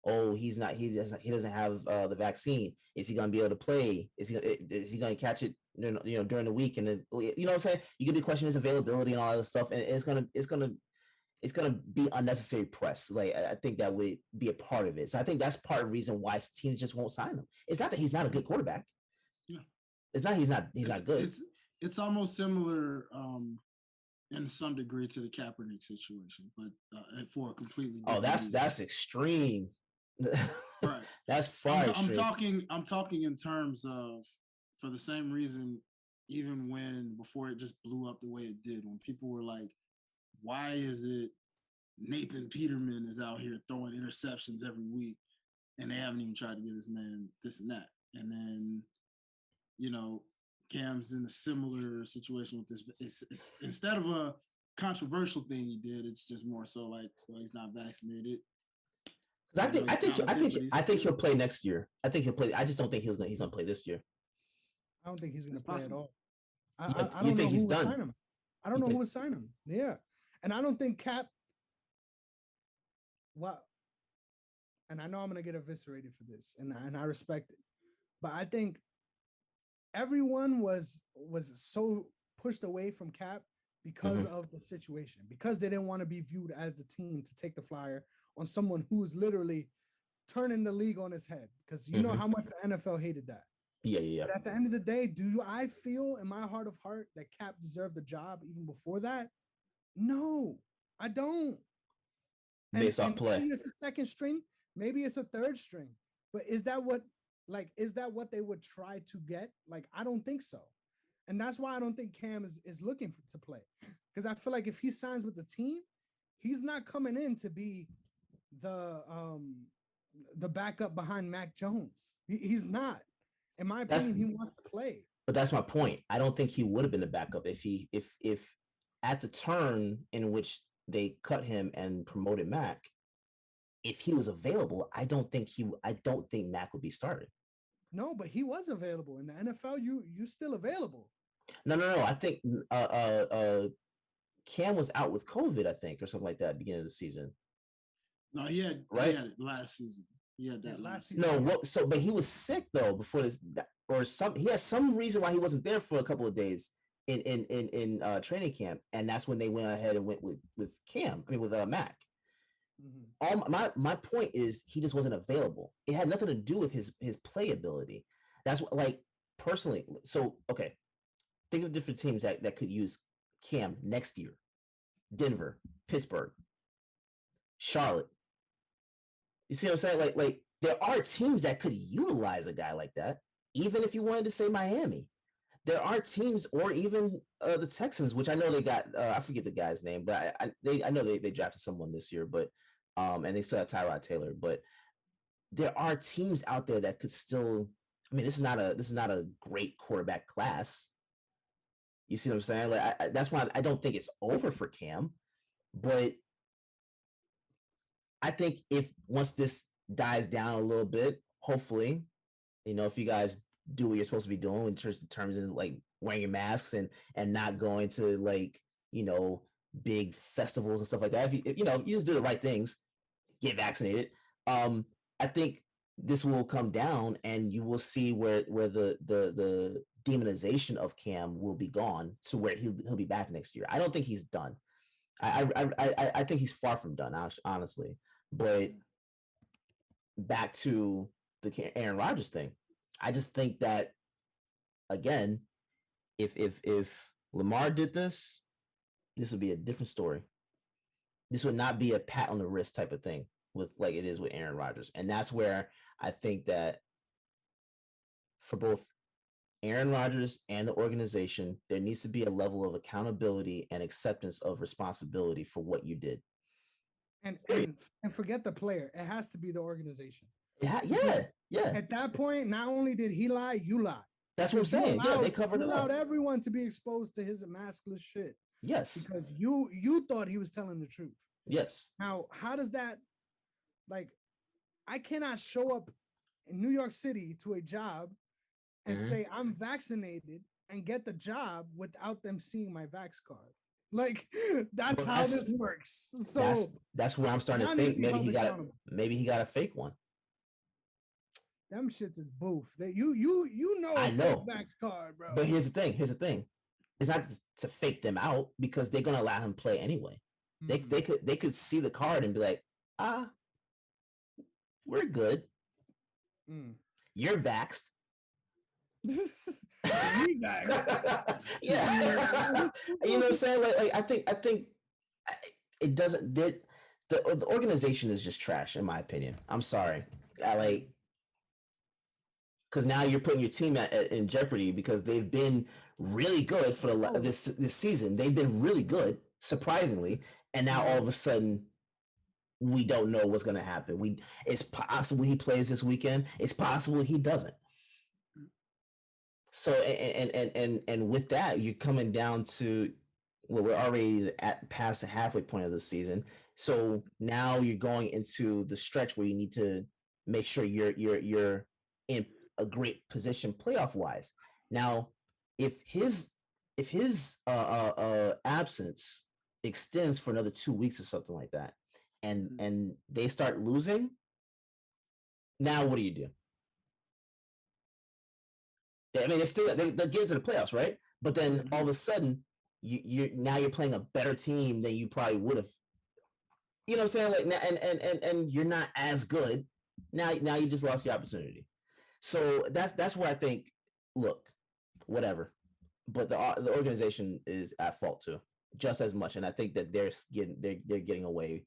Speaker 1: oh, he doesn't have the vaccine. Is he gonna be able to play? Is he gonna catch it? You know, during the week, and then, you know what I'm saying? You could be questioning his availability and all that stuff, and it's gonna be unnecessary press. Like, I think that would be a part of it. So I think that's part of the reason why teams just won't sign him. It's not that he's not a good quarterback.
Speaker 3: Yeah,
Speaker 1: it's not he's not good.
Speaker 3: It's almost similar in some degree to the Kaepernick situation, but for a completely different reason.
Speaker 1: That's extreme.
Speaker 3: Right.
Speaker 1: That's far.
Speaker 3: I'm talking in terms of, for the same reason, even before it just blew up the way it did, when people were like, why is it Nathan Peterman is out here throwing interceptions every week and they haven't even tried to give this man this and that? And then, Cam's in a similar situation with this. It's instead of a controversial thing he did, it's just more so like, well, he's not vaccinated.
Speaker 1: I think he'll play next year. I think he'll play. I just don't think he's gonna play this year.
Speaker 2: I don't think he's gonna play at all. I
Speaker 1: you
Speaker 2: don't
Speaker 1: think
Speaker 2: know
Speaker 1: he's
Speaker 2: who
Speaker 1: done?
Speaker 2: would sign him. I don't know who would sign him. Yeah, and I don't think Cap. Well, and I know I'm gonna get eviscerated for this, and I respect it, but I think everyone was so pushed away from Cap because of the situation, because they didn't want to be viewed as the team to take the flyer on someone who's literally turning the league on its head. Because you know how much the NFL hated that.
Speaker 1: Yeah.
Speaker 2: But at the end of the day, I feel in my heart of heart that Cap deserved the job even before that? No, I don't.
Speaker 1: Based off play.
Speaker 2: Maybe it's a second string, maybe it's a third string. But is that what they would try to get? Like, I don't think so. And that's why I don't think Cam is looking to play. Because I feel like if he signs with the team, he's not coming in to be the backup behind Mac Jones. He's not. In my opinion, he wants to play.
Speaker 1: But that's my point. I don't think he would have been the backup if at the turn in which they cut him and promoted Mac, if he was available, I don't think Mac would be started.
Speaker 2: No, but he was available in the NFL. You still available?
Speaker 1: No. I think Cam was out with COVID, I think, or something like that at the beginning of the season.
Speaker 3: No, he had it last season. He had that last season.
Speaker 1: No, but he was sick though before this, he had some reason why he wasn't there for a couple of days in training camp, and that's when they went ahead and went with Mac. My point is he just wasn't available. It had nothing to do with his playability. That's what, like, personally. So okay, think of different teams that could use Cam next year: Denver, Pittsburgh, Charlotte. You see what I'm saying? Like there are teams that could utilize a guy like that. Even if you wanted to say Miami, there are teams, or even the Texans, which I know they got. I forget the guy's name, but I know they drafted someone this year, but and they still have Tyrod Taylor. But there are teams out there that could still. I mean, this is not a great quarterback class. You see what I'm saying? Like that's why I don't think it's over for Cam, but I think if once this dies down a little bit, hopefully, if you guys do what you're supposed to be doing in terms of like wearing your masks and not going to like, big festivals and stuff like that. If you just do the right things, get vaccinated. I think this will come down and you will see where the demonization of Cam will be gone to where he'll be back next year. I don't think he's done. I think he's far from done, honestly. But back to the Aaron Rodgers thing, I just think that, again, if Lamar did this would be a different story. This would not be a pat on the wrist type of thing with like it is with Aaron Rodgers. And that's where I think that for both Aaron Rodgers and the organization, there needs to be a level of accountability and acceptance of responsibility for what you did.
Speaker 2: And forget the player. It has to be the organization.
Speaker 1: Yeah.
Speaker 2: At that point, not only did he lie, you lied.
Speaker 1: That's what I'm saying. They covered it up.
Speaker 2: Allowed everyone to be exposed to his maskless shit.
Speaker 1: Yes.
Speaker 2: Because you thought he was telling the truth.
Speaker 1: Yes.
Speaker 2: Now, how does that, like, I cannot show up in New York City to a job and say I'm vaccinated and get the job without them seeing my vax card. Like, that's how this works. So
Speaker 1: that's where I'm starting to think maybe he got a fake one.
Speaker 2: Them shits is boof. That you know
Speaker 1: I know
Speaker 2: vax card, bro.
Speaker 1: But here's the thing. It's not to fake them out because they're gonna allow him play anyway. They could see the card and be like, we're good. You're vaxxed. Yeah. You know what I'm saying? Like I think it doesn't. The organization is just trash, in my opinion. I'm sorry. Because now you're putting your team in jeopardy because they've been really good for this season. They've been really good. surprisingly, and now all of a sudden we don't know what's going to happen. It's possible he plays this weekend. It's possible he doesn't. So and with that, you're coming down to we're already at past the halfway point of the season. So now you're going into the stretch where you need to make sure you're in a great position playoff wise. Now, if his absence extends for another 2 weeks or something like that, and they start losing, now what do you do? I mean, they get into the playoffs, right? But then all of a sudden, you're playing a better team than you probably would have. You know what I'm saying? Like, and you're not as good. Now you just lost your opportunity. So that's where I think, look, whatever. But the organization is at fault too, just as much. And I think that they're getting away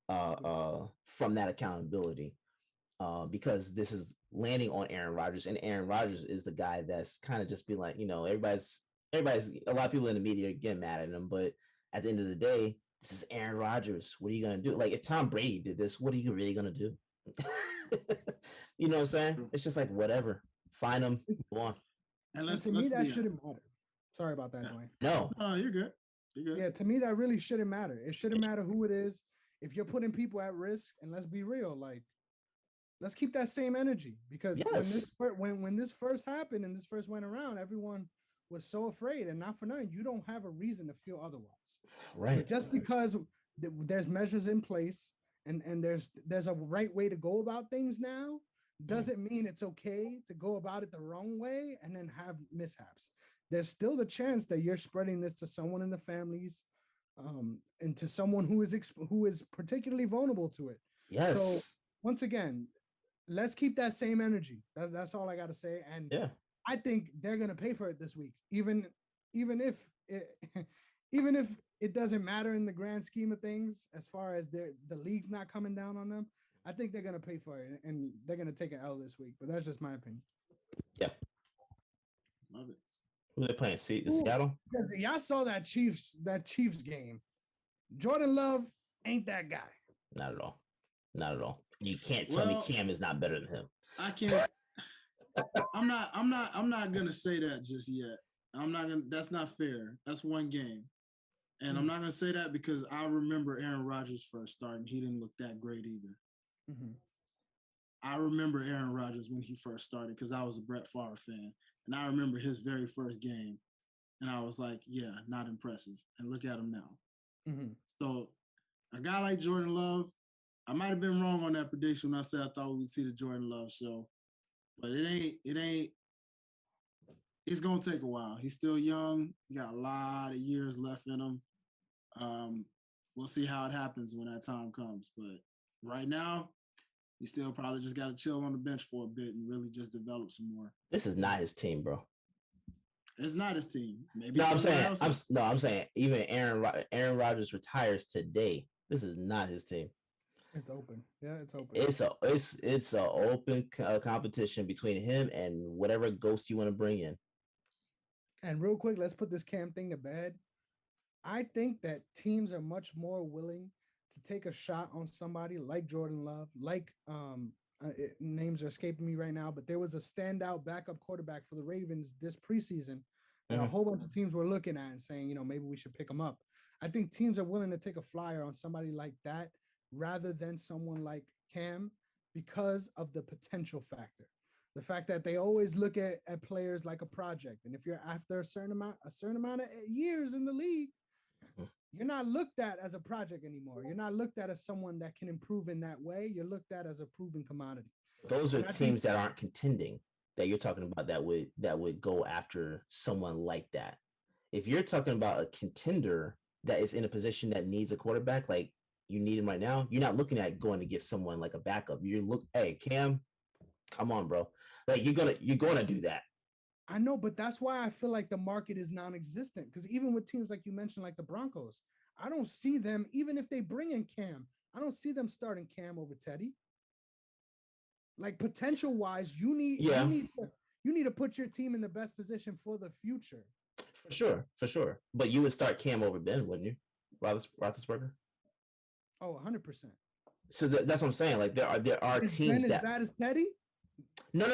Speaker 1: from that accountability because this is landing on Aaron Rodgers, and Aaron Rodgers is the guy that's kind of just being like, everybody's a lot of people in the media getting mad at him, but at the end of the day, this is Aaron Rodgers. What are you gonna do? Like, if Tom Brady did this, what are you really gonna do? You know what I'm saying? It's just like, whatever. Find him. Go on.
Speaker 2: And to me, that shouldn't matter. Sorry about that, Dwayne.
Speaker 1: No,
Speaker 3: you're good. You're good.
Speaker 2: Yeah, to me, that really shouldn't matter. It shouldn't matter who it is. If you're putting people at risk, and let's be real, like, let's keep that same energy, because when this first happened and this first went around, everyone was so afraid, and not for nothing, you don't have a reason to feel otherwise.
Speaker 1: Right.
Speaker 2: But just because there's measures in place and there's a right way to go about things now, doesn't mean it's okay to go about it the wrong way and then have mishaps. There's still the chance that you're spreading this to someone in the families, and to someone who is particularly vulnerable to it.
Speaker 1: Yes.
Speaker 2: So once again, let's keep that same energy. That's all I got to say. And I think they're gonna pay for it this week, even if it doesn't matter in the grand scheme of things, as far as the league's not coming down on them. I think they're gonna pay for it, and they're gonna take an L this week. But that's just my opinion.
Speaker 1: Yeah,
Speaker 3: love it.
Speaker 1: Who are they playing? Seattle?
Speaker 2: Because y'all saw that Chiefs game. Jordan Love ain't that guy.
Speaker 1: Not at all. Not at all. You can't tell me Cam is not better than him.
Speaker 3: I can't. I'm not gonna say that just yet. I'm not gonna. That's not fair. That's one game, and I'm not gonna say that because I remember Aaron Rodgers first starting. He didn't look that great either.
Speaker 2: Mm-hmm.
Speaker 3: I remember Aaron Rodgers when he first started because I was a Brett Favre fan, and I remember his very first game, and I was like, "Yeah, not impressive." And look at him now.
Speaker 2: Mm-hmm.
Speaker 3: So, a guy like Jordan Love, I might have been wrong on that prediction when I said I thought we'd see the Jordan Love show, but it ain't. It's gonna take a while. He's still young. He got a lot of years left in him. We'll see how it happens when that time comes, but right now, he still probably just got to chill on the bench for a bit and really just develop some more.
Speaker 1: This is not his team, bro.
Speaker 3: It's not his team. Maybe
Speaker 1: I'm saying even Aaron Rodgers retires today. This is not his team.
Speaker 2: It's open. Yeah, it's open.
Speaker 1: It's a open competition between him and whatever ghost you want to bring in.
Speaker 2: And real quick, let's put this Cam thing to bed. I think that teams are much more willing to take a shot on somebody like Jordan Love, like names are escaping me right now, but there was a standout backup quarterback for the Ravens this preseason that a whole bunch of teams were looking at and saying, maybe we should pick him up. I think teams are willing to take a flyer on somebody like that rather than someone like Cam because of the potential factor. The fact that they always look at players like a project. And if you're after a certain amount of years in the league, you're not looked at as a project anymore. You're not looked at as someone that can improve in that way. You're looked at as a proven commodity.
Speaker 1: Those are teams that aren't contending that you're talking about that would go after someone like that. If you're talking about a contender that is in a position that needs a quarterback, like you need him right now, you're not looking at going to get someone like a backup. Hey, Cam, come on, bro. Like you're gonna do that.
Speaker 2: I know, but that's why I feel like the market is non-existent. Because even with teams like you mentioned, like the Broncos, I don't see them, even if they bring in Cam, I don't see them starting Cam over Teddy. Like potential-wise, you need to put your team in the best position for the future.
Speaker 1: For sure. But you would start Cam over Ben, wouldn't you? Roethlisberger?
Speaker 2: Oh, 100%.
Speaker 1: So that's what I'm saying. Like there are
Speaker 2: Is
Speaker 1: teams
Speaker 2: Ben
Speaker 1: that
Speaker 2: as bad as Teddy?
Speaker 1: no.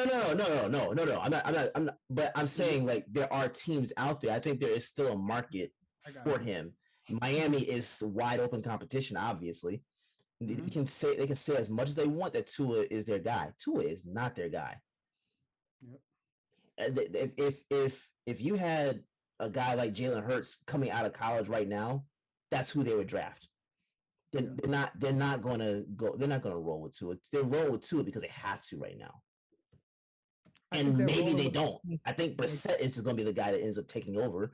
Speaker 1: I'm not. But I'm saying like there are teams out there. I think there is still a market for him. Miami is wide open competition. Obviously, they can say as much as they want that Tua is their guy. Tua is not their guy. Yep. If you had a guy like Jalen Hurts coming out of college right now, that's who they would draft. They're not gonna roll with Tua. They roll with Tua because they have to right now. And maybe they don't. I think Brissett is going to be the guy that ends up taking over.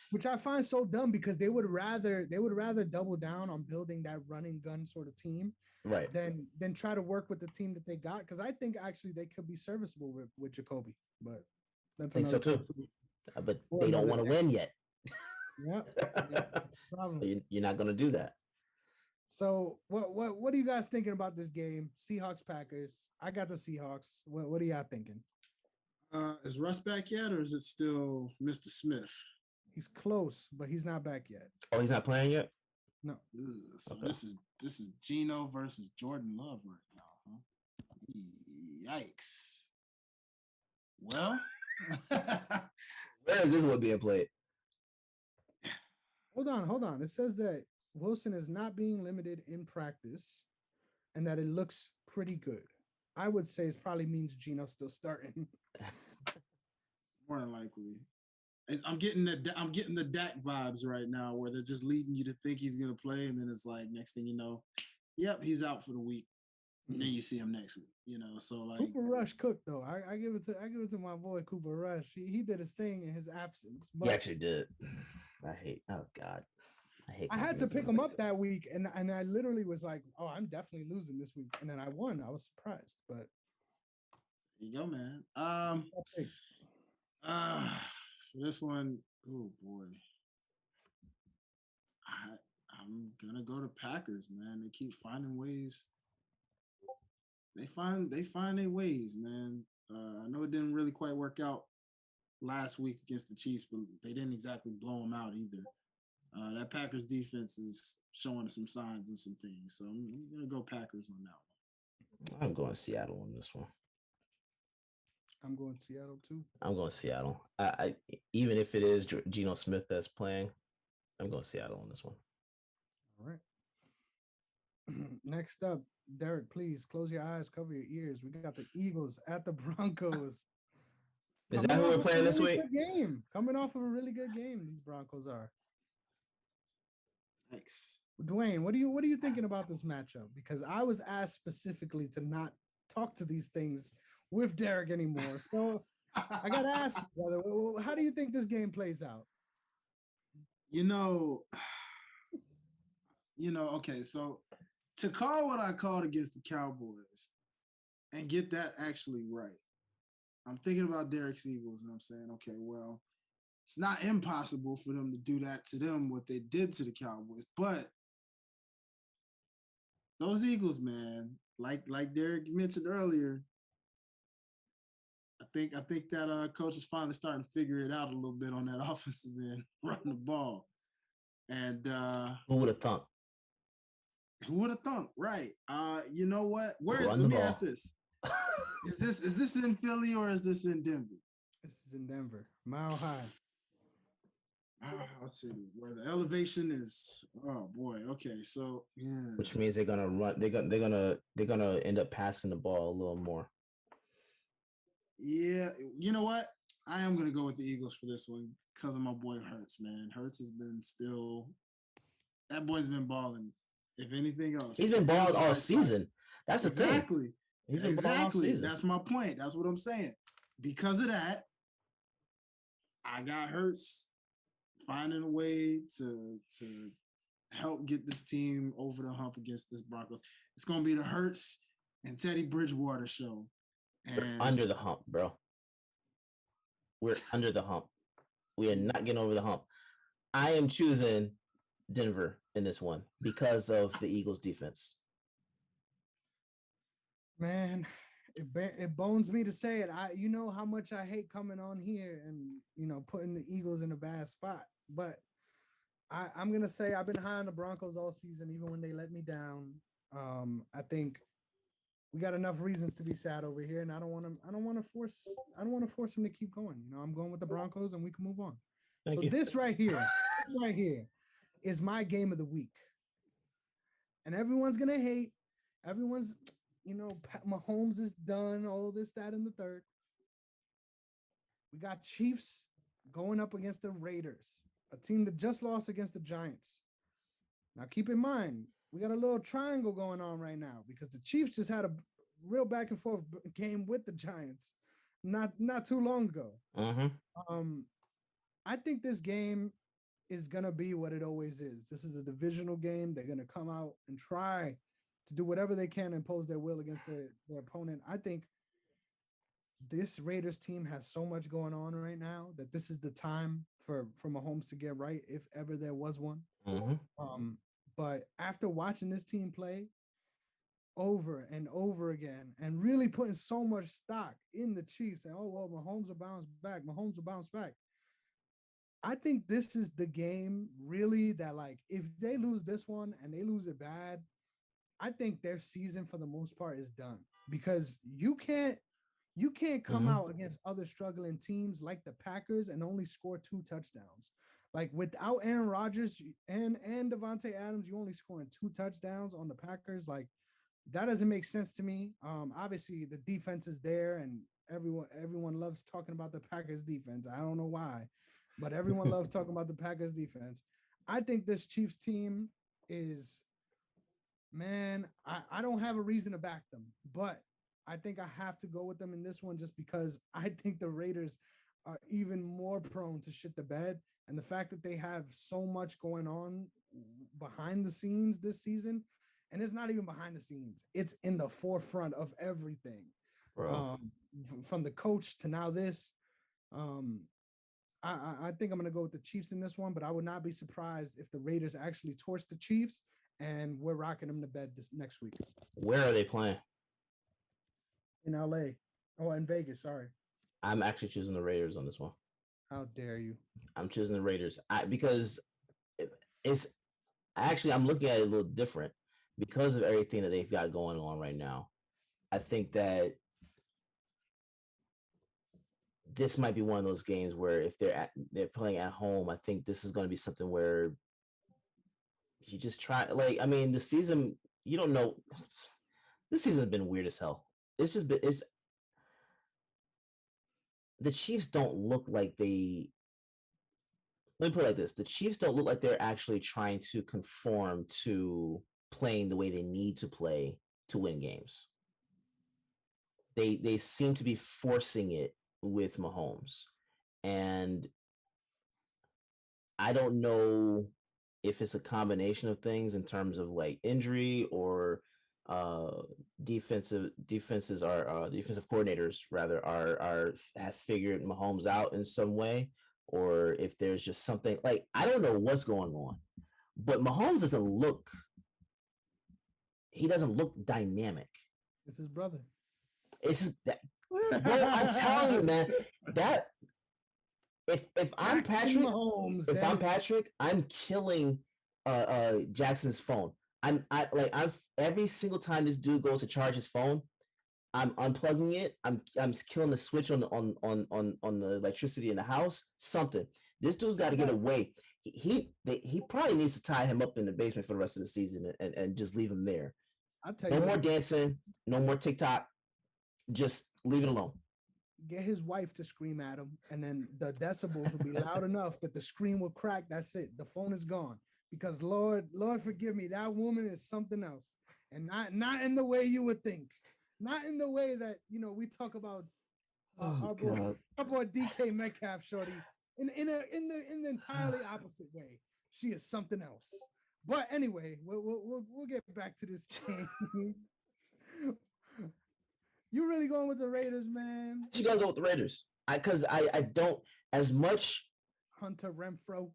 Speaker 2: Which I find so dumb because they would rather double down on building that running gun sort of team,
Speaker 1: right?
Speaker 2: Than try to work with the team that they got. Because I think actually they could be serviceable with Jacoby, but
Speaker 1: that's I think so too. But they don't want to win yet.
Speaker 2: Yeah.
Speaker 1: So you're not going to do that.
Speaker 2: So what are you guys thinking about this game? Seahawks Packers. I got the Seahawks. What are y'all thinking?
Speaker 3: Is Russ back yet, or is it still Mr. Smith?
Speaker 2: He's close, but he's not back yet.
Speaker 1: Oh, he's not playing yet?
Speaker 2: No.
Speaker 3: So okay. This is Geno versus Jordan Love right now, huh? Yikes. Well,
Speaker 1: where is this one being played?
Speaker 2: Hold on. It says that Wilson is not being limited in practice and that it looks pretty good. I would say it probably means Geno's still starting.
Speaker 3: More than likely. I'm getting the Dak vibes right now where they're just leading you to think he's going to play. And then it's like, next thing you know, yep, he's out for the week. And then you see him next week, so like
Speaker 2: Cooper Rush cooked though. I give it to my boy Cooper Rush. He did his thing in his absence.
Speaker 1: But he actually did. I
Speaker 2: had to pick him up that week, and I literally was like, "Oh, I'm definitely losing this week," and then I won. I was surprised, but
Speaker 3: there you go, man. For this one, oh boy, I'm gonna go to Packers, man. They keep finding ways. They find their ways, man. I know it didn't really quite work out last week against the Chiefs, but they didn't exactly blow them out either. That Packers defense is showing some signs and some things. So I'm going to go Packers on that
Speaker 1: one. I'm going Seattle on this one.
Speaker 2: I'm going Seattle too.
Speaker 1: I'm going Seattle. I even if it is Geno Smith that's playing, I'm going Seattle on this one.
Speaker 2: All right. Next up, Derek, please close your eyes, cover your ears. We got the Eagles at the Broncos.
Speaker 1: Is that who we're playing this week?
Speaker 2: Game. Coming off of a really good game, these Broncos are.
Speaker 3: Thanks.
Speaker 2: Dwayne, what are you thinking about this matchup? Because I was asked specifically to not talk to these things with Derek anymore. So I got to ask you, brother, how do you think this game plays out?
Speaker 3: Okay, so to call what I called against the Cowboys and get that actually right, I'm thinking about Derek's Eagles and I'm saying, okay, well, it's not impossible for them to do that to them, what they did to the Cowboys. But those Eagles, man, like Derek mentioned earlier, I think that coach is finally starting to figure it out a little bit on that offensive end, running the ball. And
Speaker 1: who would have thunk?
Speaker 3: Who would have thunk? Right. You know what? Let me ask this. Is this in Philly or is this in Denver?
Speaker 2: This is in Denver. Mile high.
Speaker 3: Let's see where the elevation is. Oh boy. Okay. So yeah.
Speaker 1: Which means they're gonna run. They're gonna end up passing the ball a little more.
Speaker 3: Yeah. You know what? I am gonna go with the Eagles for this one because of my boy Hurts. Man, Hurts has been that boy's been balling. If anything else,
Speaker 1: he's been balling all season. That's the thing.
Speaker 3: Exactly. He's been balling all season. That's my point. That's what I'm saying. Because of that, I got Hurts finding a way to help get this team over the hump against this Broncos. It's gonna be the Hurts and Teddy Bridgewater show. And
Speaker 1: we're under the hump, bro. We're under the hump. We are not getting over the hump. I am choosing Denver in this one because of the Eagles defense.
Speaker 2: Man, it bones me to say it. You know how much I hate coming on here and putting the Eagles in a bad spot, but I'm gonna say I've been high on the Broncos all season, even when they let me down. I think we got enough reasons to be sad over here, and I don't want to. I don't want to force. I don't want to force him to keep going. You know, I'm going with the Broncos, and we can move on.
Speaker 1: Thank
Speaker 2: So
Speaker 1: you.
Speaker 2: this right here, is my game of the week, and everyone's gonna hate. Everyone's, Mahomes is done. All this, that, and the third. We got Chiefs going up against the Raiders, a team that just lost against the Giants. Now, keep in mind, we got a little triangle going on right now because the Chiefs just had a real back and forth game with the Giants not too long ago. I think this game is gonna be what it always is. This is a divisional game. They're gonna come out and try to do whatever they can, impose their will against their opponent. I think this Raiders team has so much going on right now that this is the time for Mahomes to get right, if ever there was one. But after watching this team play over and over again and really putting so much stock in the Chiefs and, oh, well, Mahomes will bounce back. Mahomes will bounce back. I think this is the game really that, like, if they lose this one and they lose it bad, I think their season for the most part is done because you can't come out against other struggling teams like the Packers and only score 2 touchdowns. Like without Aaron Rodgers and Devontae Adams, you only scoring 2 touchdowns on the Packers. Like that doesn't make sense to me. Obviously the defense is there and everyone loves talking about the Packers defense. I don't know why, but everyone loves talking about the Packers defense. I think this Chiefs team is, man, I don't have a reason to back them, but I think I have to go with them in this one just because I think the Raiders are even more prone to shit the bed. And the fact that they have so much going on behind the scenes this season, and it's not even behind the scenes, it's in the forefront of everything. From the coach to now this. I think I'm going to go with the Chiefs in this one, but I would not be surprised if the Raiders actually torch the Chiefs and we're rocking them to bed this next week.
Speaker 1: Where are they playing?
Speaker 2: In LA. Oh, in Vegas, sorry.
Speaker 1: I'm actually choosing the Raiders on this one.
Speaker 2: How dare you?
Speaker 1: I'm choosing the Raiders because it's actually, I'm looking at it a little different because of everything that they've got going on right now. I think that this might be one of those games where if they're playing at home, I think this is going to be something where you just try. Like, I mean, the season, you don't know. This season has been weird as hell. It's just been, the Chiefs don't look like they. Let me put it like this: the Chiefs don't look like they're actually trying to conform to playing the way they need to play to win games. They seem to be forcing it with Mahomes, and I don't know if it's a combination of things in terms of like injury or defensive coordinators rather are have figured Mahomes out in some way, or if there's just something like I don't know what's going on, but Mahomes doesn't look dynamic.
Speaker 2: It's his brother.
Speaker 1: It's that. Well, I'm telling you, man, that if I'm Patrick, I'm Patrick, I'm killing Jackson's phone. I'm every single time this dude goes to charge his phone, I'm unplugging it. I'm killing the switch on the electricity in the house. Something. This dude's got to get away. He probably needs to tie him up in the basement for the rest of the season and just leave him there.
Speaker 2: I'll tell you.
Speaker 1: No more dancing. No more TikTok. Just leave it alone.
Speaker 2: Get his wife to scream at him, and then the decibels will be loud enough that the screen will crack. That's it. The phone is gone. Because Lord forgive me, that woman is something else, and not in the way you would think, not in the way that we talk about our boy DK Metcalf, shorty, in the entirely opposite way. She is something else. But anyway, we'll get back to this game. You really going with the Raiders, man?
Speaker 1: She gonna go with the Raiders. Because I don't as much.
Speaker 2: Hunter Renfro.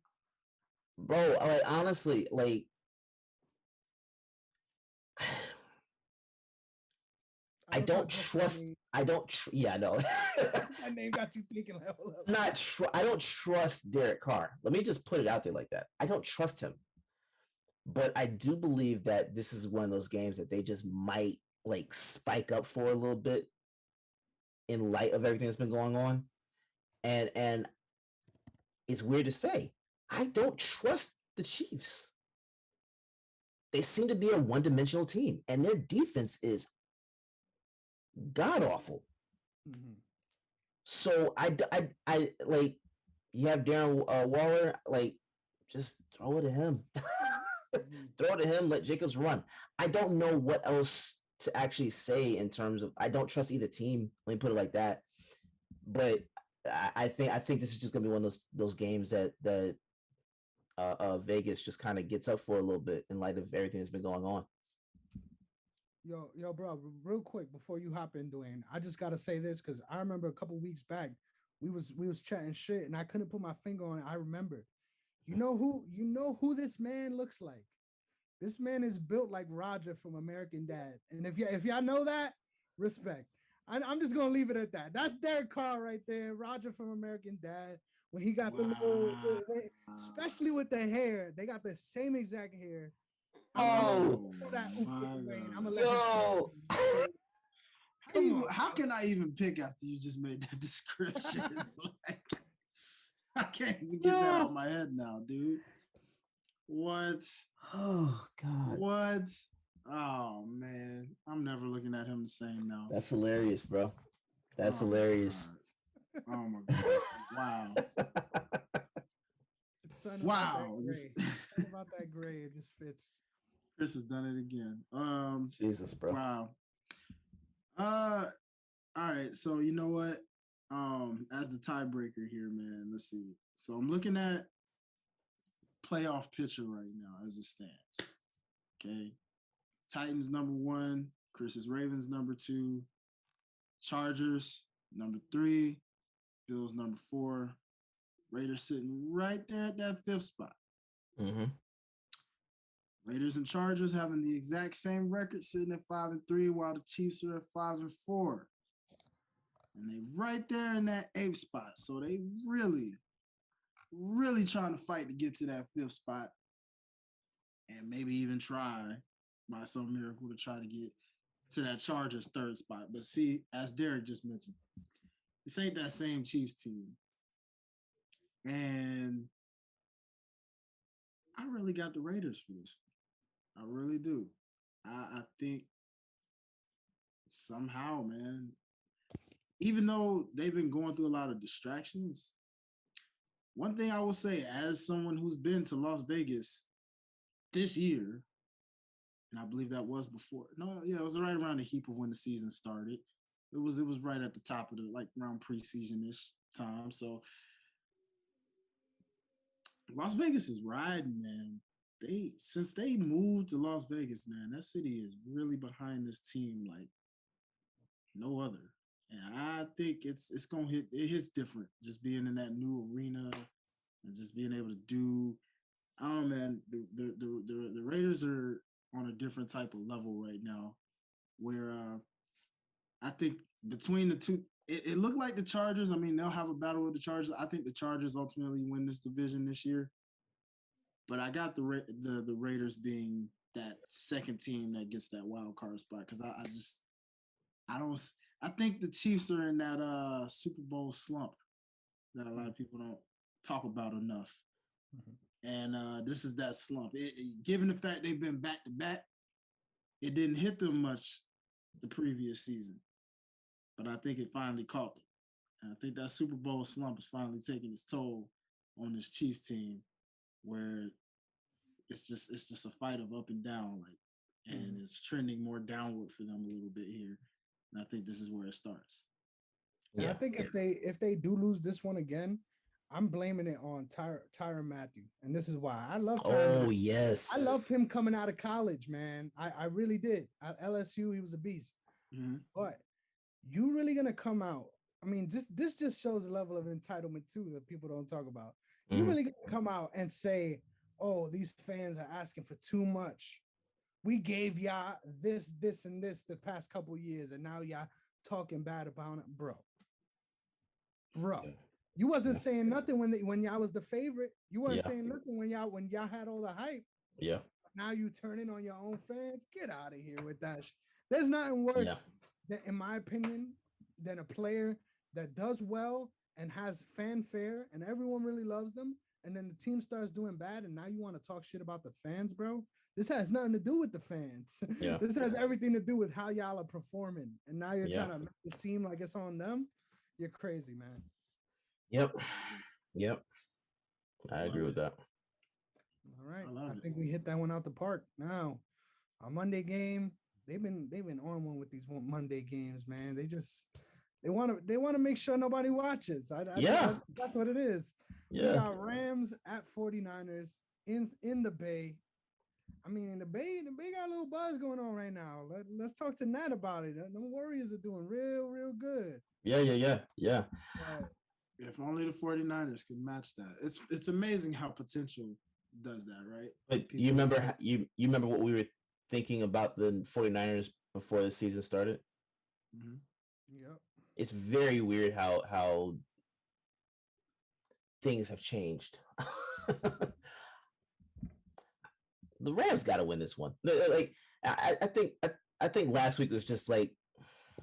Speaker 1: Bro, like honestly, like I don't trust. Yeah, I know.
Speaker 2: That name got you thinking.
Speaker 1: I don't trust Derek Carr. Let me just put it out there like that. I don't trust him, but I do believe that this is one of those games that they just might like spike up for a little bit in light of everything that's been going on. And it's weird to say, I don't trust the Chiefs. They seem to be a one-dimensional team, and their defense is god awful. Mm-hmm. So I like, you have Darren Waller, like, just throw it to him. Throw it to him. Let Jacobs run. I don't know what else to actually say in terms of, I don't trust either team. Let me put it like that. But I think this is just gonna be one of those games that Vegas just kind of gets up for a little bit in light of everything that's been going on.
Speaker 2: Yo, bro, real quick before you hop in, Dwayne, I just gotta say this because I remember a couple weeks back we was chatting shit and I couldn't put my finger on it. I remember. You know who this man looks like? This man is built like Roger from American Dad. And if y'all know that, respect. I'm just gonna leave it at that. That's Derek Carr right there, Roger from American Dad. When he got the little, especially with the hair, they got the same exact hair.
Speaker 1: I'm
Speaker 2: gonna let
Speaker 3: how can I even pick after you just made that description? Like, I can't even get that out of my head now, dude. What?
Speaker 1: Oh God.
Speaker 3: What? Oh man, I'm never looking at him the same now.
Speaker 1: That's hilarious, bro. That's hilarious.
Speaker 3: Oh my God! Wow.
Speaker 2: Wow. Something about that gray, it just fits.
Speaker 3: Chris has done it again.
Speaker 1: Jesus, bro.
Speaker 3: Wow. All right. So you know what? As the tiebreaker here, man. Let's see. So I'm looking at playoff picture right now as it stands. Okay. Titans number 1, Chris's Ravens number 2, Chargers number 3, Bills number 4, Raiders sitting right there at that 5th spot.
Speaker 1: Mm-hmm.
Speaker 3: Raiders and Chargers having the exact same record, sitting at 5-3, while the Chiefs are at 5-4. And they right there in that 8th spot. So they really, really trying to fight to get to that 5th spot. And maybe even try, by some miracle, to try to get to that Chargers 3rd spot. But see, as Derek just mentioned, this ain't that same Chiefs team. And I really got the Raiders for this. I really do. I think somehow, man, even though they've been going through a lot of distractions, one thing I will say, as someone who's been to Las Vegas this year, and I believe that was before. No, yeah, it was right around the heap of when the season started. It was right at the top of the, like, around preseason-ish time. So Las Vegas is riding, man. Since they moved to Las Vegas, man, that city is really behind this team like no other. And I think it's gonna hit. It hits different just being in that new arena and just being able to do. I don't know, man. The Raiders are on a different type of level right now, where I think between the two, it looked like the Chargers. I mean, they'll have a battle with the Chargers. I think the Chargers ultimately win this division this year. But I got the Raiders being that second team that gets that wild card spot because I think the Chiefs are in that Super Bowl slump that a lot of people don't talk about enough. Mm-hmm. And this is that slump. Given the fact they've been back to back, it didn't hit them much the previous season. But I think it finally caught them. And I think that Super Bowl slump is finally taking its toll on this Chiefs team, where it's just a fight of up and down, like, and it's trending more downward for them a little bit here. And I think this is where it starts.
Speaker 2: Yeah, I think if they do lose this one again, I'm blaming it on Tyrann Mathieu, and this is why I love Tyrann.
Speaker 1: Oh yes,
Speaker 2: I loved him coming out of college, man. I really did. At LSU, he was a beast. Mm-hmm. But you really gonna come out? I mean, this just shows a level of entitlement too that people don't talk about. You really gonna come out and say, "Oh, these fans are asking for too much," we gave y'all this, and this the past couple years, and now y'all talking bad about it, bro. You wasn't saying nothing when y'all was the favorite. You weren't saying nothing when y'all had all the hype.
Speaker 1: Yeah.
Speaker 2: Now you turning on your own fans. Get out of here with that. There's nothing worse, than, in my opinion, than a player that does well and has fanfare and everyone really loves them, and then the team starts doing bad, and now you want to talk shit about the fans, bro. This has nothing to do with the fans.
Speaker 1: Yeah.
Speaker 2: This has everything to do with how y'all are performing, and now you're trying to make it seem like it's on them. You're crazy, man.
Speaker 1: Yep. I agree with that.
Speaker 2: All right, I think we hit that one out the park. Now, our Monday game, they've been on one with these Monday games, man. They want to make sure nobody watches. That's what it is.
Speaker 1: Yeah.
Speaker 2: We got Rams at 49ers in the Bay. I mean, in the Bay got a little buzz going on right now. Let's talk to Nat about it. The Warriors are doing real good.
Speaker 1: Yeah.
Speaker 3: If only the 49ers could match that. It's amazing how potential does that, right?
Speaker 1: But you remember what we were thinking about the 49ers before the season started?
Speaker 3: Mm-hmm.
Speaker 2: Yep.
Speaker 1: It's very weird how things have changed. The Rams got to win this one. Like I think last week was just like,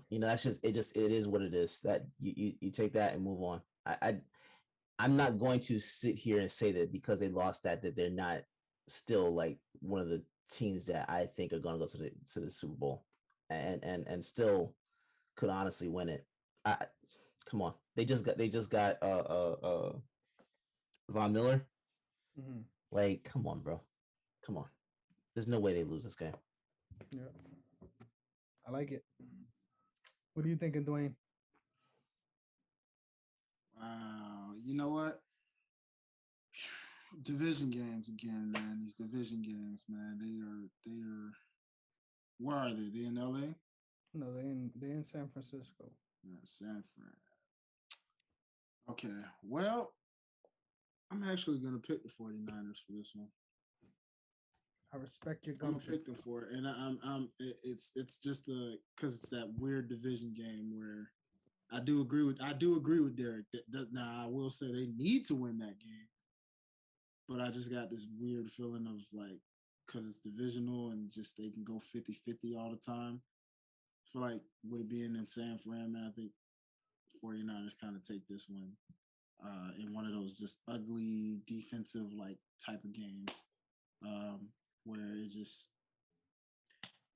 Speaker 1: that's just it is what it is. That you take that and move on. I'm not going to sit here and say that because they lost that they're not still like one of the teams that I think are going to go to the Super Bowl and still could honestly win it. Come on, they just got Von Miller.
Speaker 2: Mm-hmm.
Speaker 1: Like, come on, bro, come on. There's no way they lose this game.
Speaker 2: Yeah, I like it. What are you thinking, Dwayne?
Speaker 3: Wow, you know what? Division games again, man. These division games, man. They are. Where are they? They in LA?
Speaker 2: No, they in San Francisco.
Speaker 3: Yeah, San Fran. Okay, well, I'm actually gonna pick the 49ers for this one.
Speaker 2: I respect your
Speaker 3: I'm gonna
Speaker 2: gumption.
Speaker 3: pick them for it, and it's just because it's that weird division game where I do agree with Derrick. Now I will say they need to win that game, but I just got this weird feeling of like, because it's divisional and just they can go 50-50 all the time. I feel like with it being in San Fran, man, I think 49ers kind of take this one in one of those just ugly defensive like type of games where it just,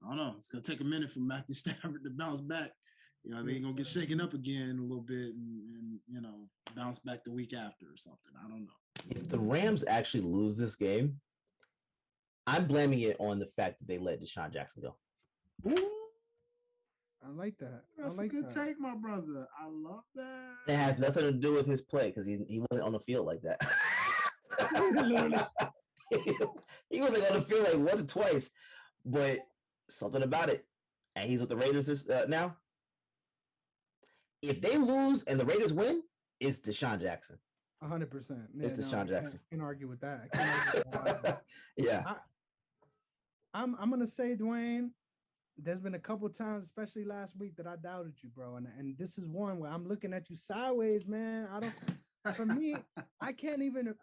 Speaker 3: I don't know, it's gonna take a minute for Matthew Stafford to bounce back. They're gonna get shaken up again a little bit and bounce back the week after or something. I don't know.
Speaker 1: If the Rams actually lose this game, I'm blaming it on the fact that they let Deshaun Jackson go.
Speaker 2: Ooh, I like that.
Speaker 3: That's a good take, my brother. I love that.
Speaker 1: It has nothing to do with his play because he wasn't on the field like that. He wasn't on the field like once or twice, but something about it. And he's with the Raiders now. If they lose and the Raiders win, it's Deshaun Jackson.
Speaker 2: 100%.
Speaker 1: It's Deshaun Jackson.
Speaker 2: I can't argue with that.
Speaker 1: Yeah.
Speaker 2: I'm gonna say, Dwayne, there's been a couple times, especially last week, that I doubted you, bro. And this is one where I'm looking at you sideways, man. For me, I can't even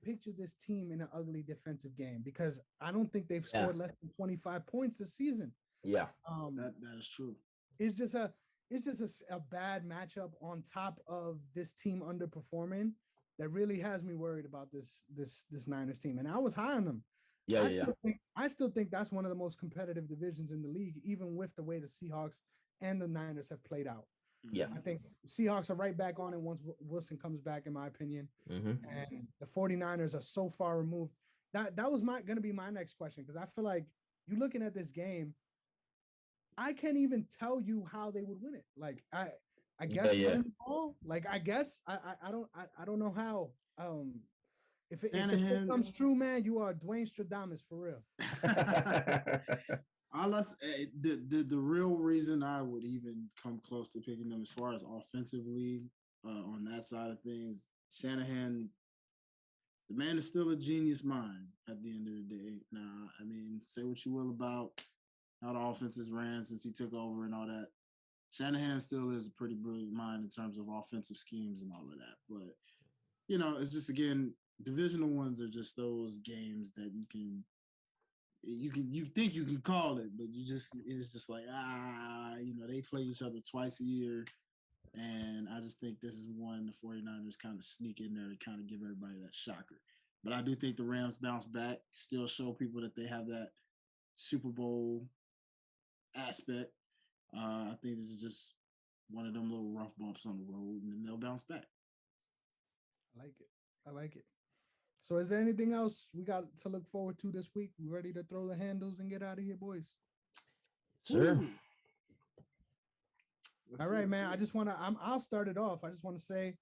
Speaker 2: picture this team in an ugly defensive game because I don't think they've scored less than 25 points this season.
Speaker 1: Yeah.
Speaker 3: That is true.
Speaker 2: It's just a bad matchup on top of this team underperforming that really has me worried about this Niners team. And I was high on them. I still think that's one of the most competitive divisions in the league, even with the way the Seahawks and the Niners have played out.
Speaker 1: Yeah,
Speaker 2: I think Seahawks are right back on it once Wilson comes back, in my opinion.
Speaker 1: Mm-hmm.
Speaker 2: And the 49ers are so far removed. That was going to be my next question, because I feel like you looking at this game, I can't even tell you how they would win it. Like I guess running the ball. Like I guess I don't know how. If the pick comes true, man, you are Dwayne Stradamus for real.
Speaker 3: The real reason I would even come close to picking them as far as offensively on that side of things, Shanahan, the man is still a genius mind at the end of the day. Now, I mean, say what you will about how the offenses ran since he took over and all that. Shanahan still is a pretty brilliant mind in terms of offensive schemes and all of that. But, it's just, again, divisional ones are just those games that you think you can call it, but it's just like, they play each other twice a year. And I just think this is one the 49ers kind of sneak in there to kind of give everybody that shocker. But I do think the Rams bounce back, still show people that they have that Super Bowl aspect. I think this is just one of them little rough bumps on the road, and then they'll bounce back.
Speaker 2: I like it. So is there anything else we got to look forward to this week? We ready to throw the handles and get out of here, boys?
Speaker 1: Sure.
Speaker 2: All right, man. I'll start it off. I just want to say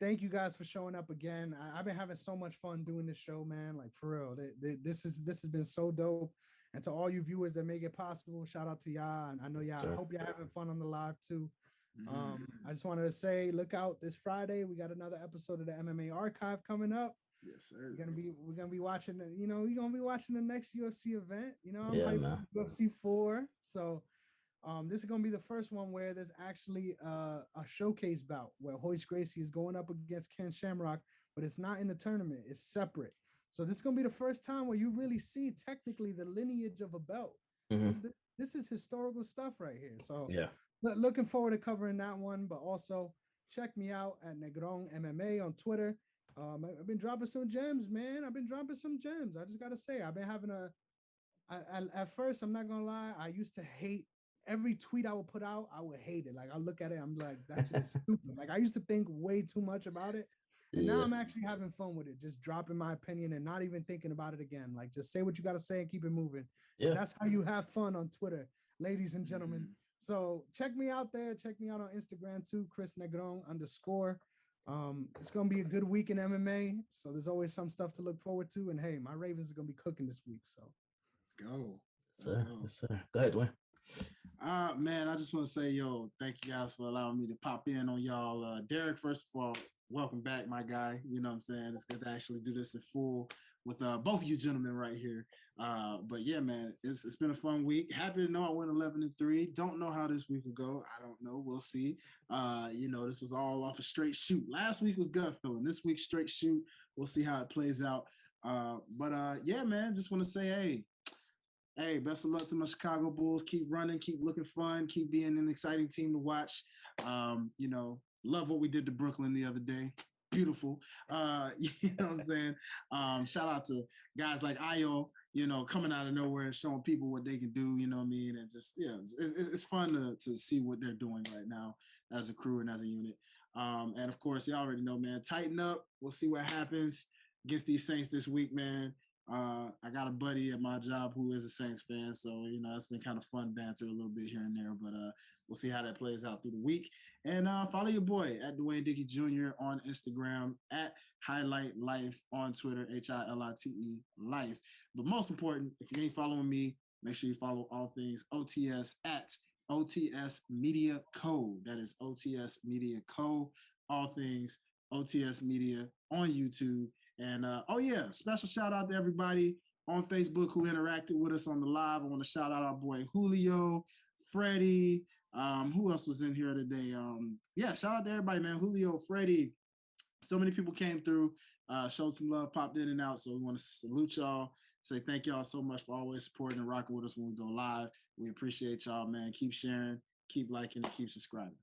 Speaker 2: thank you guys for showing up again. I've been having so much fun doing this show, man. Like, for real. This has been so dope. And to all you viewers that make it possible, shout out to y'all. And I know y'all, I hope y'all having fun on the live too. I just wanted to say, look out this Friday. We got another episode of the MMA Archive coming up.
Speaker 3: Yes, sir.
Speaker 2: We're gonna be watching you're gonna be watching the next UFC event. I'm
Speaker 1: hyped
Speaker 2: for UFC 4. So this is gonna be the first one where there's actually a showcase bout where Royce Gracie is going up against Ken Shamrock, but it's not in the tournament, it's separate. So this is gonna be the first time where you really see technically the lineage of a belt. This is historical stuff right here. So looking forward to covering that one, but also check me out at Negron MMA on Twitter. I've been dropping some gems, man. I just gotta say, I've been having at first, I'm not gonna lie, I used to hate every tweet I would put out. I would hate it. Like, I look at it, I'm like, that's just stupid. Like, I used to think way too much about it. And now I'm actually having fun with it, just dropping my opinion and not even thinking about it again. Like, just say what you got to say and keep it moving. Yeah. And that's how you have fun on Twitter, ladies and gentlemen. So check me out there. Check me out on Instagram too, Chris Negron _. It's going to be a good week in MMA. So there's always some stuff to look forward to. And hey, my Ravens are going to be cooking this week. So
Speaker 3: let's go.
Speaker 1: Yes, sir. Go ahead, Dwayne.
Speaker 3: Man, I just want to say, thank you guys for allowing me to pop in on y'all. Derrick, first of all, welcome back, my guy. You know what I'm saying? It's good to actually do this in full with both of you gentlemen right here. But yeah, man, it's been a fun week. Happy to know I went 11-3. Don't know how this week will go. I don't know. We'll see. This was all off a straight shoot. Last week was gut feeling. This week, straight shoot. We'll see how it plays out. Yeah, man, just want to say, hey, best of luck to my Chicago Bulls. Keep running, keep looking fun, keep being an exciting team to watch. Love what we did to Brooklyn the other day. Beautiful. You know what I'm saying? Shout out to guys like Ayo, coming out of nowhere and showing people what they can do, you know what I mean? And just, it's fun to see what they're doing right now as a crew and as a unit. And of course, you already know, man, tighten up. We'll see what happens against these Saints this week, man. I got a buddy at my job who is a Saints fan, so it's been kind of fun banter a little bit here and there, but we'll see how that plays out through the week. And follow your boy at Dwayne Dickey Jr. on Instagram, at Highlight Life on Twitter, HILITE Life. But most important, if you ain't following me, make sure you follow all things OTS at OTS Media Co. That is OTS Media Co. All things OTS Media on YouTube. And special shout out to everybody on Facebook who interacted with us on the live. I want to shout out our boy Julio, Freddie. Who else was in here today? Shout out to everybody, man. Julio, Freddie. So many people came through, showed some love, popped in and out. So we want to salute y'all. Say thank y'all so much for always supporting and rocking with us when we go live. We appreciate y'all, man. Keep sharing, keep liking, and keep subscribing.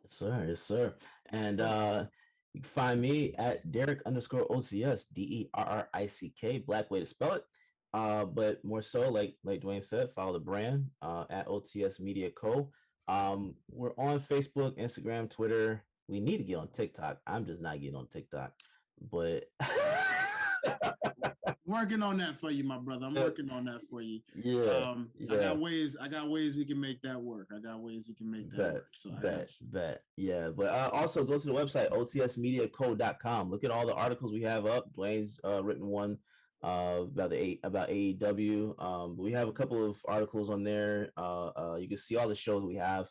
Speaker 1: Yes, sir. And you can find me at Derrick _OCS, DERRICK, black way to spell it. But more so, like Dwayne said, follow the brand at OTS Media Co. We're on Facebook, Instagram, Twitter. We need to get on TikTok. I'm just not getting on TikTok, but
Speaker 3: working on that for you, my brother. I'm working on that for you.
Speaker 1: Yeah.
Speaker 3: I got ways we can make that work. So
Speaker 1: bet. Yeah. But also go to the website, otsmediaco.com. Look at all the articles we have up. Dwayne's written one about AEW. We have a couple of articles on there. You can see all the shows we have.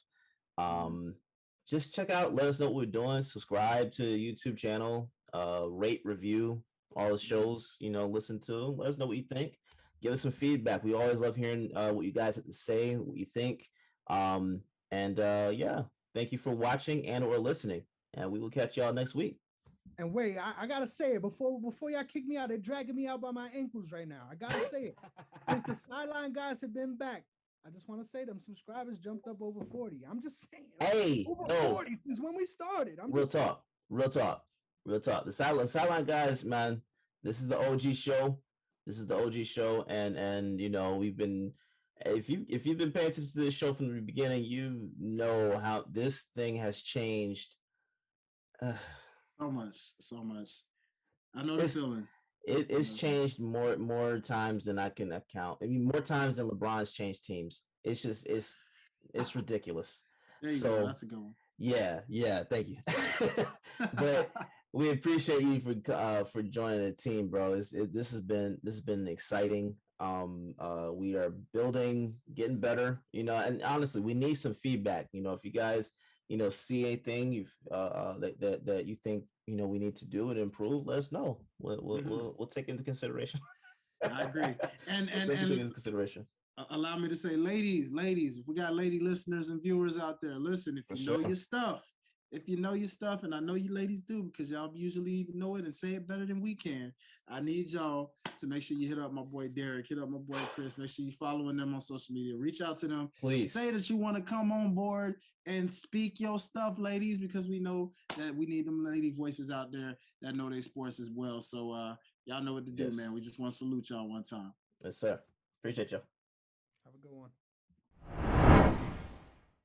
Speaker 1: Just check out, let us know what we're doing. Subscribe to the YouTube channel, rate, review all the shows, listen to. Let us know what you think. give us some feedback. We always love hearing what you guys have to say, what you think. Yeah, thank you for watching and or listening. And we will catch y'all next week.
Speaker 2: And wait, I gotta say it before y'all kick me out. They're dragging me out by my ankles right now. I gotta say it. Since the sideline guys have been back, I just want to say them subscribers jumped up over 40. I'm just saying.
Speaker 1: Hey,
Speaker 2: over 40 since when we started.
Speaker 1: Real talk. The sideline guys, man. This is the OG show. And you know, we've been, if you've been paying attention to this show from the beginning, you know how this thing has changed.
Speaker 3: So much. I know the feeling.
Speaker 1: It's changed more times than I can count. I mean, more times than LeBron's changed teams. It's just it's ridiculous.
Speaker 3: There you go. That's a good one.
Speaker 1: Yeah. Thank you. But we appreciate you for joining the team, bro. This has been exciting. We are building, getting better. You know, and honestly, we need some feedback. You know, if you guys see anything that you think we need to do and improve, let us know. We'll take into consideration.
Speaker 3: I agree. And
Speaker 1: into consideration.
Speaker 3: Allow me to say, ladies, if we got lady listeners and viewers out there, listen, if you know your stuff, and I know you ladies do because y'all usually know it and say it better than we can, I need y'all to make sure you hit up my boy Derrick, hit up my boy Chris, make sure you're following them on social media, reach out to them,
Speaker 1: please
Speaker 3: say that you want to come on board and speak your stuff, ladies, because we know that we need them lady voices out there that know their sports as well. So y'all know what to do, man. We just want to salute y'all one time.
Speaker 1: Yes, sir. Appreciate y'all.
Speaker 2: Have a good one.